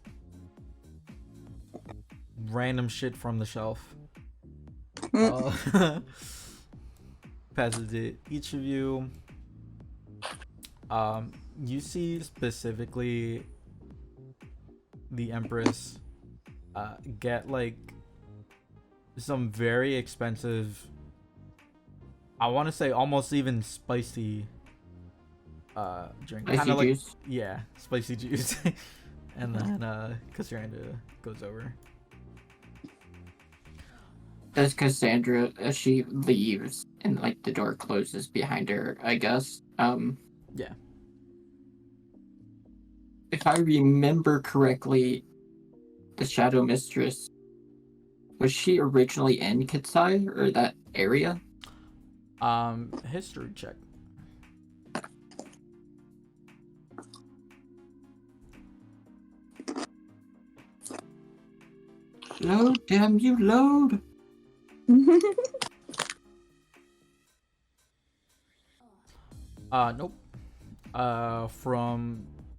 random shit from the shelf. Passes it each of you. You see specifically the Empress get like some very expensive, I want to say almost even spicy drink. Spicy Kinda like, juice. yeah, spicy juice. And then Cassandra goes over. Does Cassandra, as she leaves and like the door closes behind her, I guess. Yeah. If I remember correctly, the Shadow Mistress, was she originally in Kitsai or that area? History check. Load, damn you, load! Nope.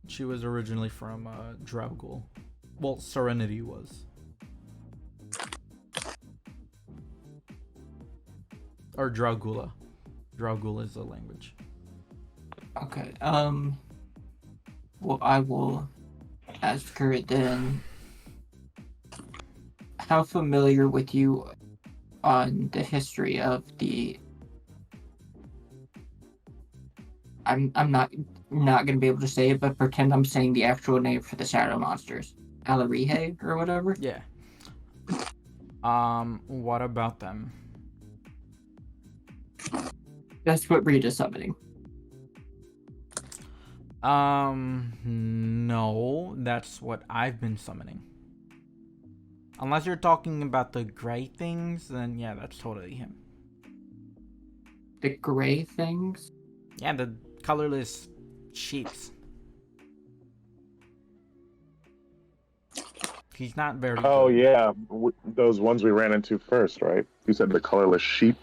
She was originally from Draugul. Well, Serenity was. Or Draugula. Draugula is the language. Okay, well, I will ask her then. How familiar with you on the history of the... I'm not gonna be able to say it, but pretend I'm saying the actual name for the shadow monsters. Alirihe or whatever? Yeah. What about them? That's what Reed is summoning. No, that's what I've been summoning. Unless you're talking about the gray things, then yeah, that's totally him. The gray things? Yeah, the colorless sheeps. He's not very Oh good. yeah, those ones we ran into first, right? You said the colorless sheep.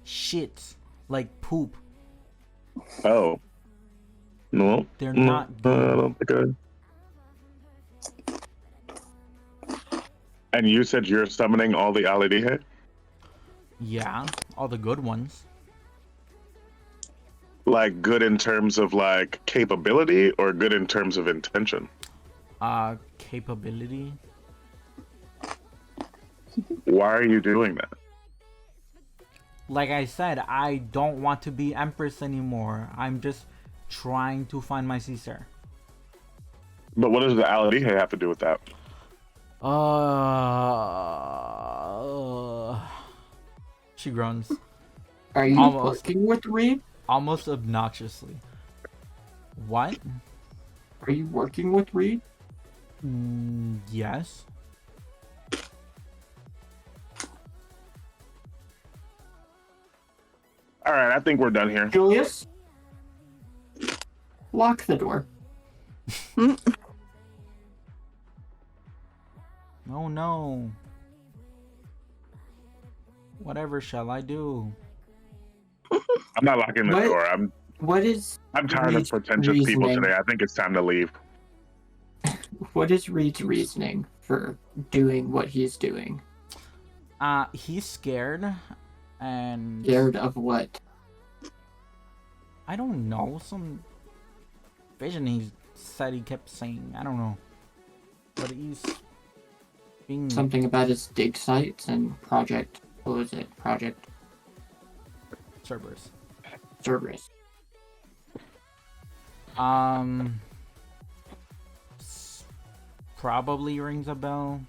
Shit. Like poop. Oh. No. They're No, not I good. don't think I... And you said you're summoning all the Alirihe? Yeah, all the good ones. Like good in terms of like capability or good in terms of intention? Capability. Why are you doing that? Like I said, I don't want to be Empress anymore. I'm just trying to find my sister. But what does the Alirihe have to do with that? She groans. Are you Almost. working with Reed? Almost obnoxiously. What? Are you working with Reed? Yes. All right, I think we're done here. Julius? Lock the door. Oh no. Whatever shall I do? I'm not locking the What? door. I'm What is tired of Reed's pretentious people reasoning? today. I think it's time to leave. What is Reed's reasoning for doing what he's doing? He's scared and Scared of what? I don't know. Some vision he said he kept saying. I don't know. But he's being Something about his dig sites and project. What was it? Project Cerberus. Cerberus. Probably rings a bell.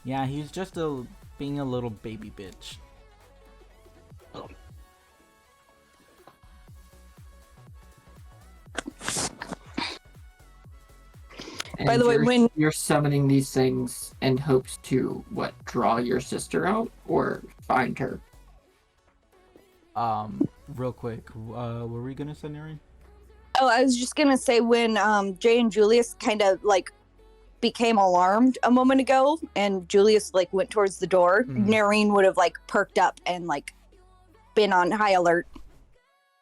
Yeah, he's just being a little baby bitch. By the way, You're summoning these things in hopes to draw your sister out or find her? Real quick, what were we gonna say, Neri? Oh, I was just gonna say when Jay and Julius kind of like became alarmed a moment ago, and Julius like went towards the door, Nareen would have like perked up and like been on high alert.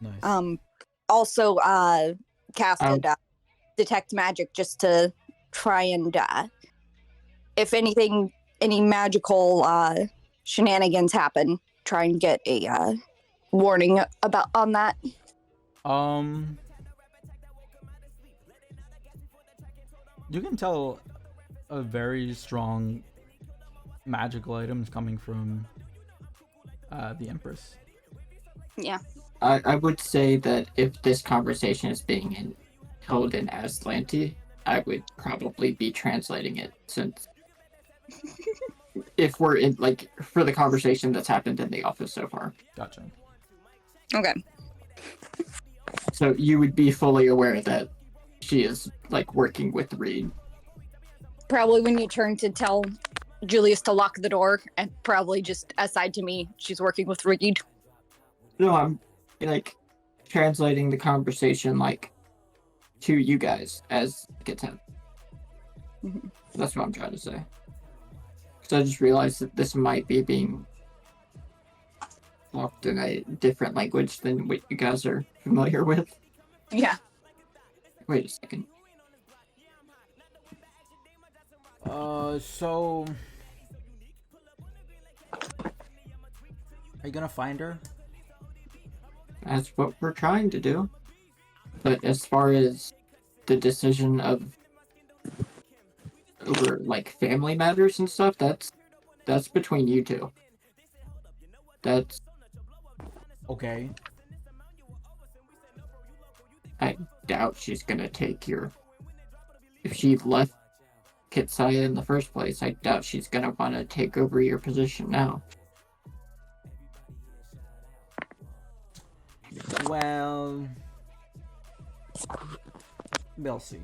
Nice. Also casted detect magic just to try and if anything, any magical shenanigans happen, try and get a warning about on that. You can tell a very strong magical items coming from the Empress. Yeah. I would say that if this conversation is being held in Aslanti, I would probably be translating it, since if we're in like for the conversation that's happened in the office so far. Gotcha. Okay. So you would be fully aware that she is like working with Reed. Probably when you turn to tell Julius to lock the door, and probably just aside to me, she's working with Reed. No, I'm like translating the conversation like to you guys as it gets him. Mm-hmm. That's what I'm trying to say. Because I just realized that this might be being talked in a different language than what you guys are familiar with. Yeah. Wait a second. So are you gonna find her? That's what we're trying to do. But as far as the decision of over like family matters and stuff, that's between you two. That's Okay. I doubt she's gonna take your. If she left Kitsaya in the first place, I doubt she's gonna want to take over your position now. Well, we'll see.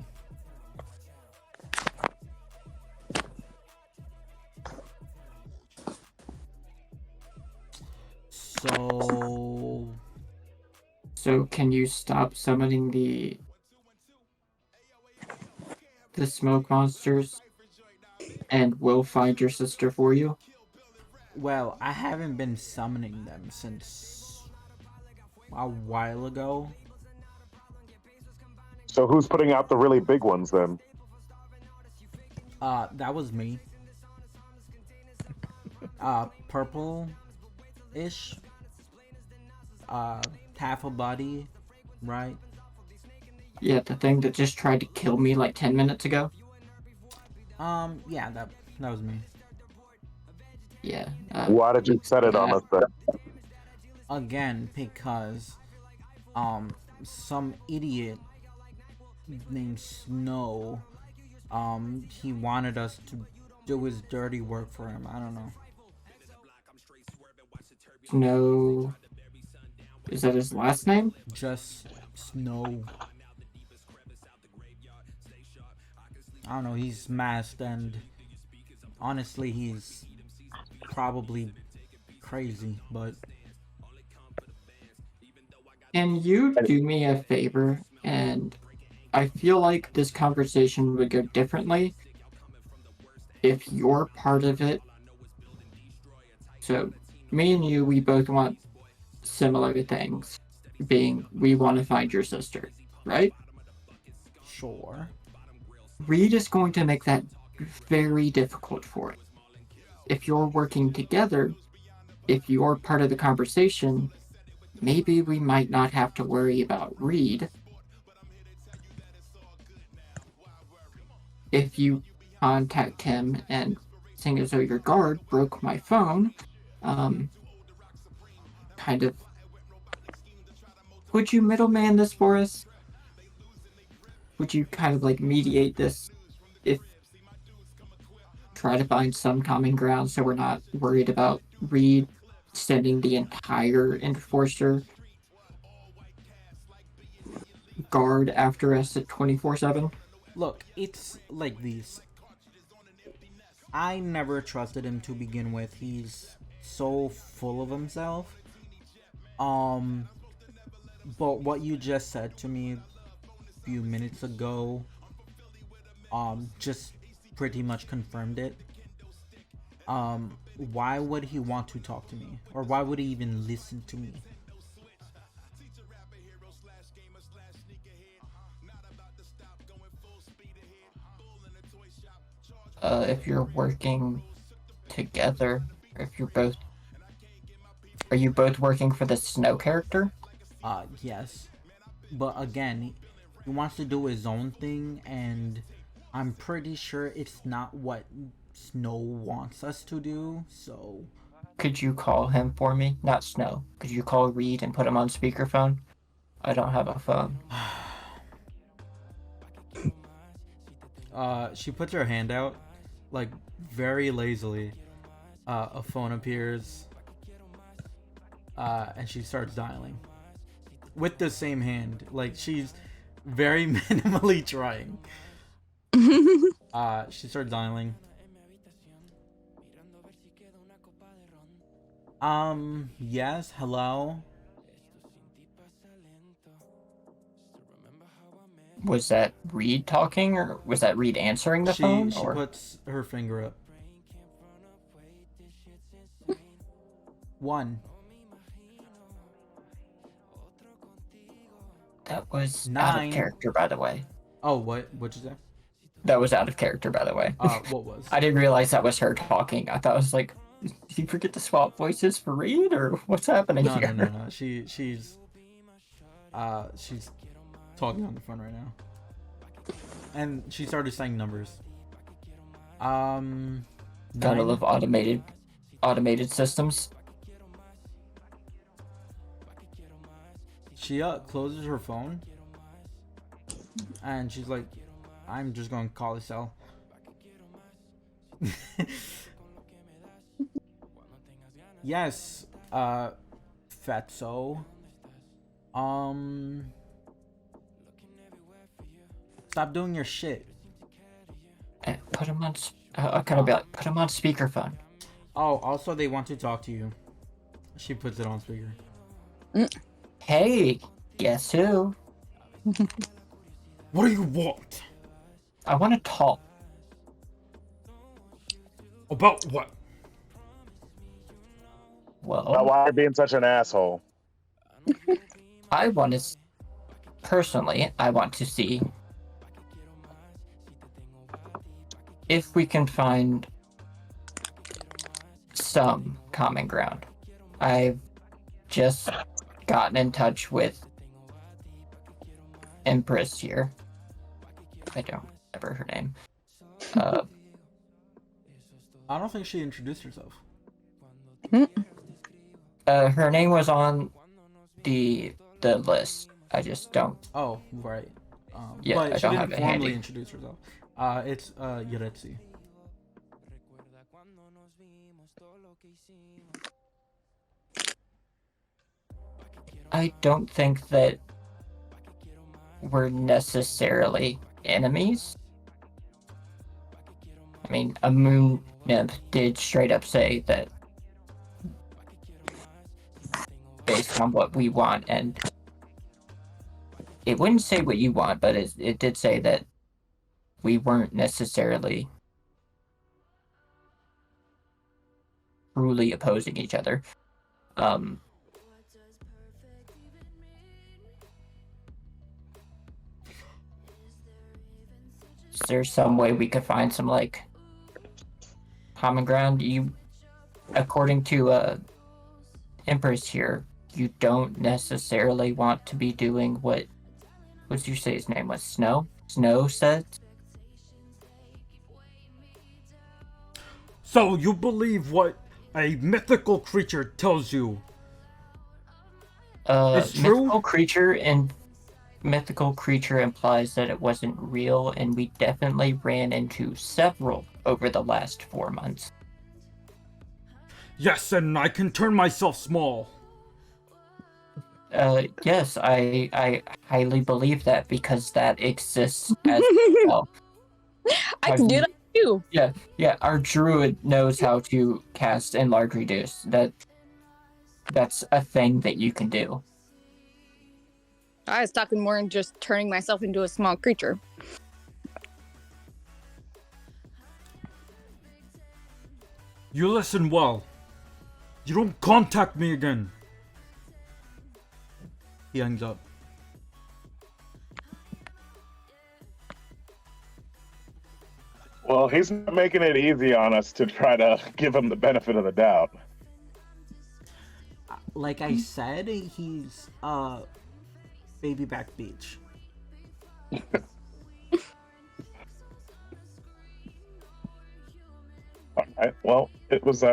So can you stop summoning the smoke monsters, and we'll find your sister for you? Well, I haven't been summoning them since a while ago. So who's putting out the really big ones then? That was me. Purple-ish. Half a body, right? Yeah, the thing that just tried to kill me like 10 minutes ago? Yeah, that was me. Yeah. Why did you set it on us then? Again, because, some idiot named Snow, he wanted us to do his dirty work for him. I don't know. Snow. Is that his last name? Just Snow. I don't know, he's masked, and honestly, he's probably crazy, but... Can you do me a favor? And I feel like this conversation would go differently if you're part of it. So, me and you, we both want similar things, being we want to find your sister, right? Sure. Reed is going to make that very difficult for it. If you're working together, if you're part of the conversation, maybe we might not have to worry about Reed. If you contact him and seeing as though your guard broke my phone, kind of, would you middleman this for us? Would you kind of like mediate this, if try to find some common ground so we're not worried about Reed sending the entire enforcer guard after us at 24/7? Look, it's like these. I never trusted him to begin with. He's so full of himself. But what you just said to me a few minutes ago, just pretty much confirmed it. Why would he want to talk to me? Or why would he even listen to me? If you're working together, if you're both, are you both working for the Snow character? Yes. But again, he wants to do his own thing, and I'm pretty sure it's not what Snow wants us to do, so... Could you call him for me? Not Snow. Could you call Reed and put him on speakerphone? I don't have a phone. She puts her hand out, like, very lazily. A phone appears, and she starts dialing. With the same hand. Like, she's very minimally trying. She starts dialing. Yes, hello? Was that Reed talking, or was that Reed answering the phone? She puts her finger up. 1. That was 9. out of character, by the way. Oh, what'd you say? That was out of character, by the way. What was? I didn't realize that was her talking. I thought it was like, did you forget to swap voices for Reed, or what's happening here? No. She's talking on the phone right now. And she started saying numbers. Gotta 9. love automated systems. She closes her phone, and she's like, I'm just going to call his cell. Yes, Fatso. Stop doing your shit. Put him on. I gotta be like, put him on speakerphone. Oh, also they want to talk to you. She puts it on speaker. Hey, guess who? What do you want? I want to talk. About what? Well, Why are you being such an asshole? I want to. Personally, I want to see if we can find some common ground. I've just gotten in touch with Empress here. I don't remember her name. I don't think she introduced herself. Her name was on the list. I just don't. Oh, right. Yeah, but I she don't didn't have it formally handy. introduce herself. It's Yaretsi. I don't think that we're necessarily enemies. I mean, a moon nymph did straight up say that based on what we want, and it wouldn't say what you want, but it did say that we weren't necessarily truly opposing each other. Is there some way we could find some like common ground? According to Empress here, you don't necessarily want to be doing what did you say his name was? Snow? Snow said? So you believe what a mythical creature tells you? It's true? Mythical creature implies that it wasn't real, and we definitely ran into several over the last 4 months. Yes, and I can turn myself small. Yes, I highly believe that because that exists as well. I can do that too. Yeah, our druid knows how to cast enlarge reduce. That's a thing that you can do. I was talking more in just turning myself into a small creature. You listen well. You don't contact me again. He hangs up. Well, he's not making it easy on us to try to give him the benefit of the doubt. Like I said, he's baby back beach. All right. Well, it was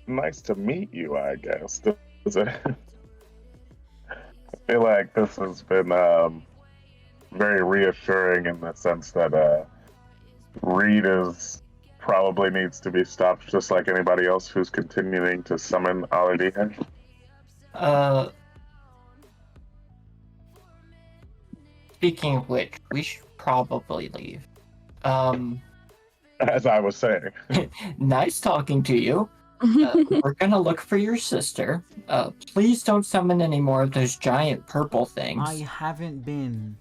nice to meet you, I guess. I feel like this has been very reassuring in the sense that Reed is probably needs to be stopped just like anybody else who's continuing to summon Alirihe. Speaking of which, we should probably leave. As I was saying. Nice talking to you. We're gonna look for your sister. Please don't summon any more of those giant purple things. I haven't been.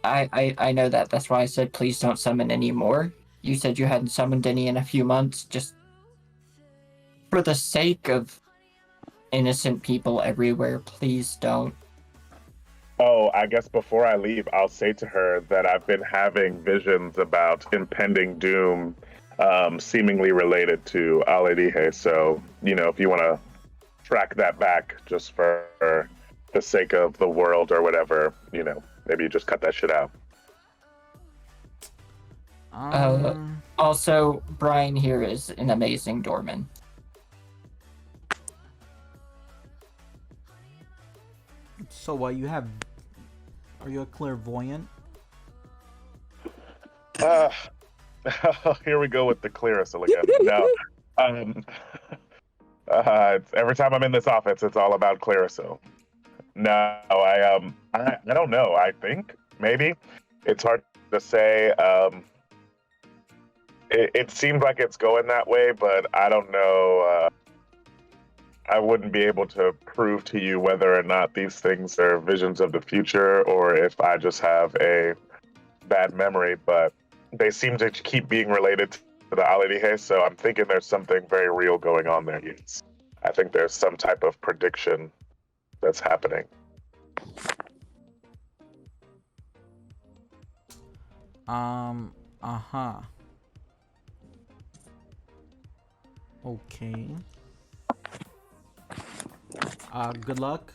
I know that. That's why I said please don't summon any more. You said you hadn't summoned any in a few months. Just for the sake of innocent people everywhere, please don't. Oh, I guess before I leave, I'll say to her that I've been having visions about impending doom, seemingly related to Alirihe. So, if you want to track that back just for the sake of the world or whatever, maybe you just cut that shit out. Also, Brian here is an amazing doorman. So what you have? Are you a clairvoyant? Here we go with the clearasil again. No, every time I'm in this office, it's all about clearasil. No, I don't know. I think maybe it's hard to say. It seems like it's going that way, but I don't know. I wouldn't be able to prove to you whether or not these things are visions of the future or if I just have a bad memory, but they seem to keep being related to the Alirihe, so I'm thinking there's something very real going on there. Yes. I think there's some type of prediction that's happening. Okay. Good luck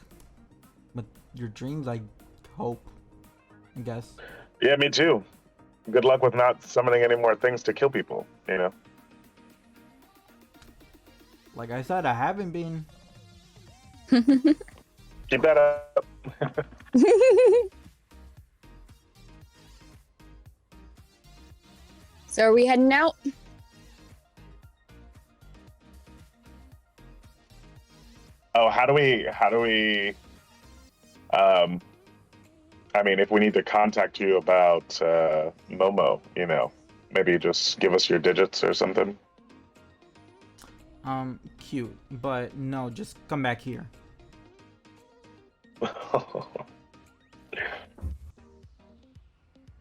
with your dreams, I hope. I guess. Yeah, me too. Good luck with not summoning any more things to kill people, Like I said, I haven't been. Keep that up. So are we heading out? Oh, how do we I mean, if we need to contact you about Momo, maybe just give us your digits or something. Cute, but no, just come back here.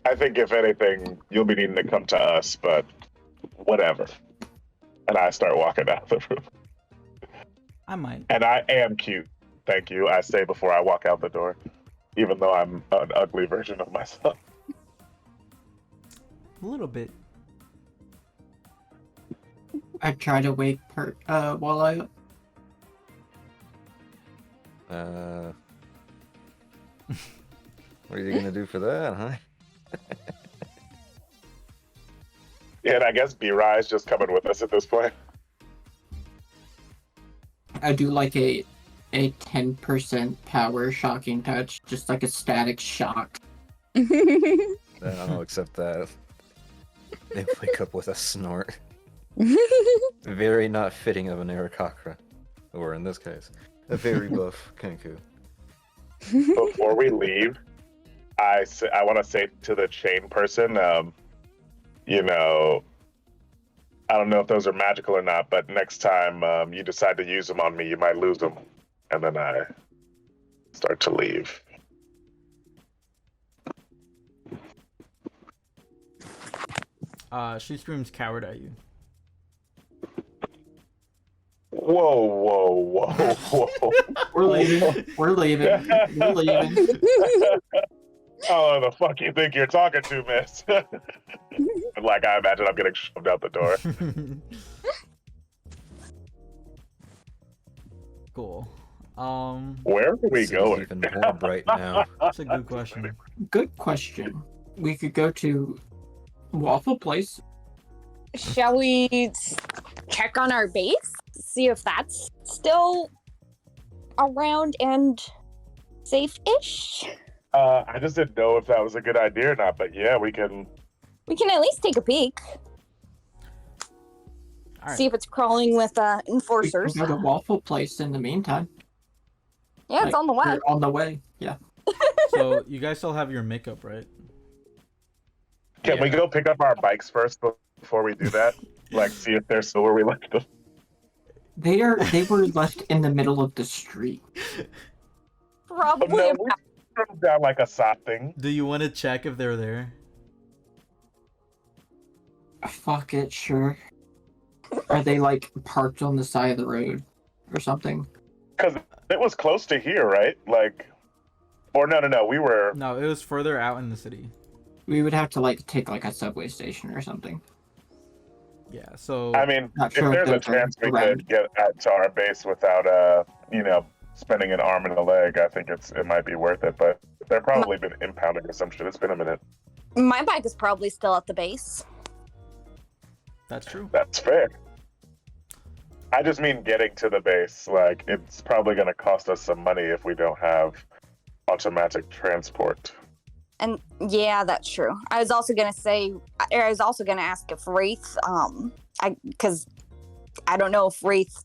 I think if anything, you'll be needing to come to us, but whatever. And I start walking out the room. I might. And I am cute. Thank you. I say before I walk out the door, even though I'm an ugly version of myself. A little bit. I try to wake her while I What are you gonna do for that, huh? Yeah, and I guess B-Rise just coming with us at this point. I do like a 10% power shocking touch, just like a static shock. I'll accept that. They wake up with a snort. Very not fitting of an Aarakocra. Or in this case, a very buff Kenku. Before we leave, I want to say to the chain person, you know, I don't know if those are magical or not, but next time you decide to use them on me, you might lose them. And then I start to leave. She screams coward at you. Whoa, whoa, whoa, whoa. We're leaving. We're leaving. We're leaving. Oh, the fuck you think you're talking to, miss? Like, I imagine I'm getting shoved out the door. Cool. Where are we Seems going? even more bright now. That's a good question. Good question. We could go to Waffle Place. Shall we check on our base? See if that's still around and safe-ish? I just didn't know if that was a good idea or not, but yeah, we can. We can at least take a peek. All right. See if it's crawling with We enforcers. can go to Waffle Place in the meantime. Yeah, it's on the way. We're on the way. Yeah. So you guys still have your makeup, right? Can we Yeah. go pick up our bikes first before we do that? Like, see if they're still where we left them. They were left in the middle of the street. Probably. No, we threw them down like a side thing. Do you want to check if they're there? Fuck it, sure. Are they like parked on the side of the road or something? Because it was close to here, right? Like, or no, we were. No, it was further out in the city. We would have to like take like a subway station or something. Yeah, so I mean, Not if sure if there's a those are chance we around. could get to our base without, spending an arm and a leg, I think it might be worth it. But they're probably been impounding or some shit. It's been a minute. My bike is probably still at the base. that's true. That's fair. I just mean getting to the base. Like, it's probably going to cost us some money if we don't have automatic transport. And yeah, that's true. I was also gonna ask if Wraith, because I don't know if Wraith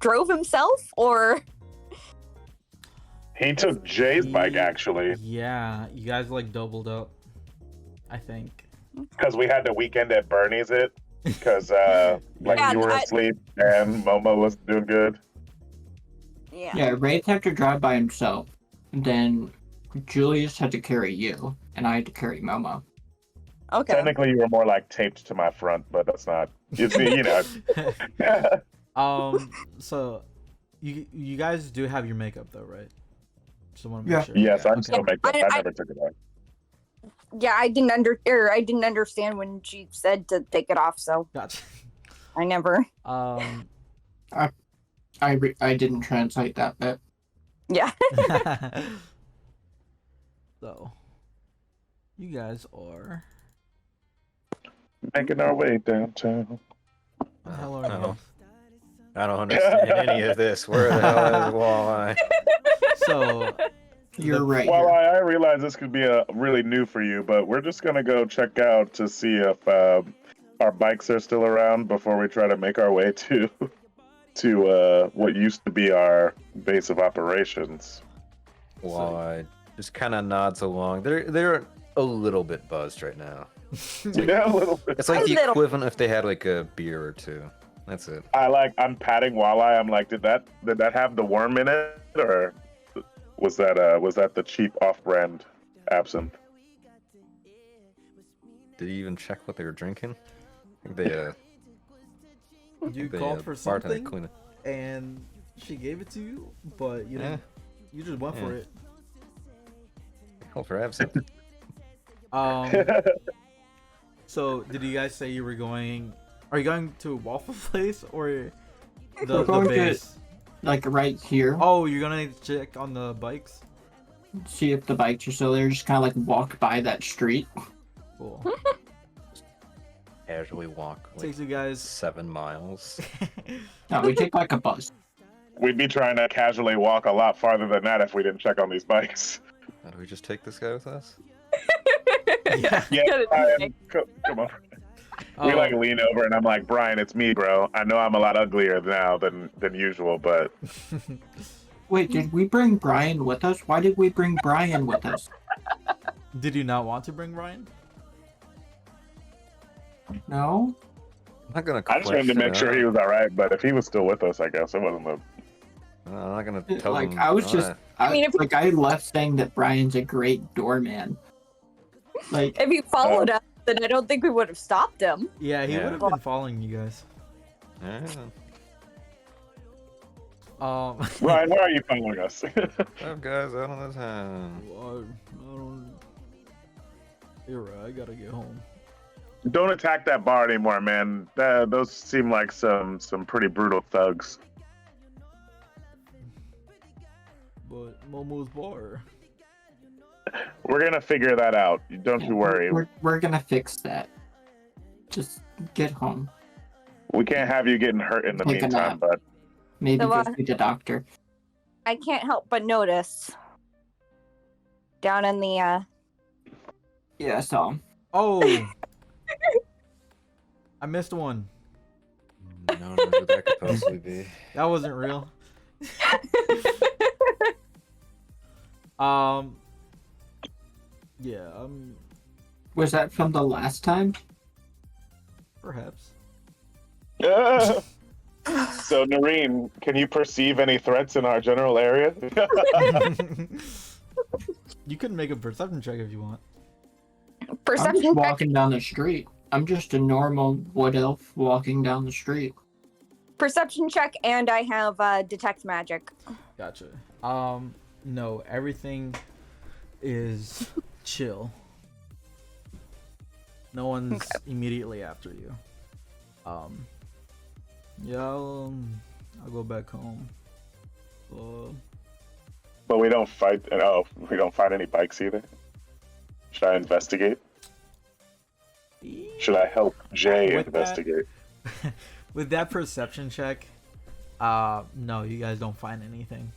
drove himself or. He took Jay's bike, actually, Yeah, you guys like doubled up, I think. because we had the weekend at Bernie's because Yeah, you were asleep and Momo was doing good. Yeah. Yeah, Wraith had to drive by himself. Then Julius had to carry you, and I had to carry Momo. Okay. Technically, you were more like taped to my front, but that's not. You see, So you guys do have your makeup though, right? Just want to Yeah. make sure. Yes, I'm okay. still makeup. I I- never took it off. Yeah, I didn't understand when she said to take it off, so Gotcha. I never. I didn't translate that bit. Yeah. So you guys are. Making our way downtown. What the hell are I you? don't- I don't understand any of this. Where the hell is Walleye? So You're right. Well, here. I realize this could be really new for you, but we're just gonna go check out to see if our bikes are still around before we try to make our way to what used to be our base of operations. Walleye just kind of nods along. They're a little bit buzzed right now. Yeah, a little bit. It's like A the little. equivalent if they had like a beer or two. That's it. I'm patting Walleye. I'm like, did that have the worm in it, or was that the cheap off-brand absinthe? Did you even check what they were drinking? I think they you the called for bartender something cleaned it. and she gave it to you, but you Yeah. didn't. You just went for Yeah. it. Called for absinthe. So did you guys say you were going? Are you going to Waffle Place or We're the going to- base? like right here. Oh, you're gonna need to check on the bikes? See if the bikes are still there. Just kind of like walk by that street. Cool. Casually walk like Takes you guys 7 miles. No, we take like a bus. We'd be trying to casually walk a lot farther than that if we didn't check on these bikes. How do we just take this guy with us? Yeah. Yeah, Get it, Brian, okay. come on. We like lean over and I'm like, Brian, it's me, bro. I know I'm a lot uglier now than usual, but Wait, did we bring Brian with us? Why did we bring Brian with us? Did you not want to bring Ryan? No? I'm not gonna. I just wanted to make sure he was all right. But if he was still with us, I guess it wasn't the. I'm not gonna tell Like him. I was just, alright. I mean, if- like I left saying that Brian's a great doorman. Like If he followed us, then I don't think we would have stopped him. Yeah, he Yeah. would have been following you guys. Yeah. Ryan, where are you following us? Five guys out on the town. I don't... You're right, I gotta get home. Don't attack that bar anymore, man. Those seem like some pretty brutal thugs. But Momo's bar. We're gonna figure that out. Don't you worry. we're gonna fix that. Just get home. We can't have you getting hurt in the Take a meantime, nap. but Maybe So, go see the doctor. I can't help but notice down in the Yeah, so Oh! I missed one. No, no, who that could possibly be. That wasn't real. Yeah, was that from the last time? perhaps. So Noreen, can you perceive any threats in our general area? You can make a perception check if you want. I'm perception just check. walking down the street. I'm just a normal wood elf walking down the street. Perception check, and I have detect magic. Gotcha. No, everything is chill. No one's Okay. immediately after you. Yeah, I'll go back home. But we don't fight. Oh, we don't find any bikes either. Should I investigate? Should I help Jay With that- investigate? With that perception check, no, you guys don't find anything.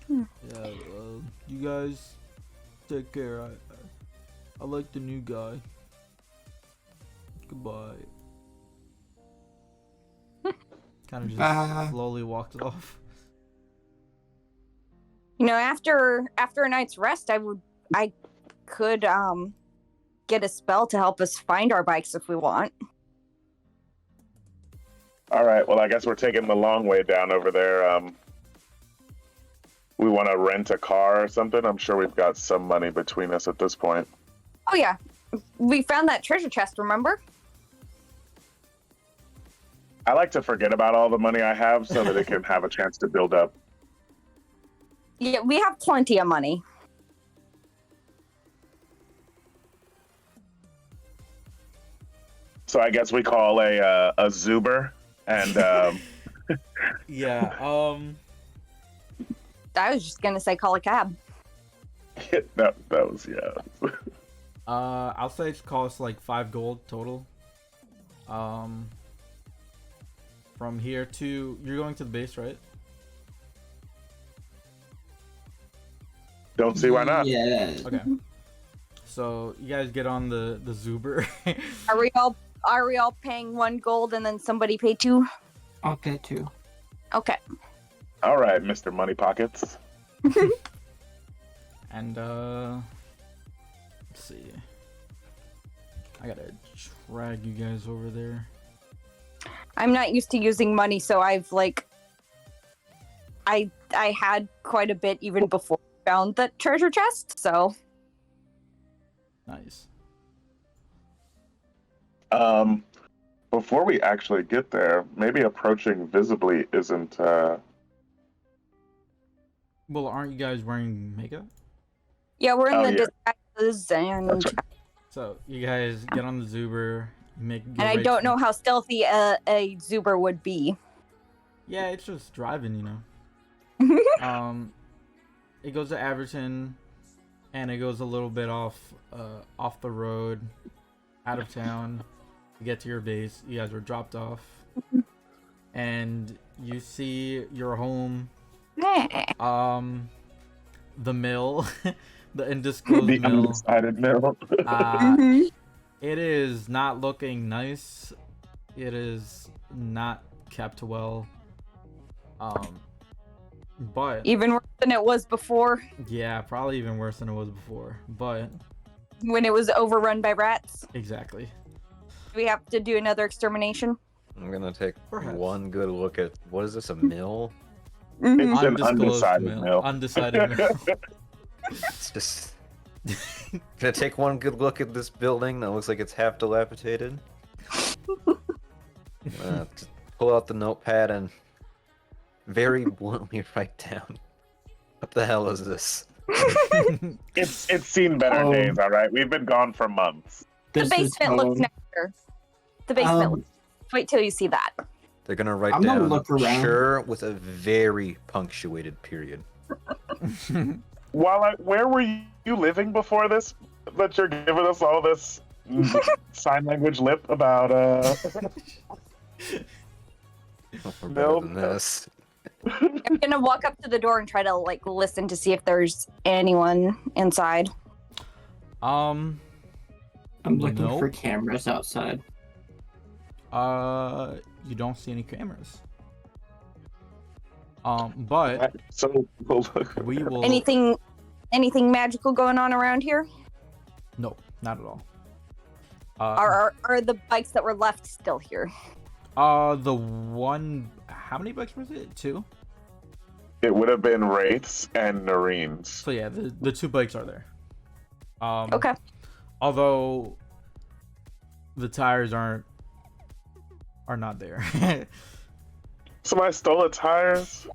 Yeah, you guys take care. I like the new guy. Goodbye. Kind of just slowly walks off. You know, after a night's rest, I could get a spell to help us find our bikes if we want. All right. Well, I guess we're taking the long way down over there. We want to rent a car or something. I'm sure we've got some money between us at this point. Oh yeah, we found that treasure chest. Remember? I like to forget about all the money I have so that it can have a chance to build up. Yeah, we have plenty of money. So I guess we call a Zuber and Yeah. I was just gonna say call a cab. that was yeah. I'll say it costs like 5 gold total. From here to you're going to the base, right? Don't see why not. Yeah. Okay. So you guys get on the Zuber. Are we all paying 1 gold and then somebody pay 2? Okay, too. Okay. All right, Mr. Money Pockets. And let's see. I gotta drag you guys over there. I'm not used to using money, so I've I had quite a bit even before I found that treasure chest, so Nice. Before we actually get there, maybe approaching visibly isn't. Well, aren't you guys wearing makeup? yeah, we're in Oh, the yeah. disguises and That's right. So you guys get on the Zuber, Make your And I way don't to- know how stealthy a Zuber would be. Yeah, it's just driving, you know. It goes to Averton, and it goes a little bit off the road, out of town. To get to your base, you guys were dropped off, and you see your home. The mill, the undisclosed The mill. undecided mill. It is not looking nice. It is not kept well. But Even worse than it was before, yeah, probably even worse than it was before. But when it was overrun by rats. exactly. Do we have to do another extermination? I'm gonna take Perhaps. one good look at what is this? A mill? Mhm. It's an Undisclosed undecided mill. Undecided mill. It's just gonna take one good look at this building that looks like it's half dilapidated. Just pull out the notepad and very bluntly write down, what the hell is this? It's seen better Oh. days, all right? We've been gone for months. The This is basement looks home. nicer. The basement looks. Wait till you see that. They're gonna write I'm gonna down look around. sure with a very punctuated period. Where were you living before this? That you're giving us all this sign language lip about We're better Nope. than this. I'm gonna walk up to the door and try to like listen to see if there's anyone inside. I'm looking Nope. for cameras outside. You don't see any cameras. But so we will. Anything magical going on around here? No, not at all. Are the bikes that were left still here? The one. How many bikes was it? 2. It would have been Wraiths and Narines. So yeah, the 2 bikes are there. Okay. Although the tires are not there. Somebody stole the tires.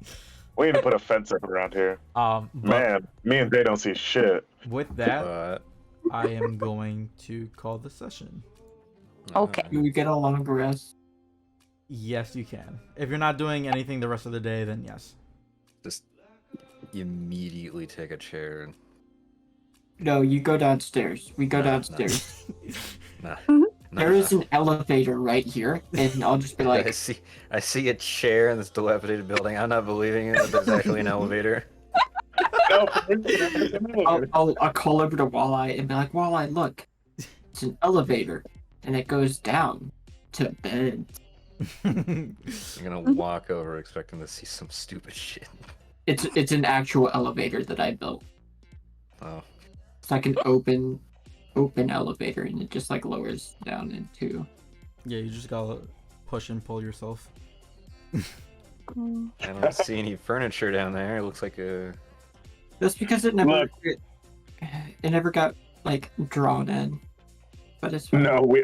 We need to put a fence up around here. But Man, me and Jay don't see shit. with that, But I am going to call the session. Okay. Do we get a long rest? Yes, you can. If you're not doing anything the rest of the day, then yes. Just immediately take a chair and No, you go downstairs. We go No, no. downstairs. nah. There is an elevator right here, and I'll just be I like, see a chair in this dilapidated building. I'm not believing it that there's actually an elevator. No, I'll call over to Walleye and be like, Walleye, look, it's an elevator, and it goes down to bed. I'm gonna walk over expecting to see some stupid shit. It's an actual elevator that I built. Oh, It's like an open elevator, and it just like lowers down into. Yeah, you just gotta push and pull yourself. I don't see any furniture down there. It looks like a. That's because it never Look. it never got like drawn in. But it's fine. no, we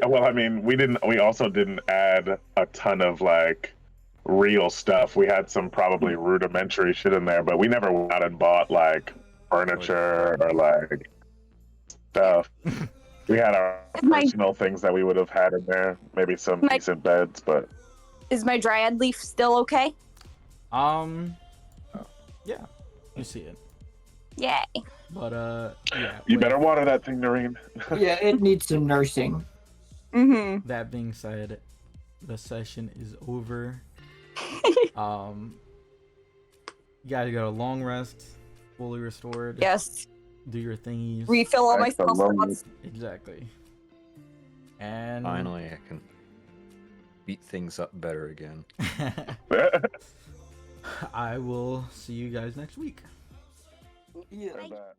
also didn't add a ton of like real stuff. We had some probably rudimentary shit in there, but we never went out and bought like furniture or like stuff. We had our My- personal things that we would have had in there, maybe some My- decent beds, but Is my dryad leaf still okay? Yeah, you see it. Yay. But yeah. you with better water that thing, Noreen. Yeah, it needs some nursing. Mm-hmm. that being said, the session is over. You guys got a long rest, fully restored. Yes. Do your thingies. Refill all my spell Excellent. slots. Exactly. And Finally, I can beat things up better again. I will see you guys next week. Yeah. Bye.